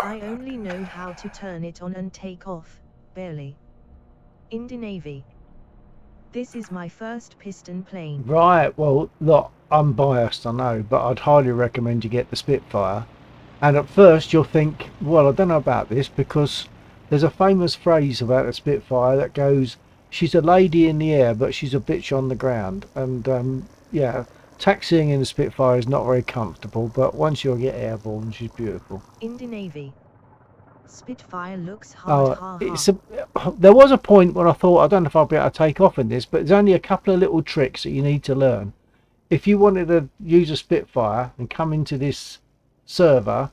I only know how to turn it on and take off, barely. Indy Navy. This is my first piston plane. Right, well, look, I'm biased, I know, but I'd highly recommend you get the Spitfire. And at first you'll think, well, I don't know about this, because there's a famous phrase about the Spitfire that goes, she's a lady in the air, but she's a bitch on the ground. And yeah, taxiing in the Spitfire is not very comfortable, but once you get airborne, she's beautiful. Indy Navy. Spitfire looks hard, There was a point when I thought, I don't know if I'll be able to take off in this, but there's only a couple of little tricks that you need to learn. If you wanted to use a Spitfire and come into this server,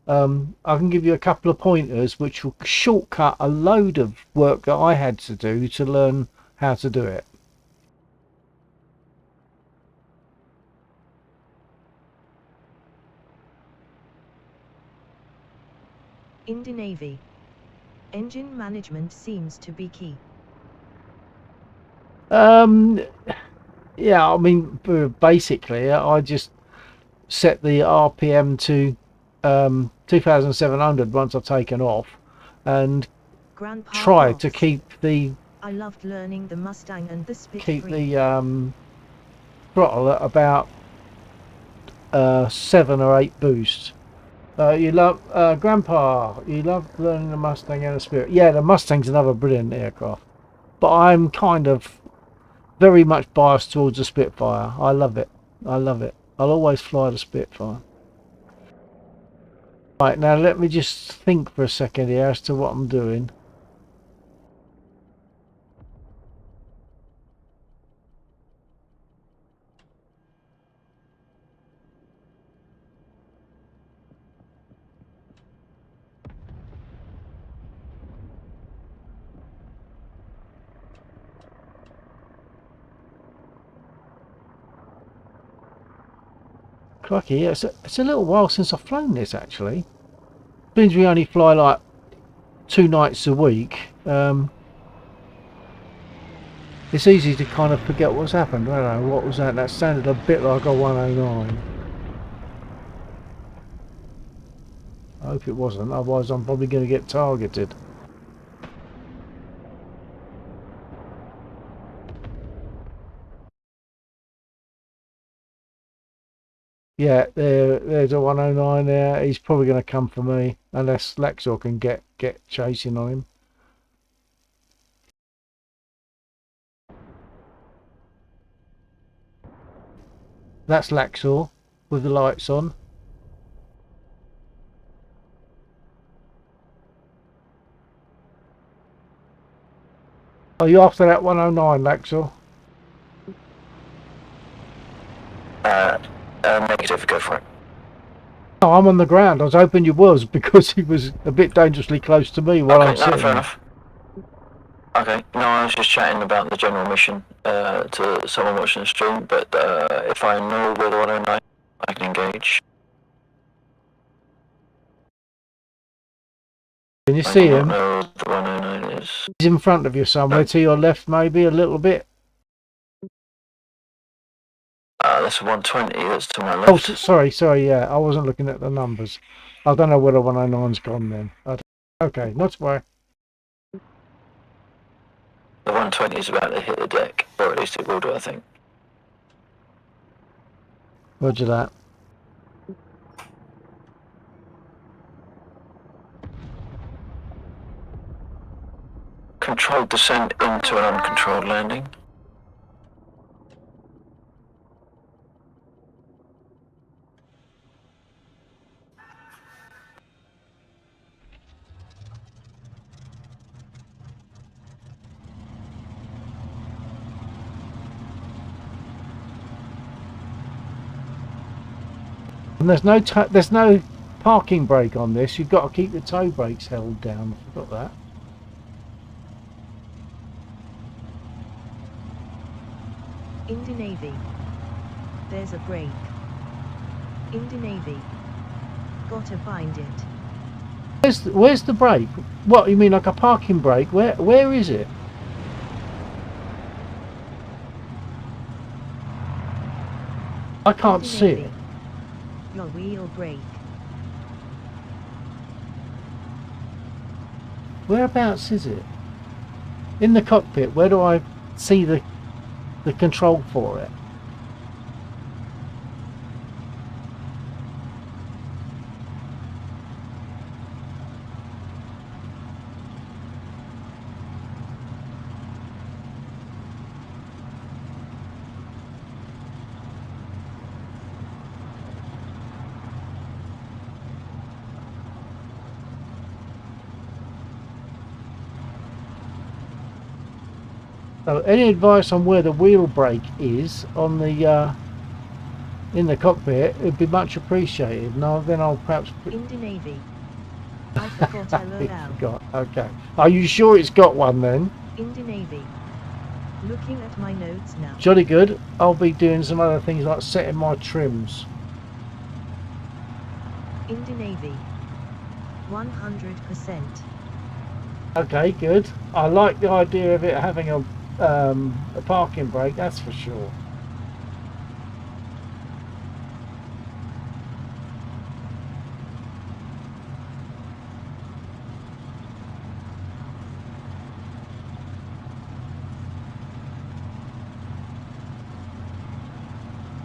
I can give you a couple of pointers which will shortcut a load of work that I had to do to learn how to do it. Indy Navy. Engine management seems to be key. Yeah, I mean, basically, I just set the RPM to 2,700 once I've taken off, and Grandpa try to Boss. keep the I loved learning the Mustang and the Spitfire. throttle at about 7 or 8 boosts. You love Grandpa. You love learning the Mustang and the Spirit. Yeah, the Mustang's another brilliant aircraft, but I'm kind of very much biased towards the Spitfire. I love it. I love it. I'll always fly the Spitfire. Right, now let me just think for a second here as to what I'm doing. Crikey, yeah, it's a little while since I've flown this actually. Means we only fly like 2 nights a week. It's easy to kind of forget what's happened. I don't know, what was that? That sounded a bit like a 109. I hope it wasn't, otherwise I'm probably going to get targeted. Yeah, there's a 109 there. He's probably going to come for me unless Lexor can get chasing on him. That's Lexor with the lights on. Are you after that 109, Lexor? Negative, go for it. Oh, I'm on the ground. I was hoping you was, because he was a bit dangerously close to me while I'm sitting fair there. enough. Okay, no, I was just chatting about the general mission to someone watching the stream, but if I know where the 109, I can engage. Can you see I him? don't know where the 109 is. He's in front of you somewhere, to your left maybe, a little bit. That's a 120, that's to my Oh, left. sorry, yeah, I wasn't looking at the numbers. I don't know where the 109's gone then. Okay, not to worry. The 120 is about to hit the deck, or at least it will do, I think. Roger that. Controlled descent into an uncontrolled landing. And there's no parking brake on this. You've got to keep the toe brakes held down. I forgot that. Indy Navy. There's a brake. Indy Navy. Gotta find it. Where's the brake? What, you mean like a parking brake? Where is it? I can't Indy see Navy. it. Your wheel brake. Whereabouts is it? In the cockpit, where do I see the the control for it. So any advice on where the wheel brake is on the in the cockpit would be much appreciated. Now then I'll perhaps Indy Navy. I forgot you LOL. forgot. Okay. Are you sure it's got one then? Indy Navy. Looking at my notes now. Jolly good. I'll be doing some other things like setting my trims. Indy Navy. 100%. Okay, good. I like the idea of it having a parking brake, that's for sure.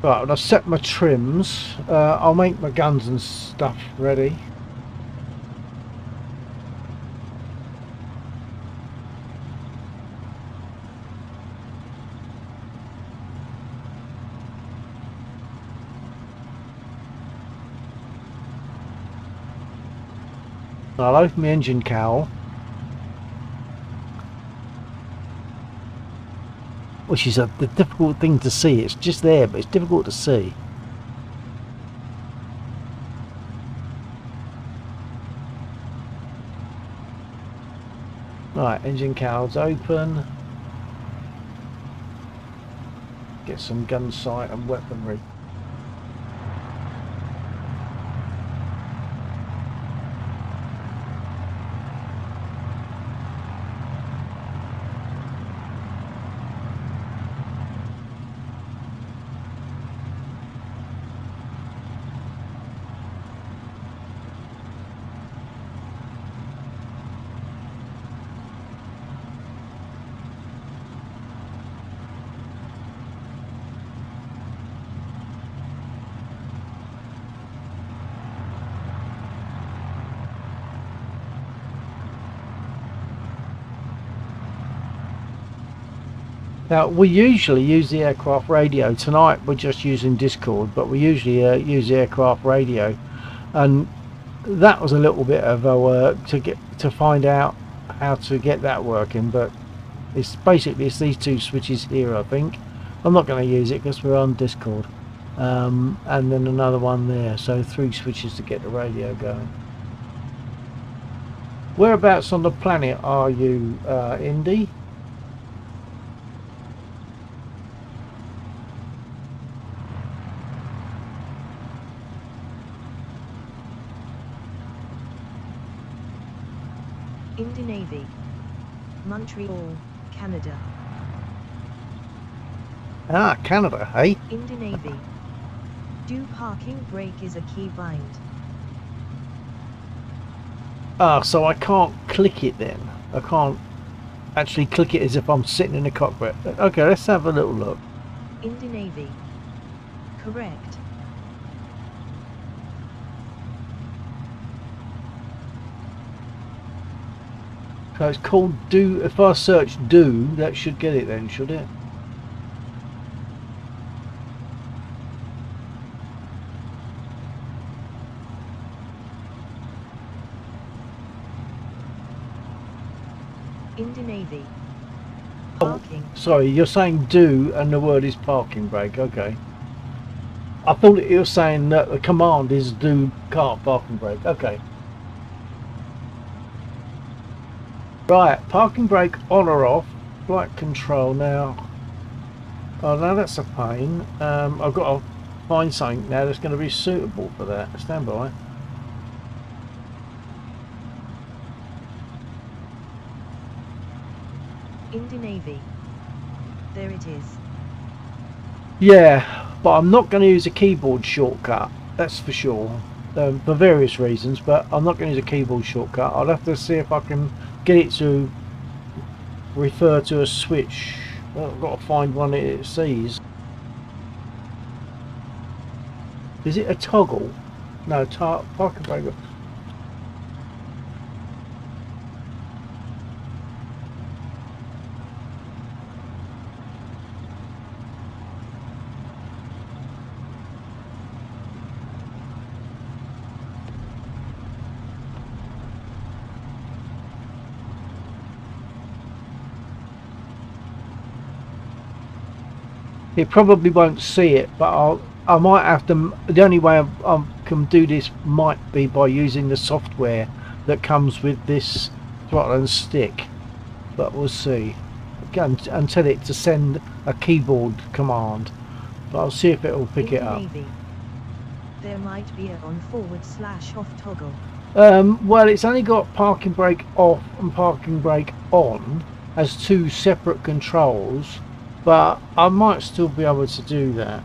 Right, when I set my trims, I'll make my guns and stuff ready. I'll open my engine cowl, which is the difficult thing to see. It's just there, but it's difficult to see. Right, engine cowl's open. Get some gun sight and weaponry. Now we usually use the aircraft radio. Tonight we're just using Discord, but we usually use the aircraft radio, and that was a little bit of a work to find out how to get that working. But it's basically these two switches here. I think I'm not going to use it because we're on Discord, and then another one there. So 3 switches to get the radio going. Whereabouts on the planet are you, Indy? Indy Navy. Montreal, Canada. Ah, Canada, hey? Indy Navy. Do parking brake is a key bind. Ah, so I can't click it then. I can't actually click it as if I'm sitting in the cockpit. Okay, let's have a little look. Indy Navy. Correct. So it's called do. If I search do, that should get it then, should it? Indy Navy. Oh, Parking. sorry, you're saying do and the word is parking brake. Okay. I thought you were saying that the command is do car parking brake. Okay. Right, parking brake on or off, flight control now. Oh, now that's a pain. I've got to find something now that's going to be suitable for that. Stand by. Indy Navy. There it is. Yeah, but I'm not going to use a keyboard shortcut, that's for sure. For various reasons, but I'm not going to use a keyboard shortcut. I'll have to see if I can get it to refer to a switch Well, I've got to find one that it sees. Is it a toggle? No, parking brake. It probably won't see it, but I might have to. The only way I can do this might be by using the software that comes with this throttle and stick, but we'll see. Again, and tell it to send a keyboard command, but I'll see if it will pick it up. Navy. There might be a on/off toggle. Well, it's only got parking brake off and parking brake on as two separate controls, but I might still be able to do that.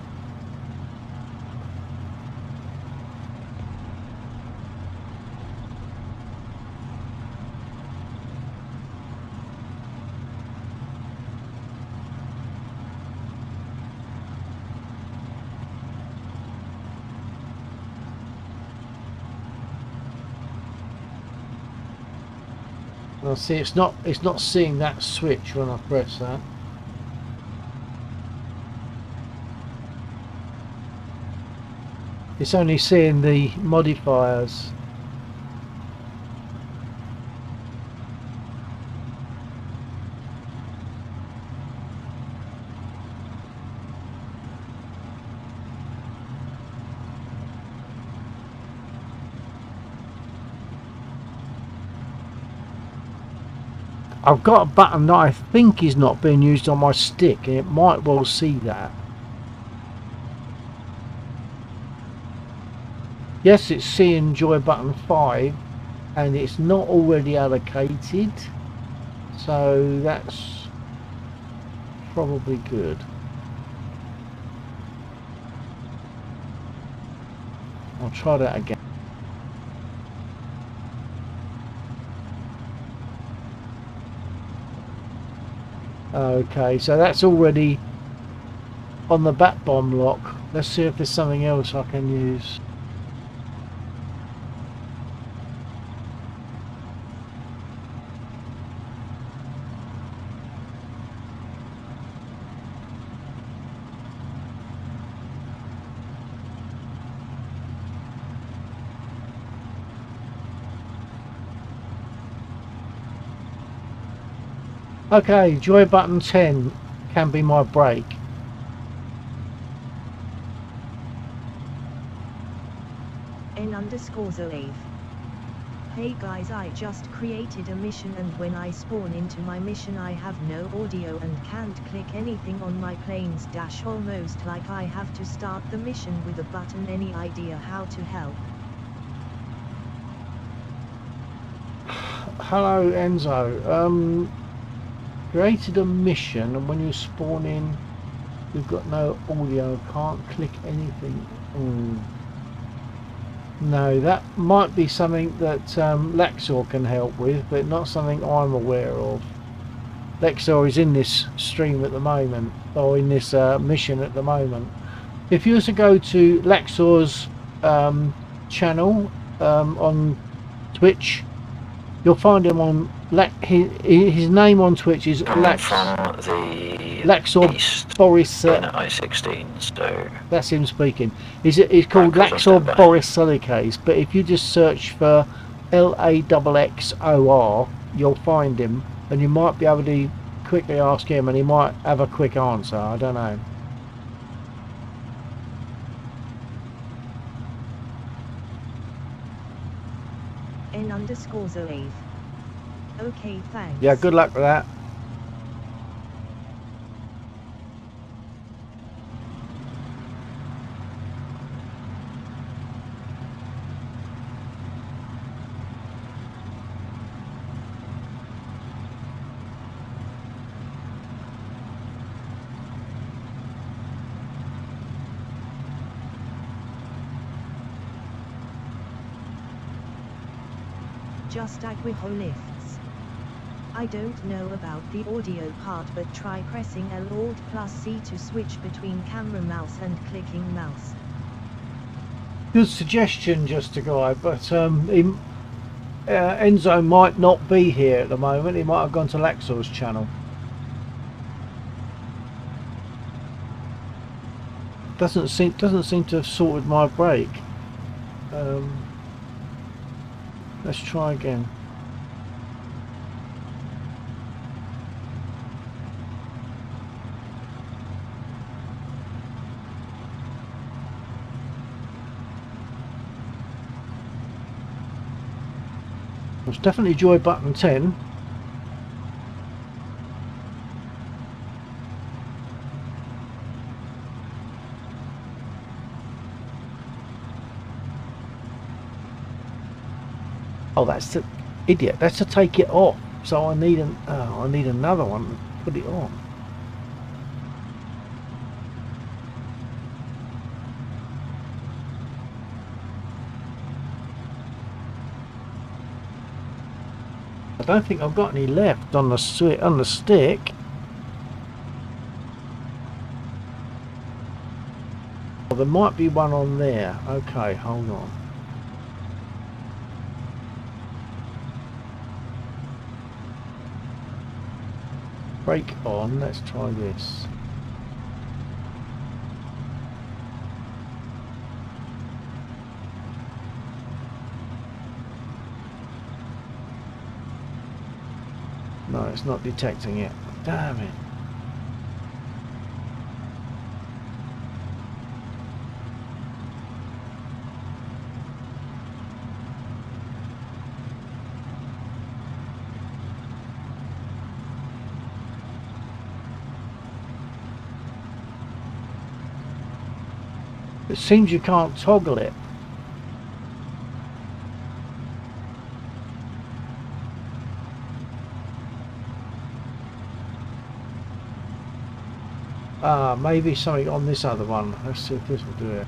Well, see, it's not seeing that switch when I press that. It's only seeing the modifiers. I've got a button that I think is not being used on my stick, and it might well see that. Yes, it's see enjoy button 5, and it's not already allocated, so that's probably good. I'll try that again. Okay, so that's already on the back bomb lock. Let's see if there's something else I can use. Okay, joy button 10 can be my brake. N_Zoave. Hey guys, I just created a mission, and when I spawn into my mission I have no audio and can't click anything on my plane's dash, almost like I have to start the mission with a button. Any idea how to help? Hello Enzo. Created a mission, and when you spawn in you've got no audio, can't click anything. No, that might be something that Lexor can help with, but not something I'm aware of. Lexor is in this stream at the moment, or in this mission at the moment. If you was to go to Lexor's channel on Twitch, you'll find him on his name on Twitch is Lexor Boris. I-16, so that's him speaking. He's called Lexor Boris Solikes, but if you just search for LAXXOR, you'll find him, and you might be able to quickly ask him, and he might have a quick answer. I don't know. N_Zoave. Okay, thanks. Yeah, good luck with that. Just Aguijo lifts. I don't know about the audio part, but try pressing Alt plus C to switch between camera mouse and clicking mouse. Good suggestion, just a guy, but Enzo might not be here at the moment. He might have gone to Laxor's channel. Doesn't seem to have sorted my brake. Let's try again. It's definitely joy button 10. Oh, that's the idiot. That's to take it off. So I need I need another one to put it on. I don't think I've got any left on the stick. Well, there might be one on there. Okay, hold on. Brake on. Let's try this. No, it's not detecting it. Damn it. It seems you can't toggle it. Maybe something on this other one. Let's see if this will do it.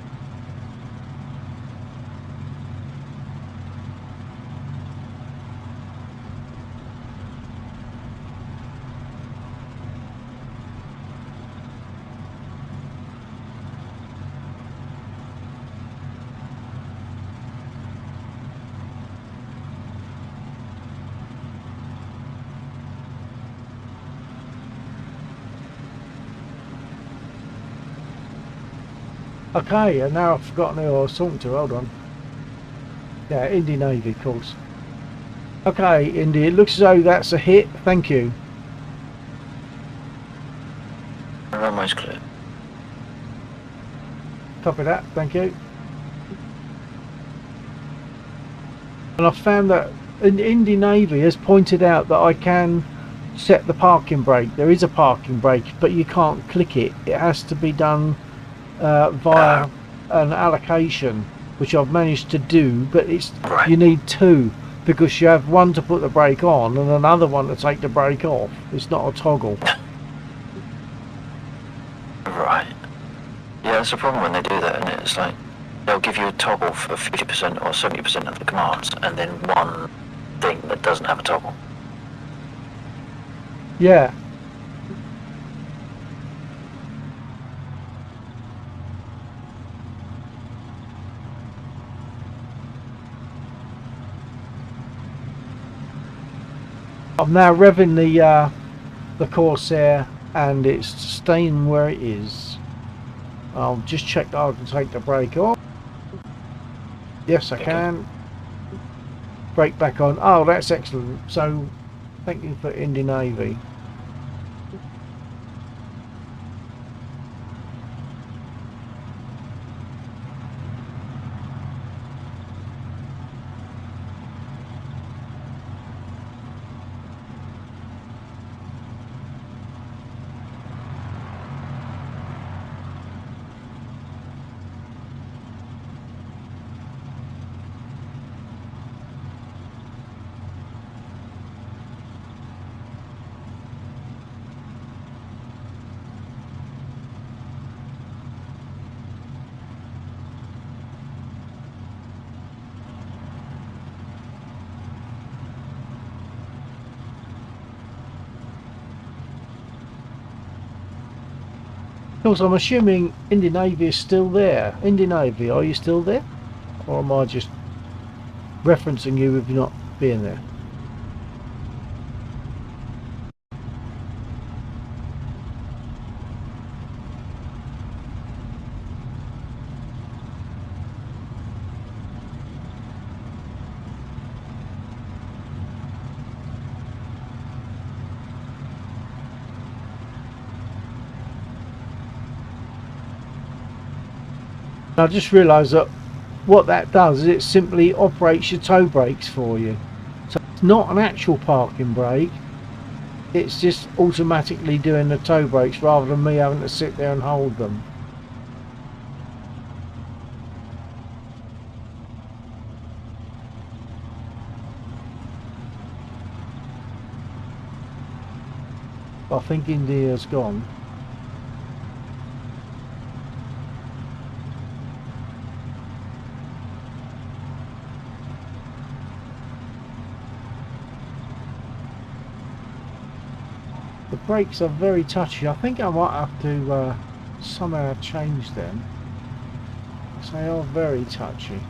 Okay, and now I've forgotten who I was talking to. Hold on. Yeah, Indy Navy, of course. Okay, Indy, it looks as though that's a hit. Thank you. Runway's clear. Copy that. Thank you. And I found that Indy Navy has pointed out that I can set the parking brake. There is a parking brake, but you can't click it. It has to be done via an allocation, which I've managed to do, but it's Right. you need two, because you have one to put the brake on and another one to take the brake off. It's not a toggle. Right. Yeah, that's the problem when they do that, and it's like they'll give you a toggle for 50% or 70% of the commands, and then one thing that doesn't have a toggle. Yeah. I'm now revving the Corsair, and it's staying where it is. I'll just check that I can take the brake off. Yes, I can. Brake back on. Oh, that's excellent. So, thank you for Indy Navy. Also, I'm assuming Indian Navy is still there. Indian Navy, are you still there? Or am I just referencing you with not being there? I just realised that what that does is it simply operates your toe brakes for you. So it's not an actual parking brake, it's just automatically doing the toe brakes rather than me having to sit there and hold them. I think India's gone. The brakes are very touchy. I think I might have to somehow change them. So they are very touchy.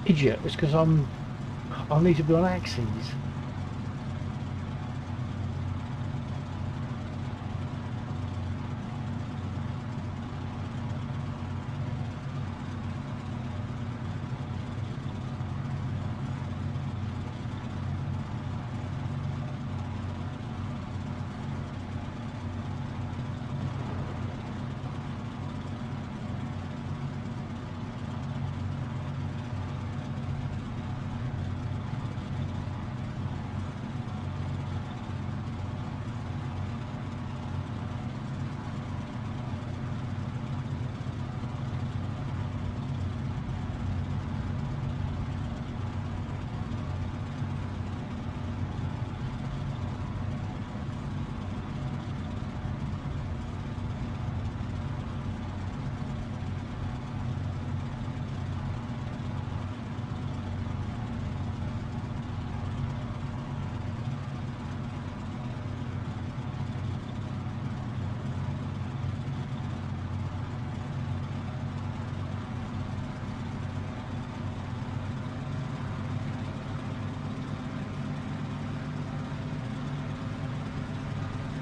Idiot, it's because I need to be on axes.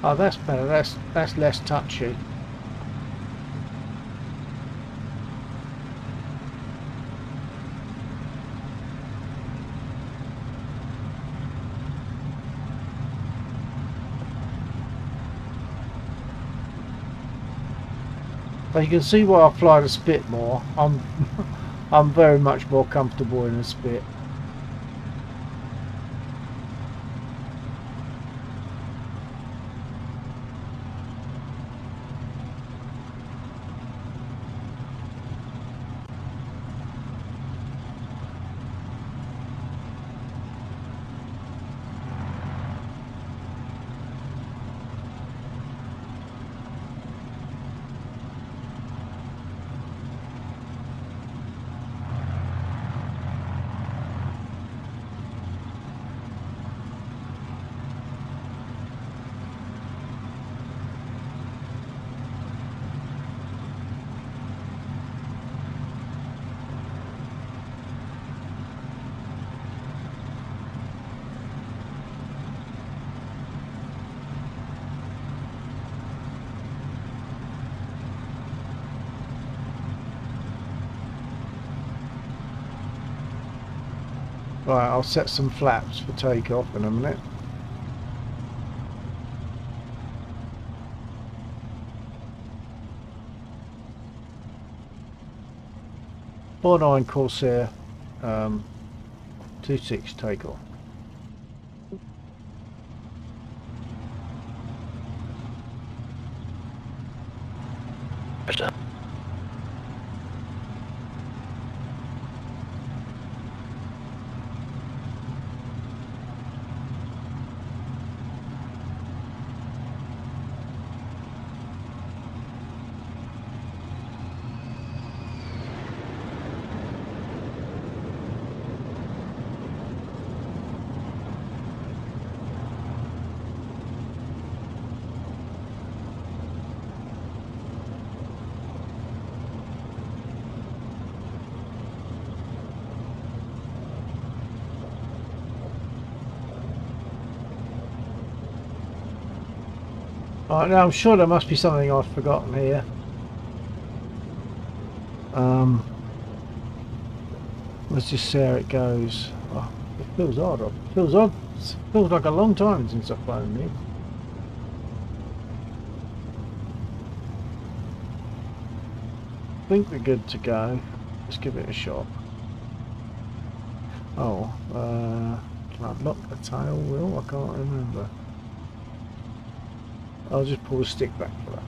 Oh, that's better. That's less touchy. But you can see why I fly the Spit more. I'm very much more comfortable in the Spit. Right, I'll set some flaps for takeoff in a minute. .49 Corsair 26 takeoff. Roger. Right, now I'm sure there must be something I've forgotten here. Let's just see how it goes. Oh, it feels odd. It feels odd. It feels like a long time since I've flown this. I think we're good to go. Let's give it a shot. Oh, can I lock the tail wheel? I can't remember. I'll just pull the stick back for that.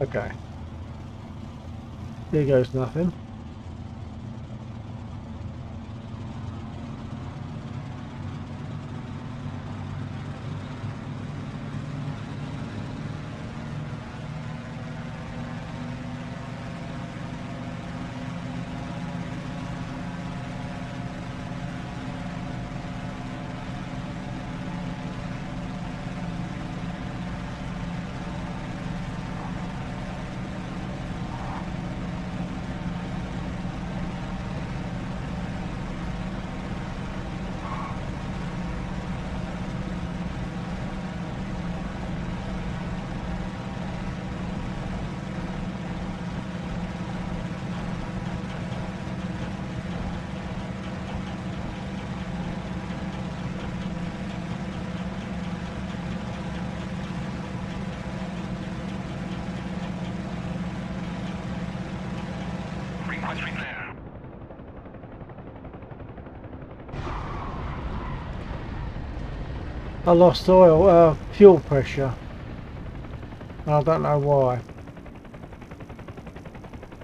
Okay. There goes nothing. I lost oil, fuel pressure. I don't know why.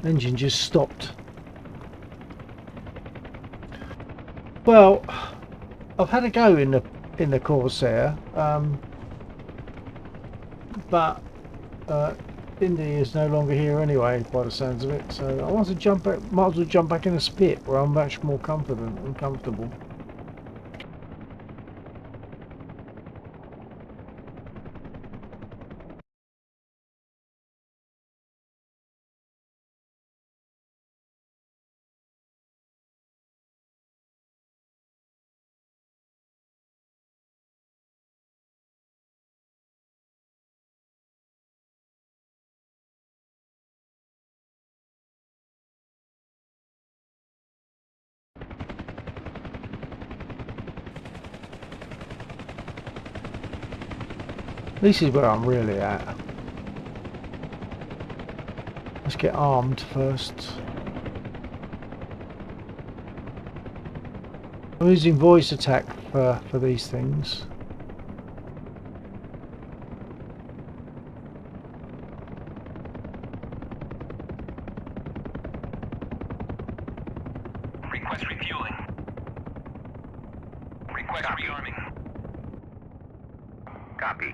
Engine just stopped. Well, I've had a go in the Corsair, but Indy is no longer here anyway, by the sounds of it. So I want to jump back. Might as well jump back in a spit where I'm much more confident and comfortable. This is where I'm really at. Let's get armed first. I'm using voice attack for these things. Request refueling. Request rearming. Copy.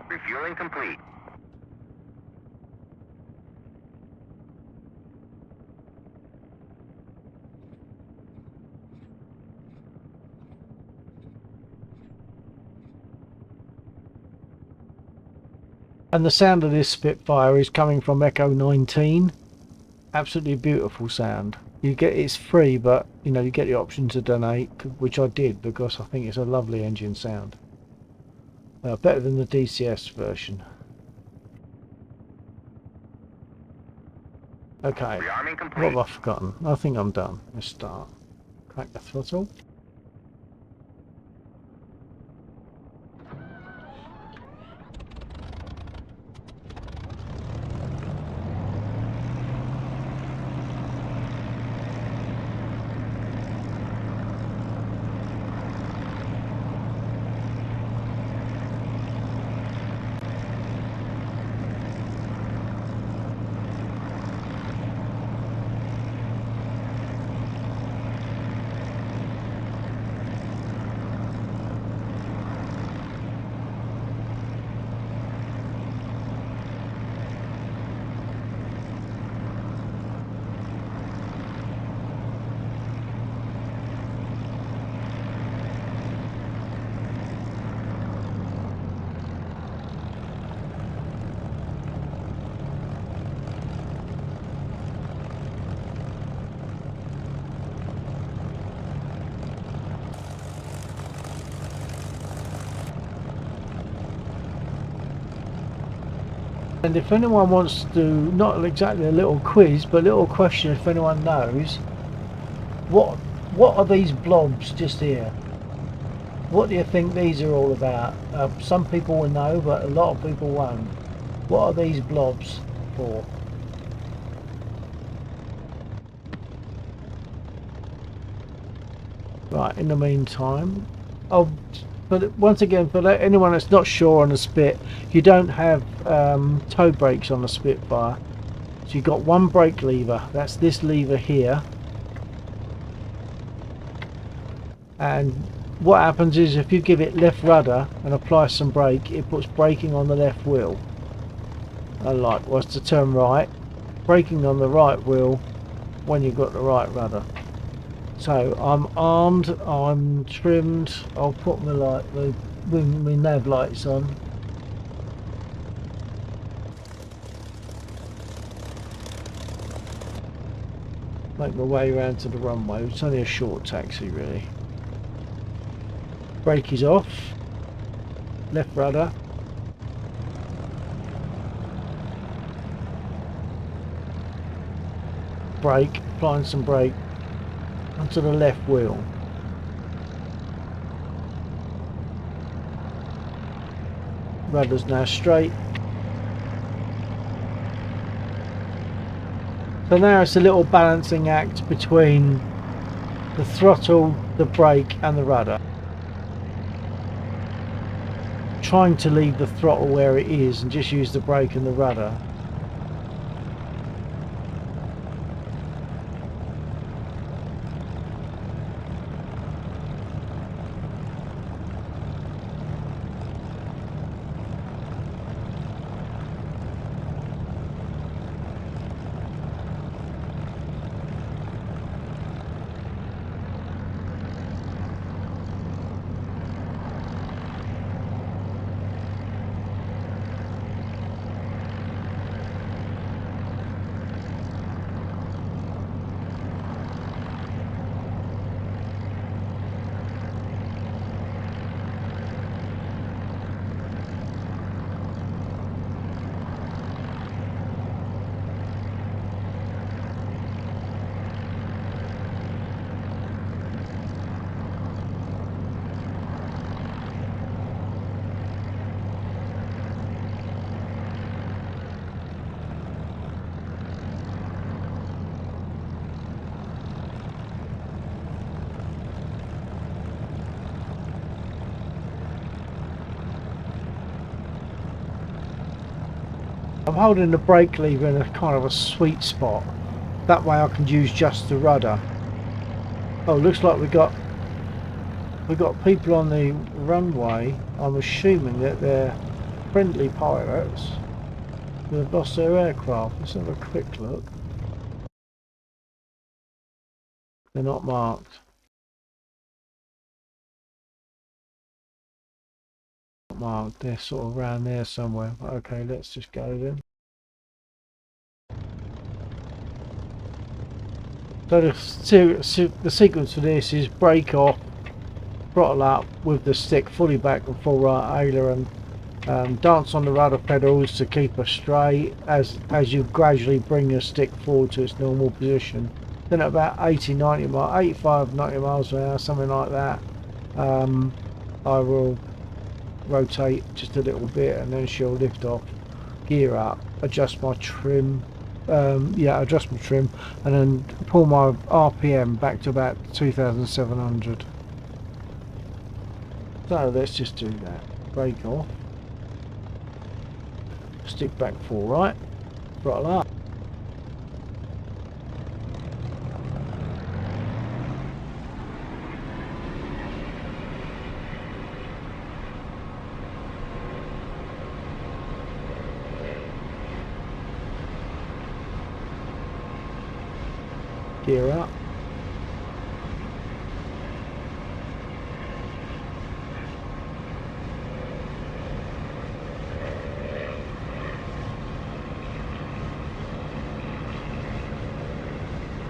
Refueling complete. And the sound of this Spitfire is coming from Echo 19. Absolutely beautiful sound. You get, it's free, but you know, you get the option to donate, which I did because I think it's a lovely engine sound. Better than the DCS version. Okay, Rearming what complete. have I forgotten? I think I'm done. Let's start. Crack the throttle. And if anyone wants to do, not exactly a little quiz, but a little question, if anyone knows, what are these blobs just here? What do you think these are all about? Some people will know, but a lot of people won't. What are these blobs for? Right, in the meantime, but once again, for anyone that's not sure on the Spit, you don't have toe brakes on the Spitfire. So you've got one brake lever, that's this lever here. And what happens is if you give it left rudder and apply some brake, it puts braking on the left wheel. Unlike what's to turn right, braking on the right wheel when you've got the right rudder. So I'm armed, I'm trimmed, I'll put my my nav lights on. Make my way around to the runway. It's only a short taxi really. Brake is off, left rudder. Brake, applying some brake onto the left wheel. Rudder's now straight. So now it's a little balancing act between the throttle, the brake and the rudder. trying to leave the throttle where it is and just use the brake and the rudder. I'm holding the brake lever in a kind of a sweet spot. That way I can use just the rudder. Oh, looks like we got people on the runway. I'm assuming that they're friendly pilots who have lost their aircraft. Let's have a quick look. They're not marked. Not marked. They're sort of around there somewhere. Okay, let's just go then. So the sequence for this is brake off, throttle up with the stick fully back and full right aileron, dance on the rudder pedals to keep us straight as you gradually bring your stick forward to its normal position. Then at about 85, 90 miles an hour, something like that, I will rotate just a little bit and then she'll lift off, gear up, adjust my trim, adjust my trim and then pull my RPM back to about 2,700. So let's just do that. Brake off, stick back full right, throttle up. Gear up.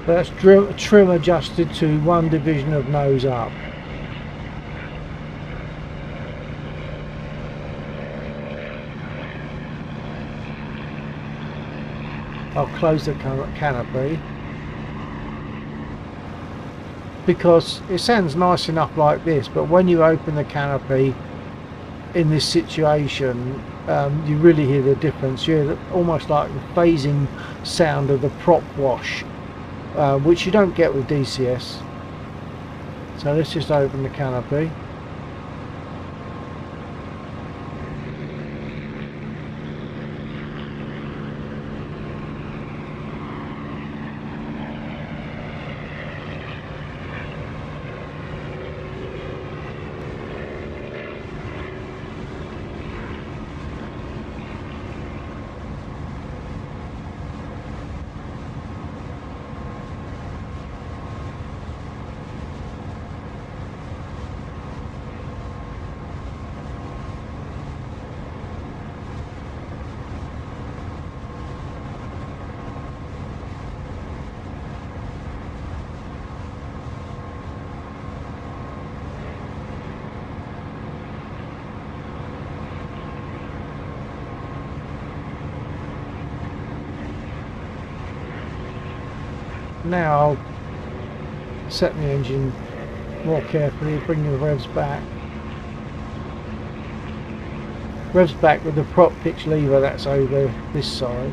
That's trim adjusted to one division of nose up. I'll close the canopy because it sounds nice enough like this, but when you open the canopy in this situation, you really hear the difference. You hear almost like the phasing sound of the prop wash, which you don't get with DCS. So let's just open the canopy. Now I'll set the engine more carefully, bring the revs back. Revs back with the prop pitch lever that's over this side.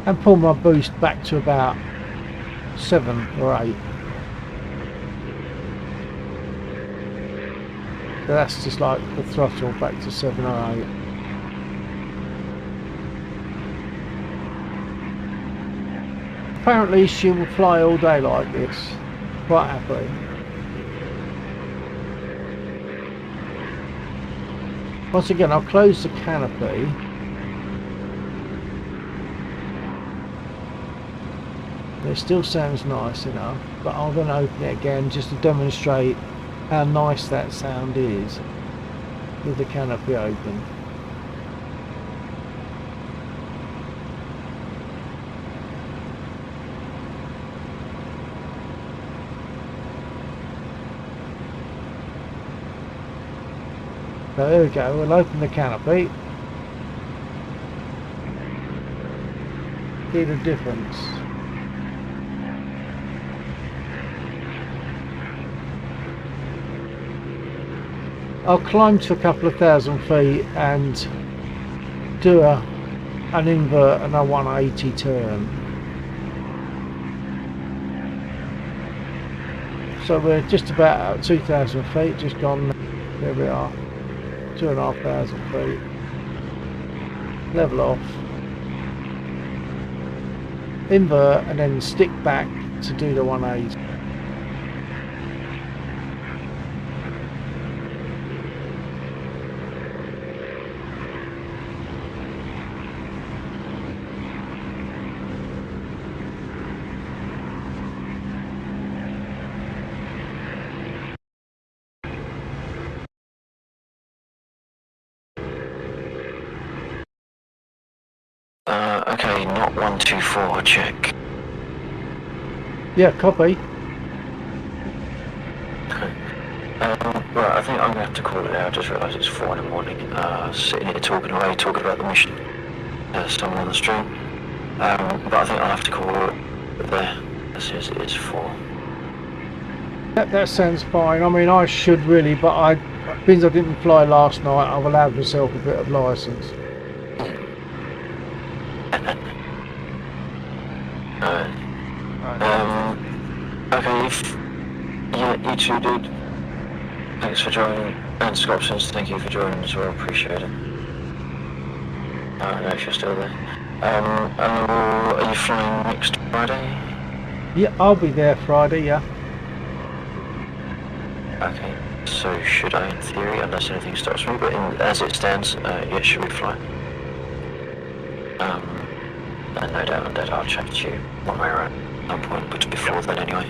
and pull my boost back to about 7 or 8. So that's just like the throttle back to 7 or 8. Apparently she will fly all day like this, quite happily. Once again, I'll close the canopy. It still sounds nice enough, but I'll then open it again just to demonstrate how nice that sound is with the canopy open. So there we go, we'll open the canopy. See the difference. I'll climb to a couple of thousand feet and do an invert and a 180 turn. So we're just about at 2,000 feet, just gone, there we are, 2,500 feet. Level off, invert and then stick back to do the 180. Okay, not 124, check. Yeah, copy. Right, I think I'm gonna have to call it out. I just realised it's 4 in the morning. Sitting here talking away, talking about the mission. Someone on the stream. But I think I'll have to call it there as soon as it is 4. That sounds fine. I mean, I should really, but since I didn't fly last night, I've allowed myself a bit of licence. Okay, yeah, you too, dude. Thanks for joining, and Scopsons, thank you for joining as well, appreciate it. I don't know if you're still there. Are you flying next Friday? Yeah, I'll be there Friday, yeah. Okay, so should I, in theory, unless anything stops me, but as it stands, yeah, should we fly? And no doubt that I'll chat to you one way or at some point, but before that anyway.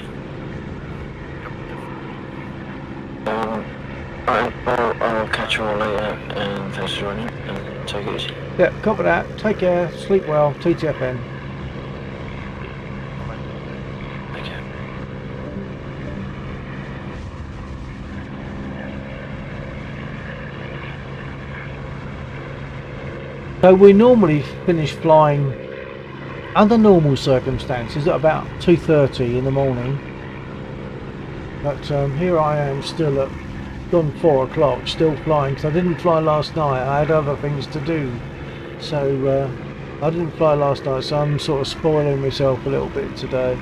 Alright, well, I'll catch you all later, and thanks for joining, and take it easy. Yeah, copy that. Take care, sleep well, TTFN. Take care. So we normally finish flying under normal circumstances at about 2:30 in the morning. But here I am still at gone 4 o'clock, still flying, because I didn't fly last night. I had other things to do. So I didn't fly last night, so I'm sort of spoiling myself a little bit today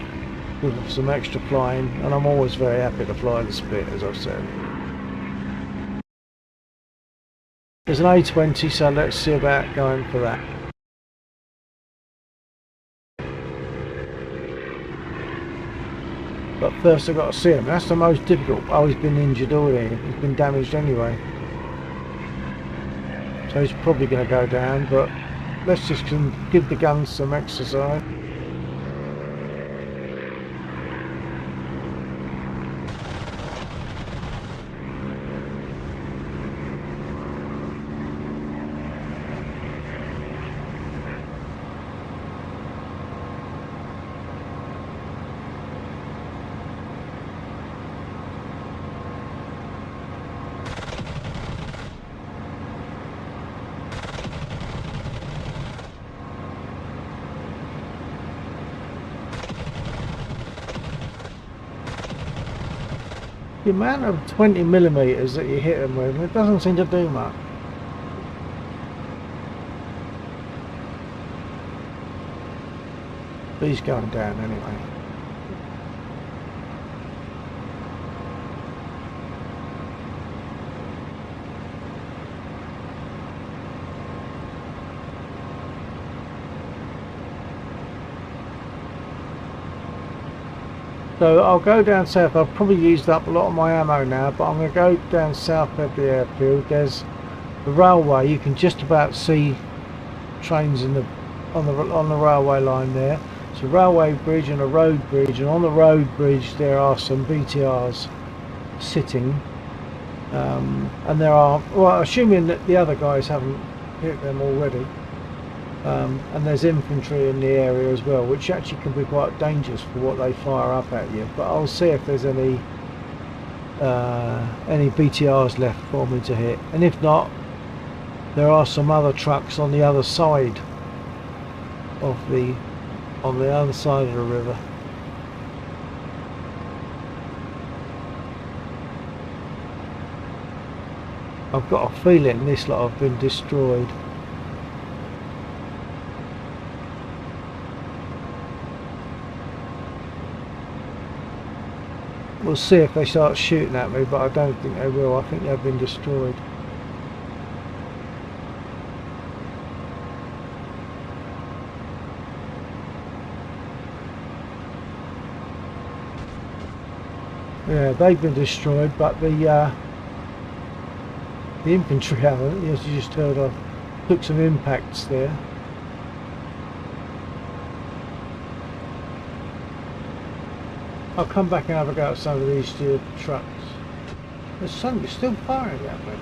with some extra flying, and I'm always very happy to fly the split, as I've said. There's an A20, so let's see about going for that. But first I've got to see him. That's the most difficult. Oh, he's been injured already. He's been damaged anyway. So he's probably going to go down, but let's just give the guns some exercise. The amount of 20mm that you hit them with, it doesn't seem to do much. But he's going down anyway. So I'll go down south. I've probably used up a lot of my ammo now, but I'm going to go down south at the airfield. There's the railway. You can just about see trains in the on the railway line there. It's a railway bridge and a road bridge, and on the road bridge there are some BTRs sitting, and there are, well, assuming that the other guys haven't hit them already. And there's infantry in the area as well, which actually can be quite dangerous for what they fire up at you. But I'll see if there's any BTRs left for me to hit, and if not, there are some other trucks on the other side of the other side of the river. I've got a feeling this lot have been destroyed. We'll see if they start shooting at me, but I don't think they will. I think they've been destroyed. Yeah, they've been destroyed, but the infantry haven't. As you just heard, I took some impacts there. I'll come back and have a go at some of these trucks. There's some still firing at me.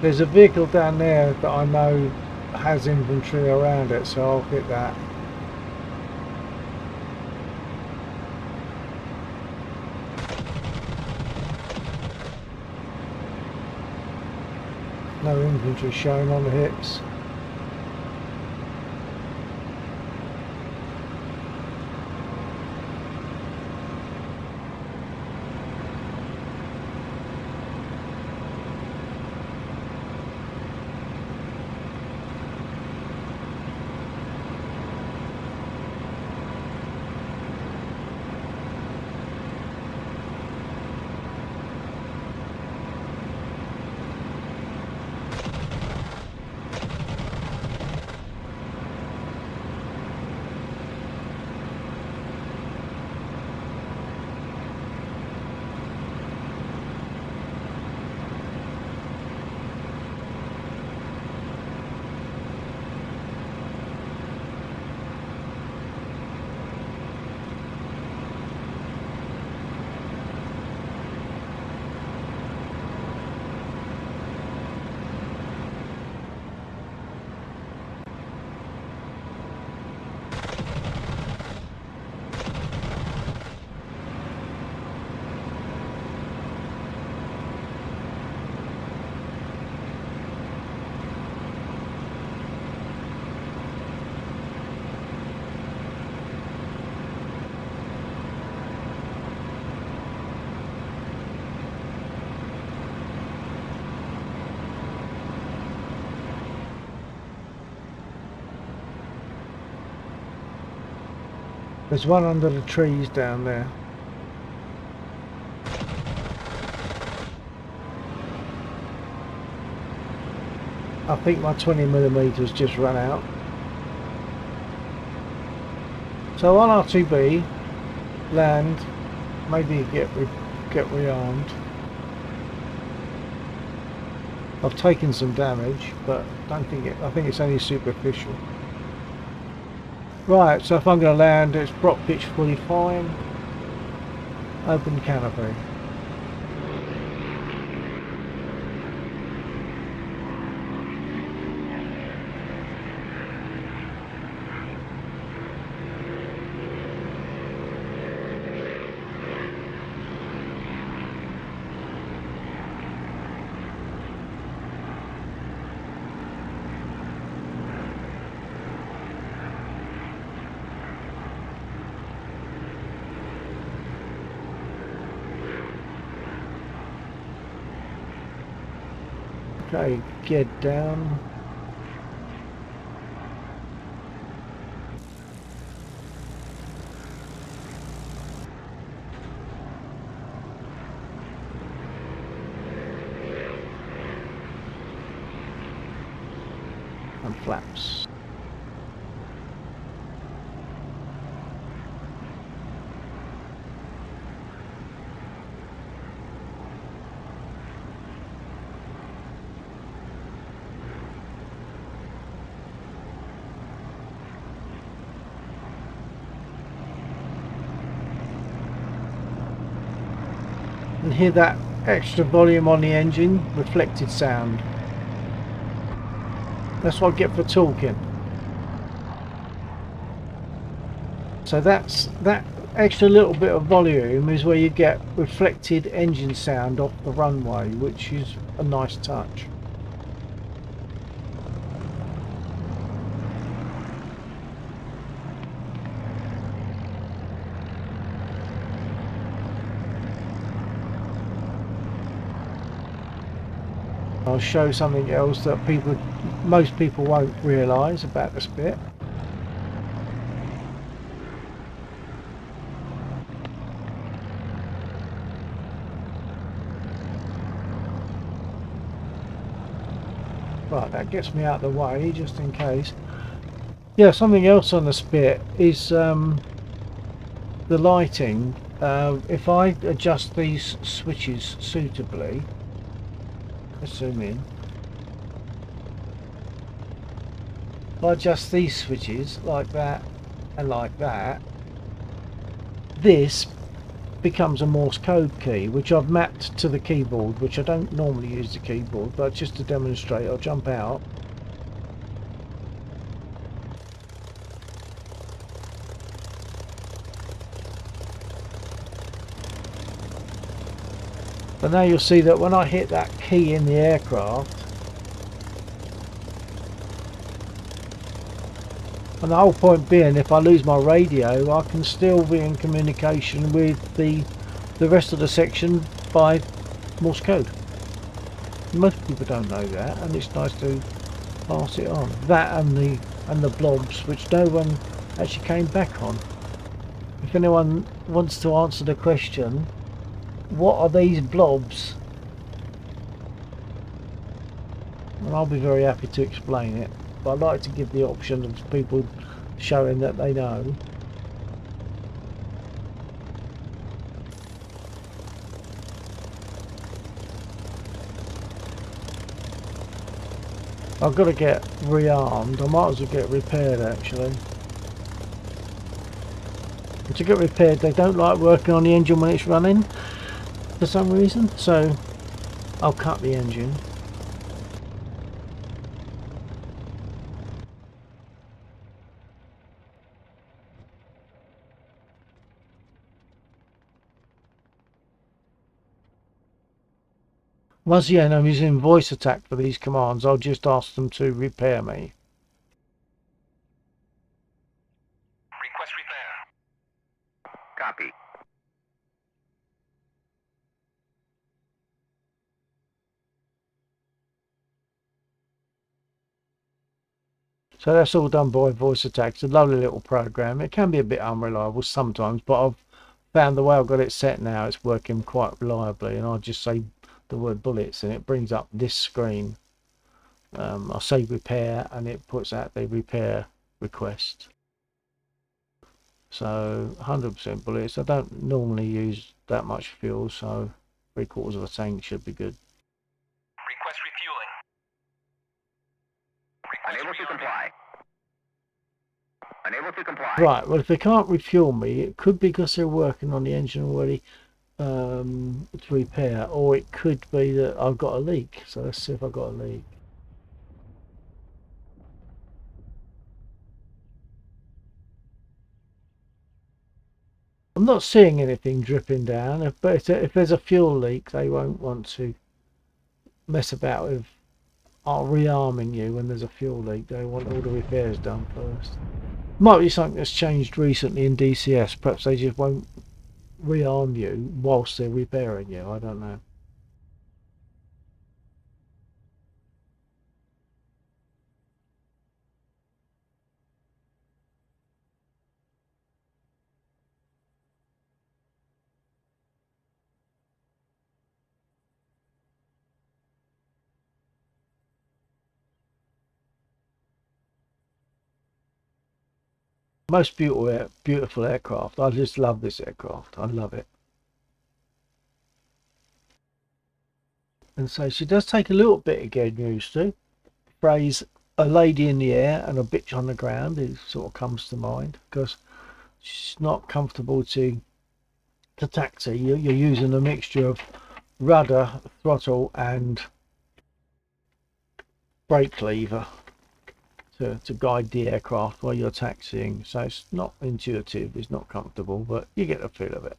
There's a vehicle down there that I know has infantry around it, so I'll hit that. No infantry showing on the hits. There's one under the trees down there. I think my 20mm just run out. So on RTB, land, maybe get rearmed. I've taken some damage, but I think it's only superficial. Right, so if I'm going to land, it's prop pitch fully fine. Open canopy. Okay, get down. And flaps. And hear that extra volume on the engine, reflected sound. That's what I get for talking. So that extra little bit of volume is where you get reflected engine sound off the runway, which is a nice touch. I'll show something else that most people won't realise about this bit. Right, that gets me out of the way just in case. Yeah, something else on this bit is the lighting. If I adjust these switches suitably, let's zoom in. If I adjust these switches like that and like that, this becomes a Morse code key, which I've mapped to the keyboard, which I don't normally use the keyboard, but just to demonstrate, I'll jump out. But now you'll see that when I hit that key in the aircraft, and the whole point being, if I lose my radio, I can still be in communication with the rest of the section by Morse code. Most people don't know that, and it's nice to pass it on. That and the blobs, which no one actually came back on. If anyone wants to answer the question, what are these blobs? And I'll be very happy to explain it, but I'd like to give the option of people showing that they know. I've got to get rearmed. I might as well get repaired actually. To get repaired, they don't like working on the engine when it's running for some reason, so I'll cut the engine. Once again, I'm using voice attack for these commands. I'll just ask them to repair me. Request repair. Copy. So that's all done by voice attack. It's a lovely little program. It can be a bit unreliable sometimes, but I've found the way I've got it set now, it's working quite reliably. And I'll just say the word bullets and it brings up this screen. I'll say repair and it puts out the repair request. So 100% bullets. I don't normally use that much fuel, so 3/4 of a tank should be good. Request refueling. Unable to comply. Unable to comply. Right, well if they can't refuel me, it could be because they're working on the engine already to repair, or it could be that I've got a leak. So let's see if I've got a leak. I'm not seeing anything dripping down, but if there's a fuel leak, they won't want to mess about with rearming you when there's a fuel leak. They want all the repairs done first. Might be something that's changed recently in DCS. Perhaps they just won't rearm you whilst they're repairing you. I don't know. Most beautiful aircraft. I just love this aircraft. I love it. And so she does take a little bit of getting used to. Phrase a lady in the air and a bitch on the ground, it sort of comes to mind, because she's not comfortable to taxi. You're using a mixture of rudder, throttle and brake lever to guide the aircraft while you're taxiing. So it's not intuitive, it's not comfortable, but you get the feel of it.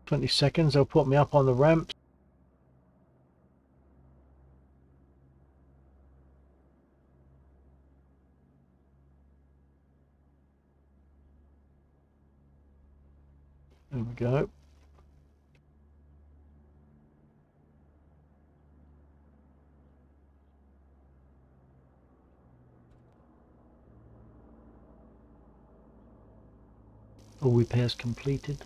$20. They'll put me up on the ramp. There we go. All repairs completed.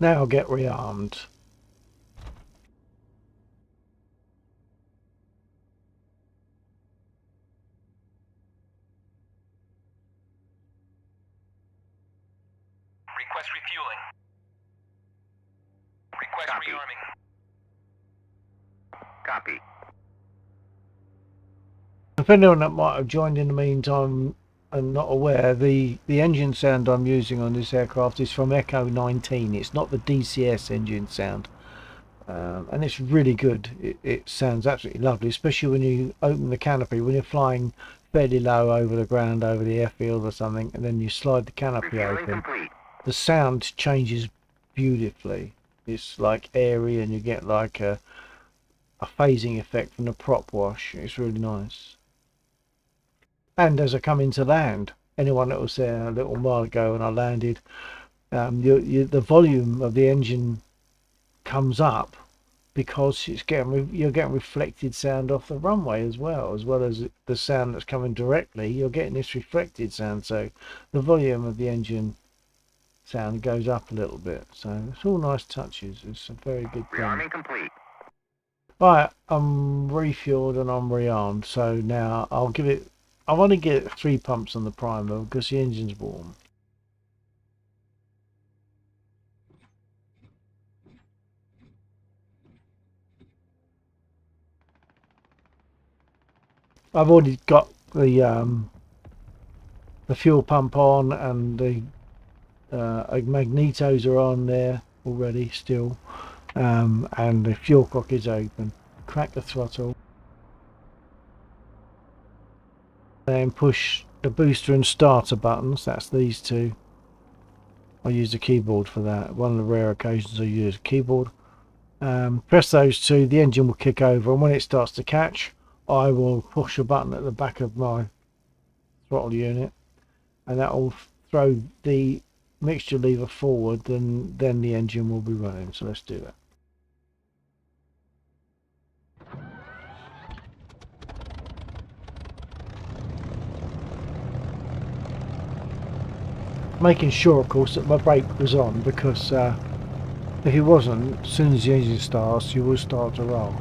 Now I'll get rearmed. Request refueling. Request rearming. Copy. If anyone that might have joined in the meantime and not aware, the engine sound I'm using on this aircraft is from Echo 19. It's not the DCS engine sound, and it's really good. It sounds absolutely lovely, especially when you open the canopy, when you're flying fairly low over the ground, over the airfield or something, and then you slide the canopy Refueling open. complete. The sound changes beautifully. It's like airy, and you get like a phasing effect from the prop wash. It's really nice. And as I come into land, anyone that was there a little while ago when I landed, the volume of the engine comes up because you're getting reflected sound off the runway as well as the sound that's coming directly. You're getting this reflected sound, so the volume of the engine sound goes up a little bit. So it's all nice touches. It's a very good thing. Rearming complete. Right, I'm refueled and I'm rearmed, so now I'll give it. I want to get 3 pumps on the primer because the engine's warm. I've already got the fuel pump on, and the magnetos are on there already still, and the fuel cock is open. Crack the throttle. Then push the booster and starter buttons. That's these two. I use the keyboard for that. One of the rare occasions I use a keyboard. Press those two, the engine will kick over, and when it starts to catch, I will push a button at the back of my throttle unit, and that will throw the mixture lever forward, and then the engine will be running. So let's do that. Making sure, of course, that my brake was on, because if it wasn't, as soon as the engine starts, you will start to roll.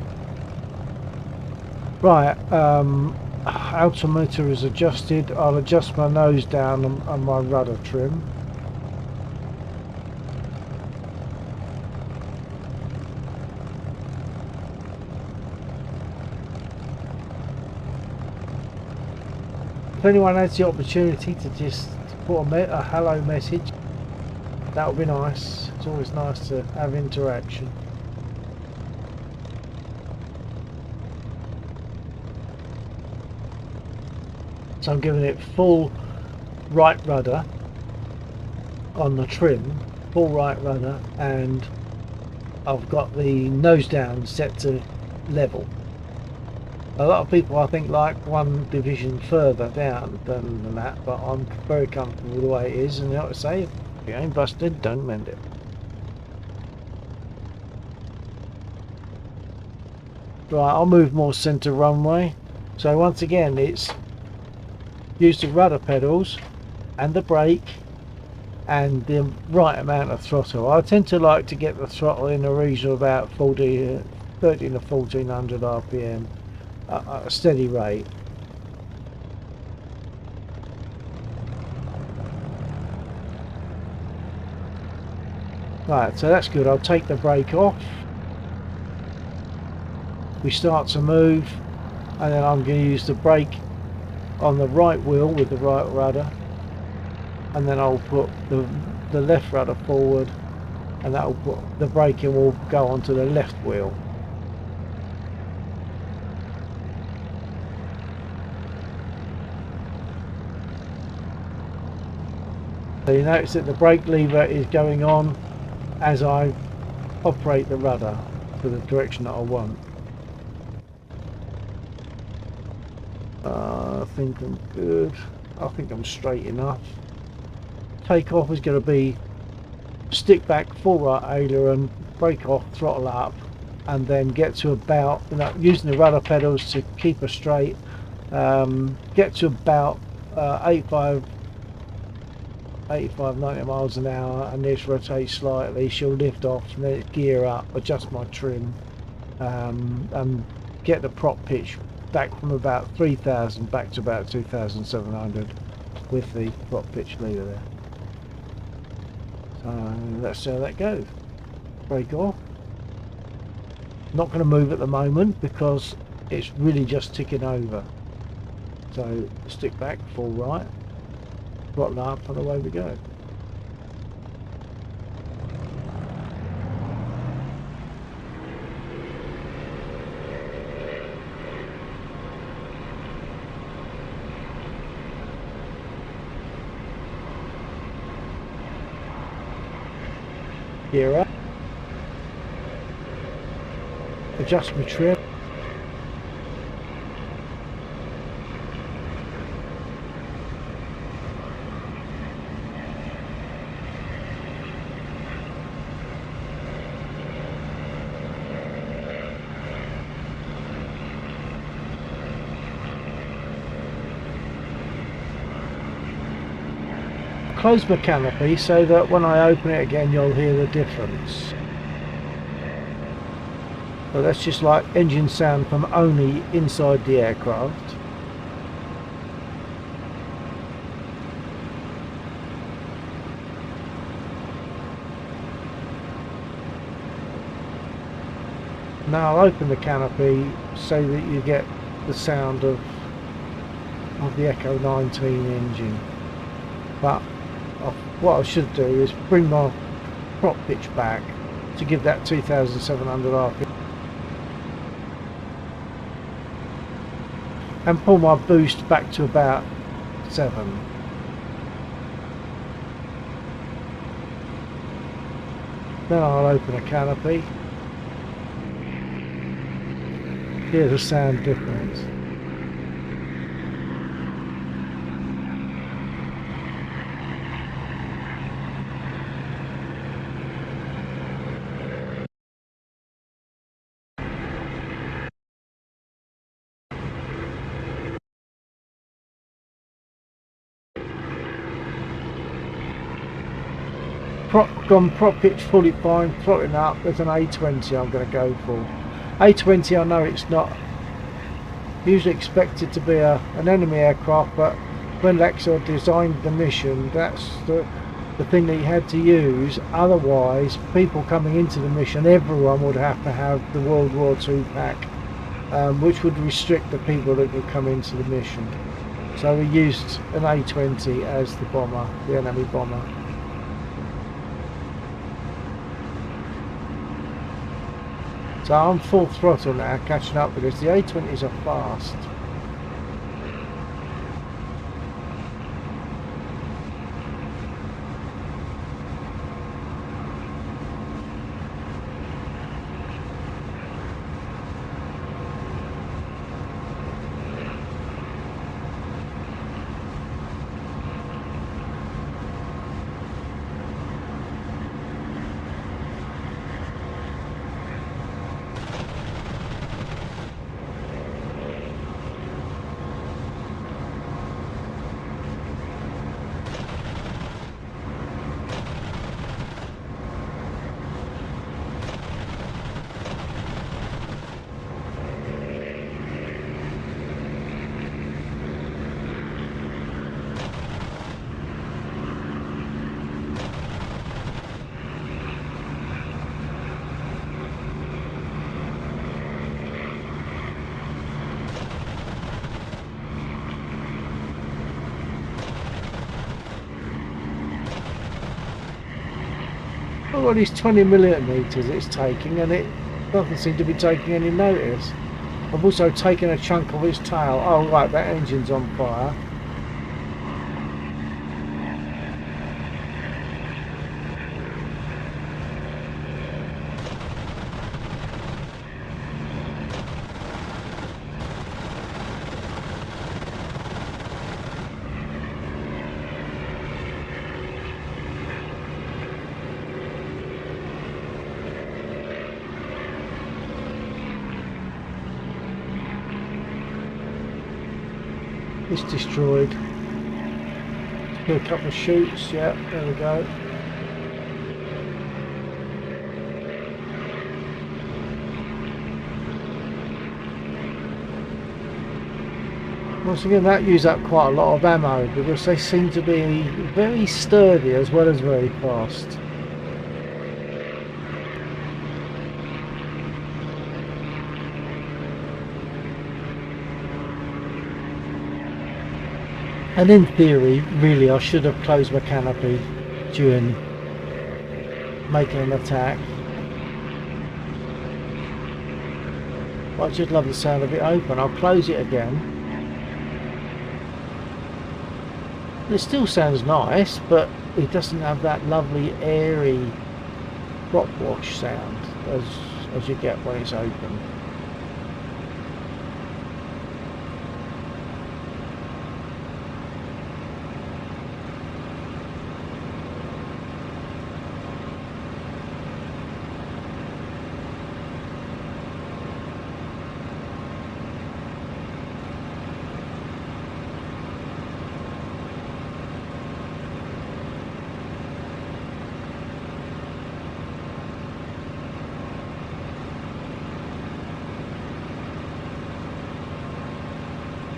Right, altimeter is adjusted. I'll adjust my nose down on my rudder trim. If anyone has the opportunity to just put a hello message, that would be nice. It's always nice to have interaction. So I'm giving it full right rudder on the trim, full right rudder, and I've got the nose down set to level. A lot of people, I think, like one division further down than that, but I'm very comfortable with the way it is, and like I say, if it ain't busted, don't mend it. Right, I'll move more centre runway. So once again, it's use the rudder pedals and the brake and the right amount of throttle. I tend to like to get the throttle in the region of about 13 to 1400 RPM at a steady rate. Right, so that's good. I'll take the brake off. We start to move, and then I'm going to use the brake on the right wheel with the right rudder, and then I'll put the left rudder forward, and that will put the braking will go onto the left wheel. So you notice that the brake lever is going on as I operate the rudder to the direction that I want. I think I'm good. I think I'm straight enough. Takeoff is going to be stick back, full right aileron, brake off, throttle up, and then get to about, using the rudder pedals to keep her straight, get to about 85, 90 miles an hour, and this rotates slightly. She'll lift off, and then it's gear up, adjust my trim, and get the prop pitch back from about 3000 back to about 2700 with the prop pitch lever there. So let's see how that goes. Brake off. Not going to move at the moment because it's really just ticking over. So stick back, full right, throttle up, and away we go. Gear up, adjust my trim, close my canopy so that when I open it again you'll hear the difference. So that's just like engine sound from only inside the aircraft. Now I'll open the canopy so that you get the sound of the Echo 19 engine. But what I should do is bring my prop pitch back to give that 2700 RPM and pull my boost back to about 7. Then I'll open a canopy. Hear the sound difference. Prop pitch fully fine, throttling up. There's an A20 I'm going to go for. A20, I know it's not usually expected to be an enemy aircraft, but when Lexor designed the mission, that's the thing that he had to use. Otherwise, people coming into the mission, everyone would have to have the World War II pack, which would restrict the people that could come into the mission. So we used an A20 as the bomber, the enemy bomber. So I'm full throttle now, catching up because the A20s are fast. I've got these 20 millimeters it's taking, and it doesn't seem to be taking any notice. I've also taken a chunk of its tail. Oh right, that engine's on fire. It's destroyed. Here, a couple of chutes, yeah, there we go. Once again, that used up quite a lot of ammo because they seem to be very sturdy as well as very fast. And in theory, really, I should have closed my canopy during making an attack. But I just love the sound of it open. I'll close it again. It still sounds nice, but it doesn't have that lovely airy prop wash sound as you get when it's open.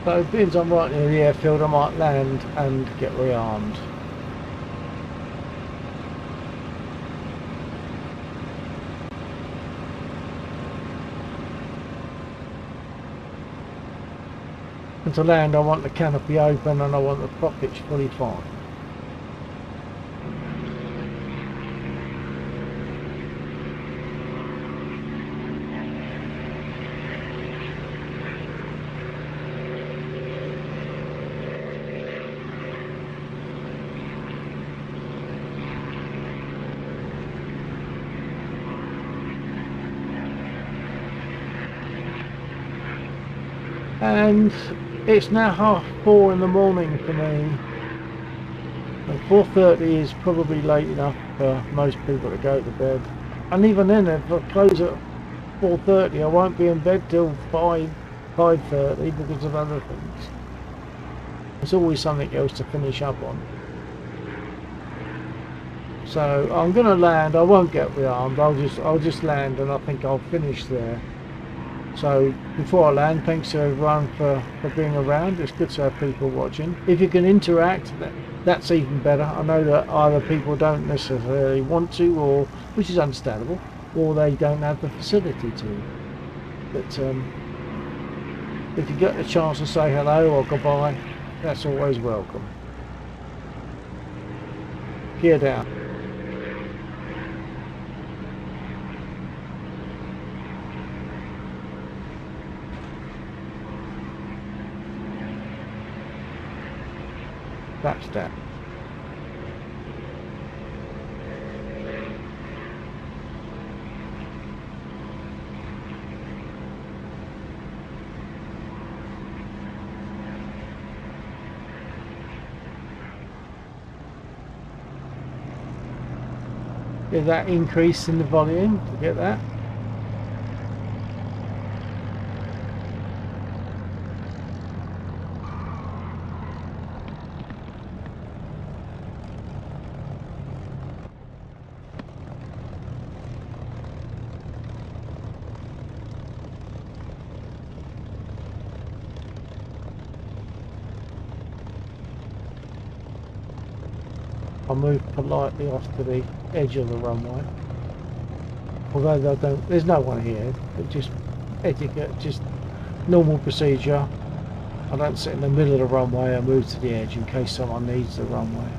So being I'm right near the airfield, I might land and get rearmed. And to land, I want the canopy open and I want the prop pitch fully fine. And it's now 4:30 in the morning for me. And 4:30 is probably late enough for most people to go to bed. And even then, if I close at 4:30, I won't be in bed till 5:30 because of other things. There's always something else to finish up on. So I'm going to land. I won't get rearmed. I'll just land, and I think I'll finish there. So before I land, thanks to everyone for being around. It's good to have people watching. If you can interact, that's even better. I know that either people don't necessarily want to, or which is understandable, or they don't have the facility to. But if you get the chance to say hello or goodbye, that's always welcome. Gear down. That's that. Get that increase in the volume to get that. I'll move politely off to the edge of the runway. Although there's no one here, but just etiquette, just normal procedure. I don't sit in the middle of the runway, I move to the edge in case someone needs the runway.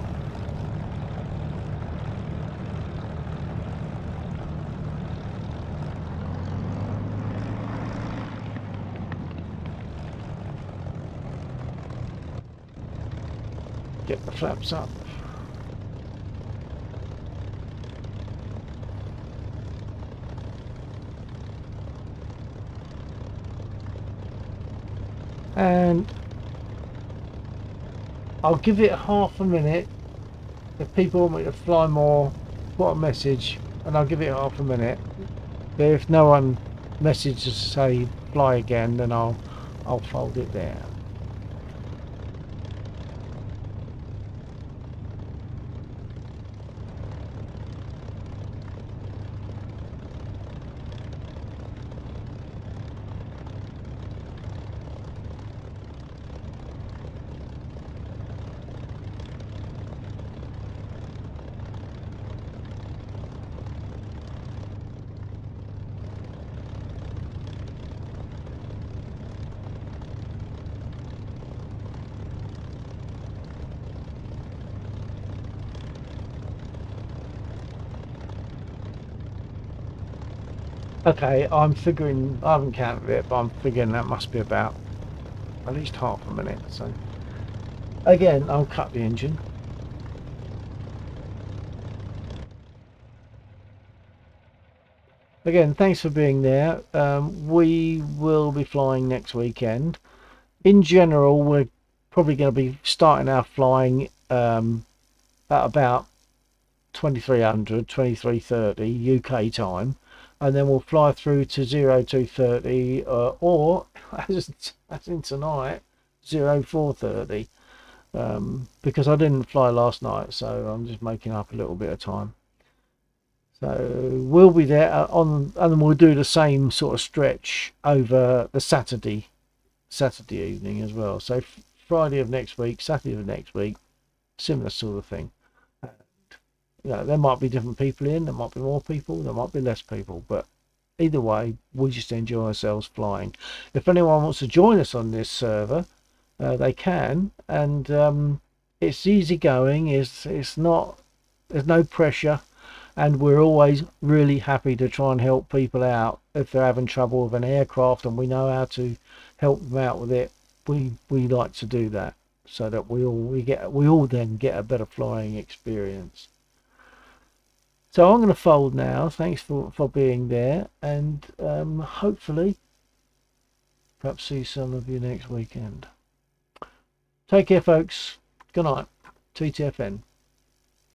Get the flaps up. And I'll give it half a minute. If people want me to fly more, put a message and I'll give it half a minute. But if no one messages to say fly again, then I'll fold it down. Okay, I'm figuring, I haven't counted it, but I'm figuring that must be about at least half a minute. So again, I'll cut the engine. Again, thanks for being there. We will be flying next weekend. In general, we're probably going to be starting our flying at about 2300, 2330 UK time, and then we'll fly through to 0230 or as in tonight 0430, because I didn't fly last night, so I'm just making up a little bit of time. So we'll be there on, and then we'll do the same sort of stretch over the Saturday evening as well. So Friday of next week, Saturday of next week, similar sort of thing. You know, there might be different people in, there might be more people, there might be less people, but either way, we just enjoy ourselves flying. If anyone wants to join us on this server, they can, and it's easy going. It's not, there's no pressure, and we're always really happy to try and help people out if they're having trouble with an aircraft and we know how to help them out with it. We like to do that so that we all then get a better flying experience. So I'm going to fold now. Thanks for being there, and hopefully perhaps see some of you next weekend. Take care, folks. Good night. TTFN.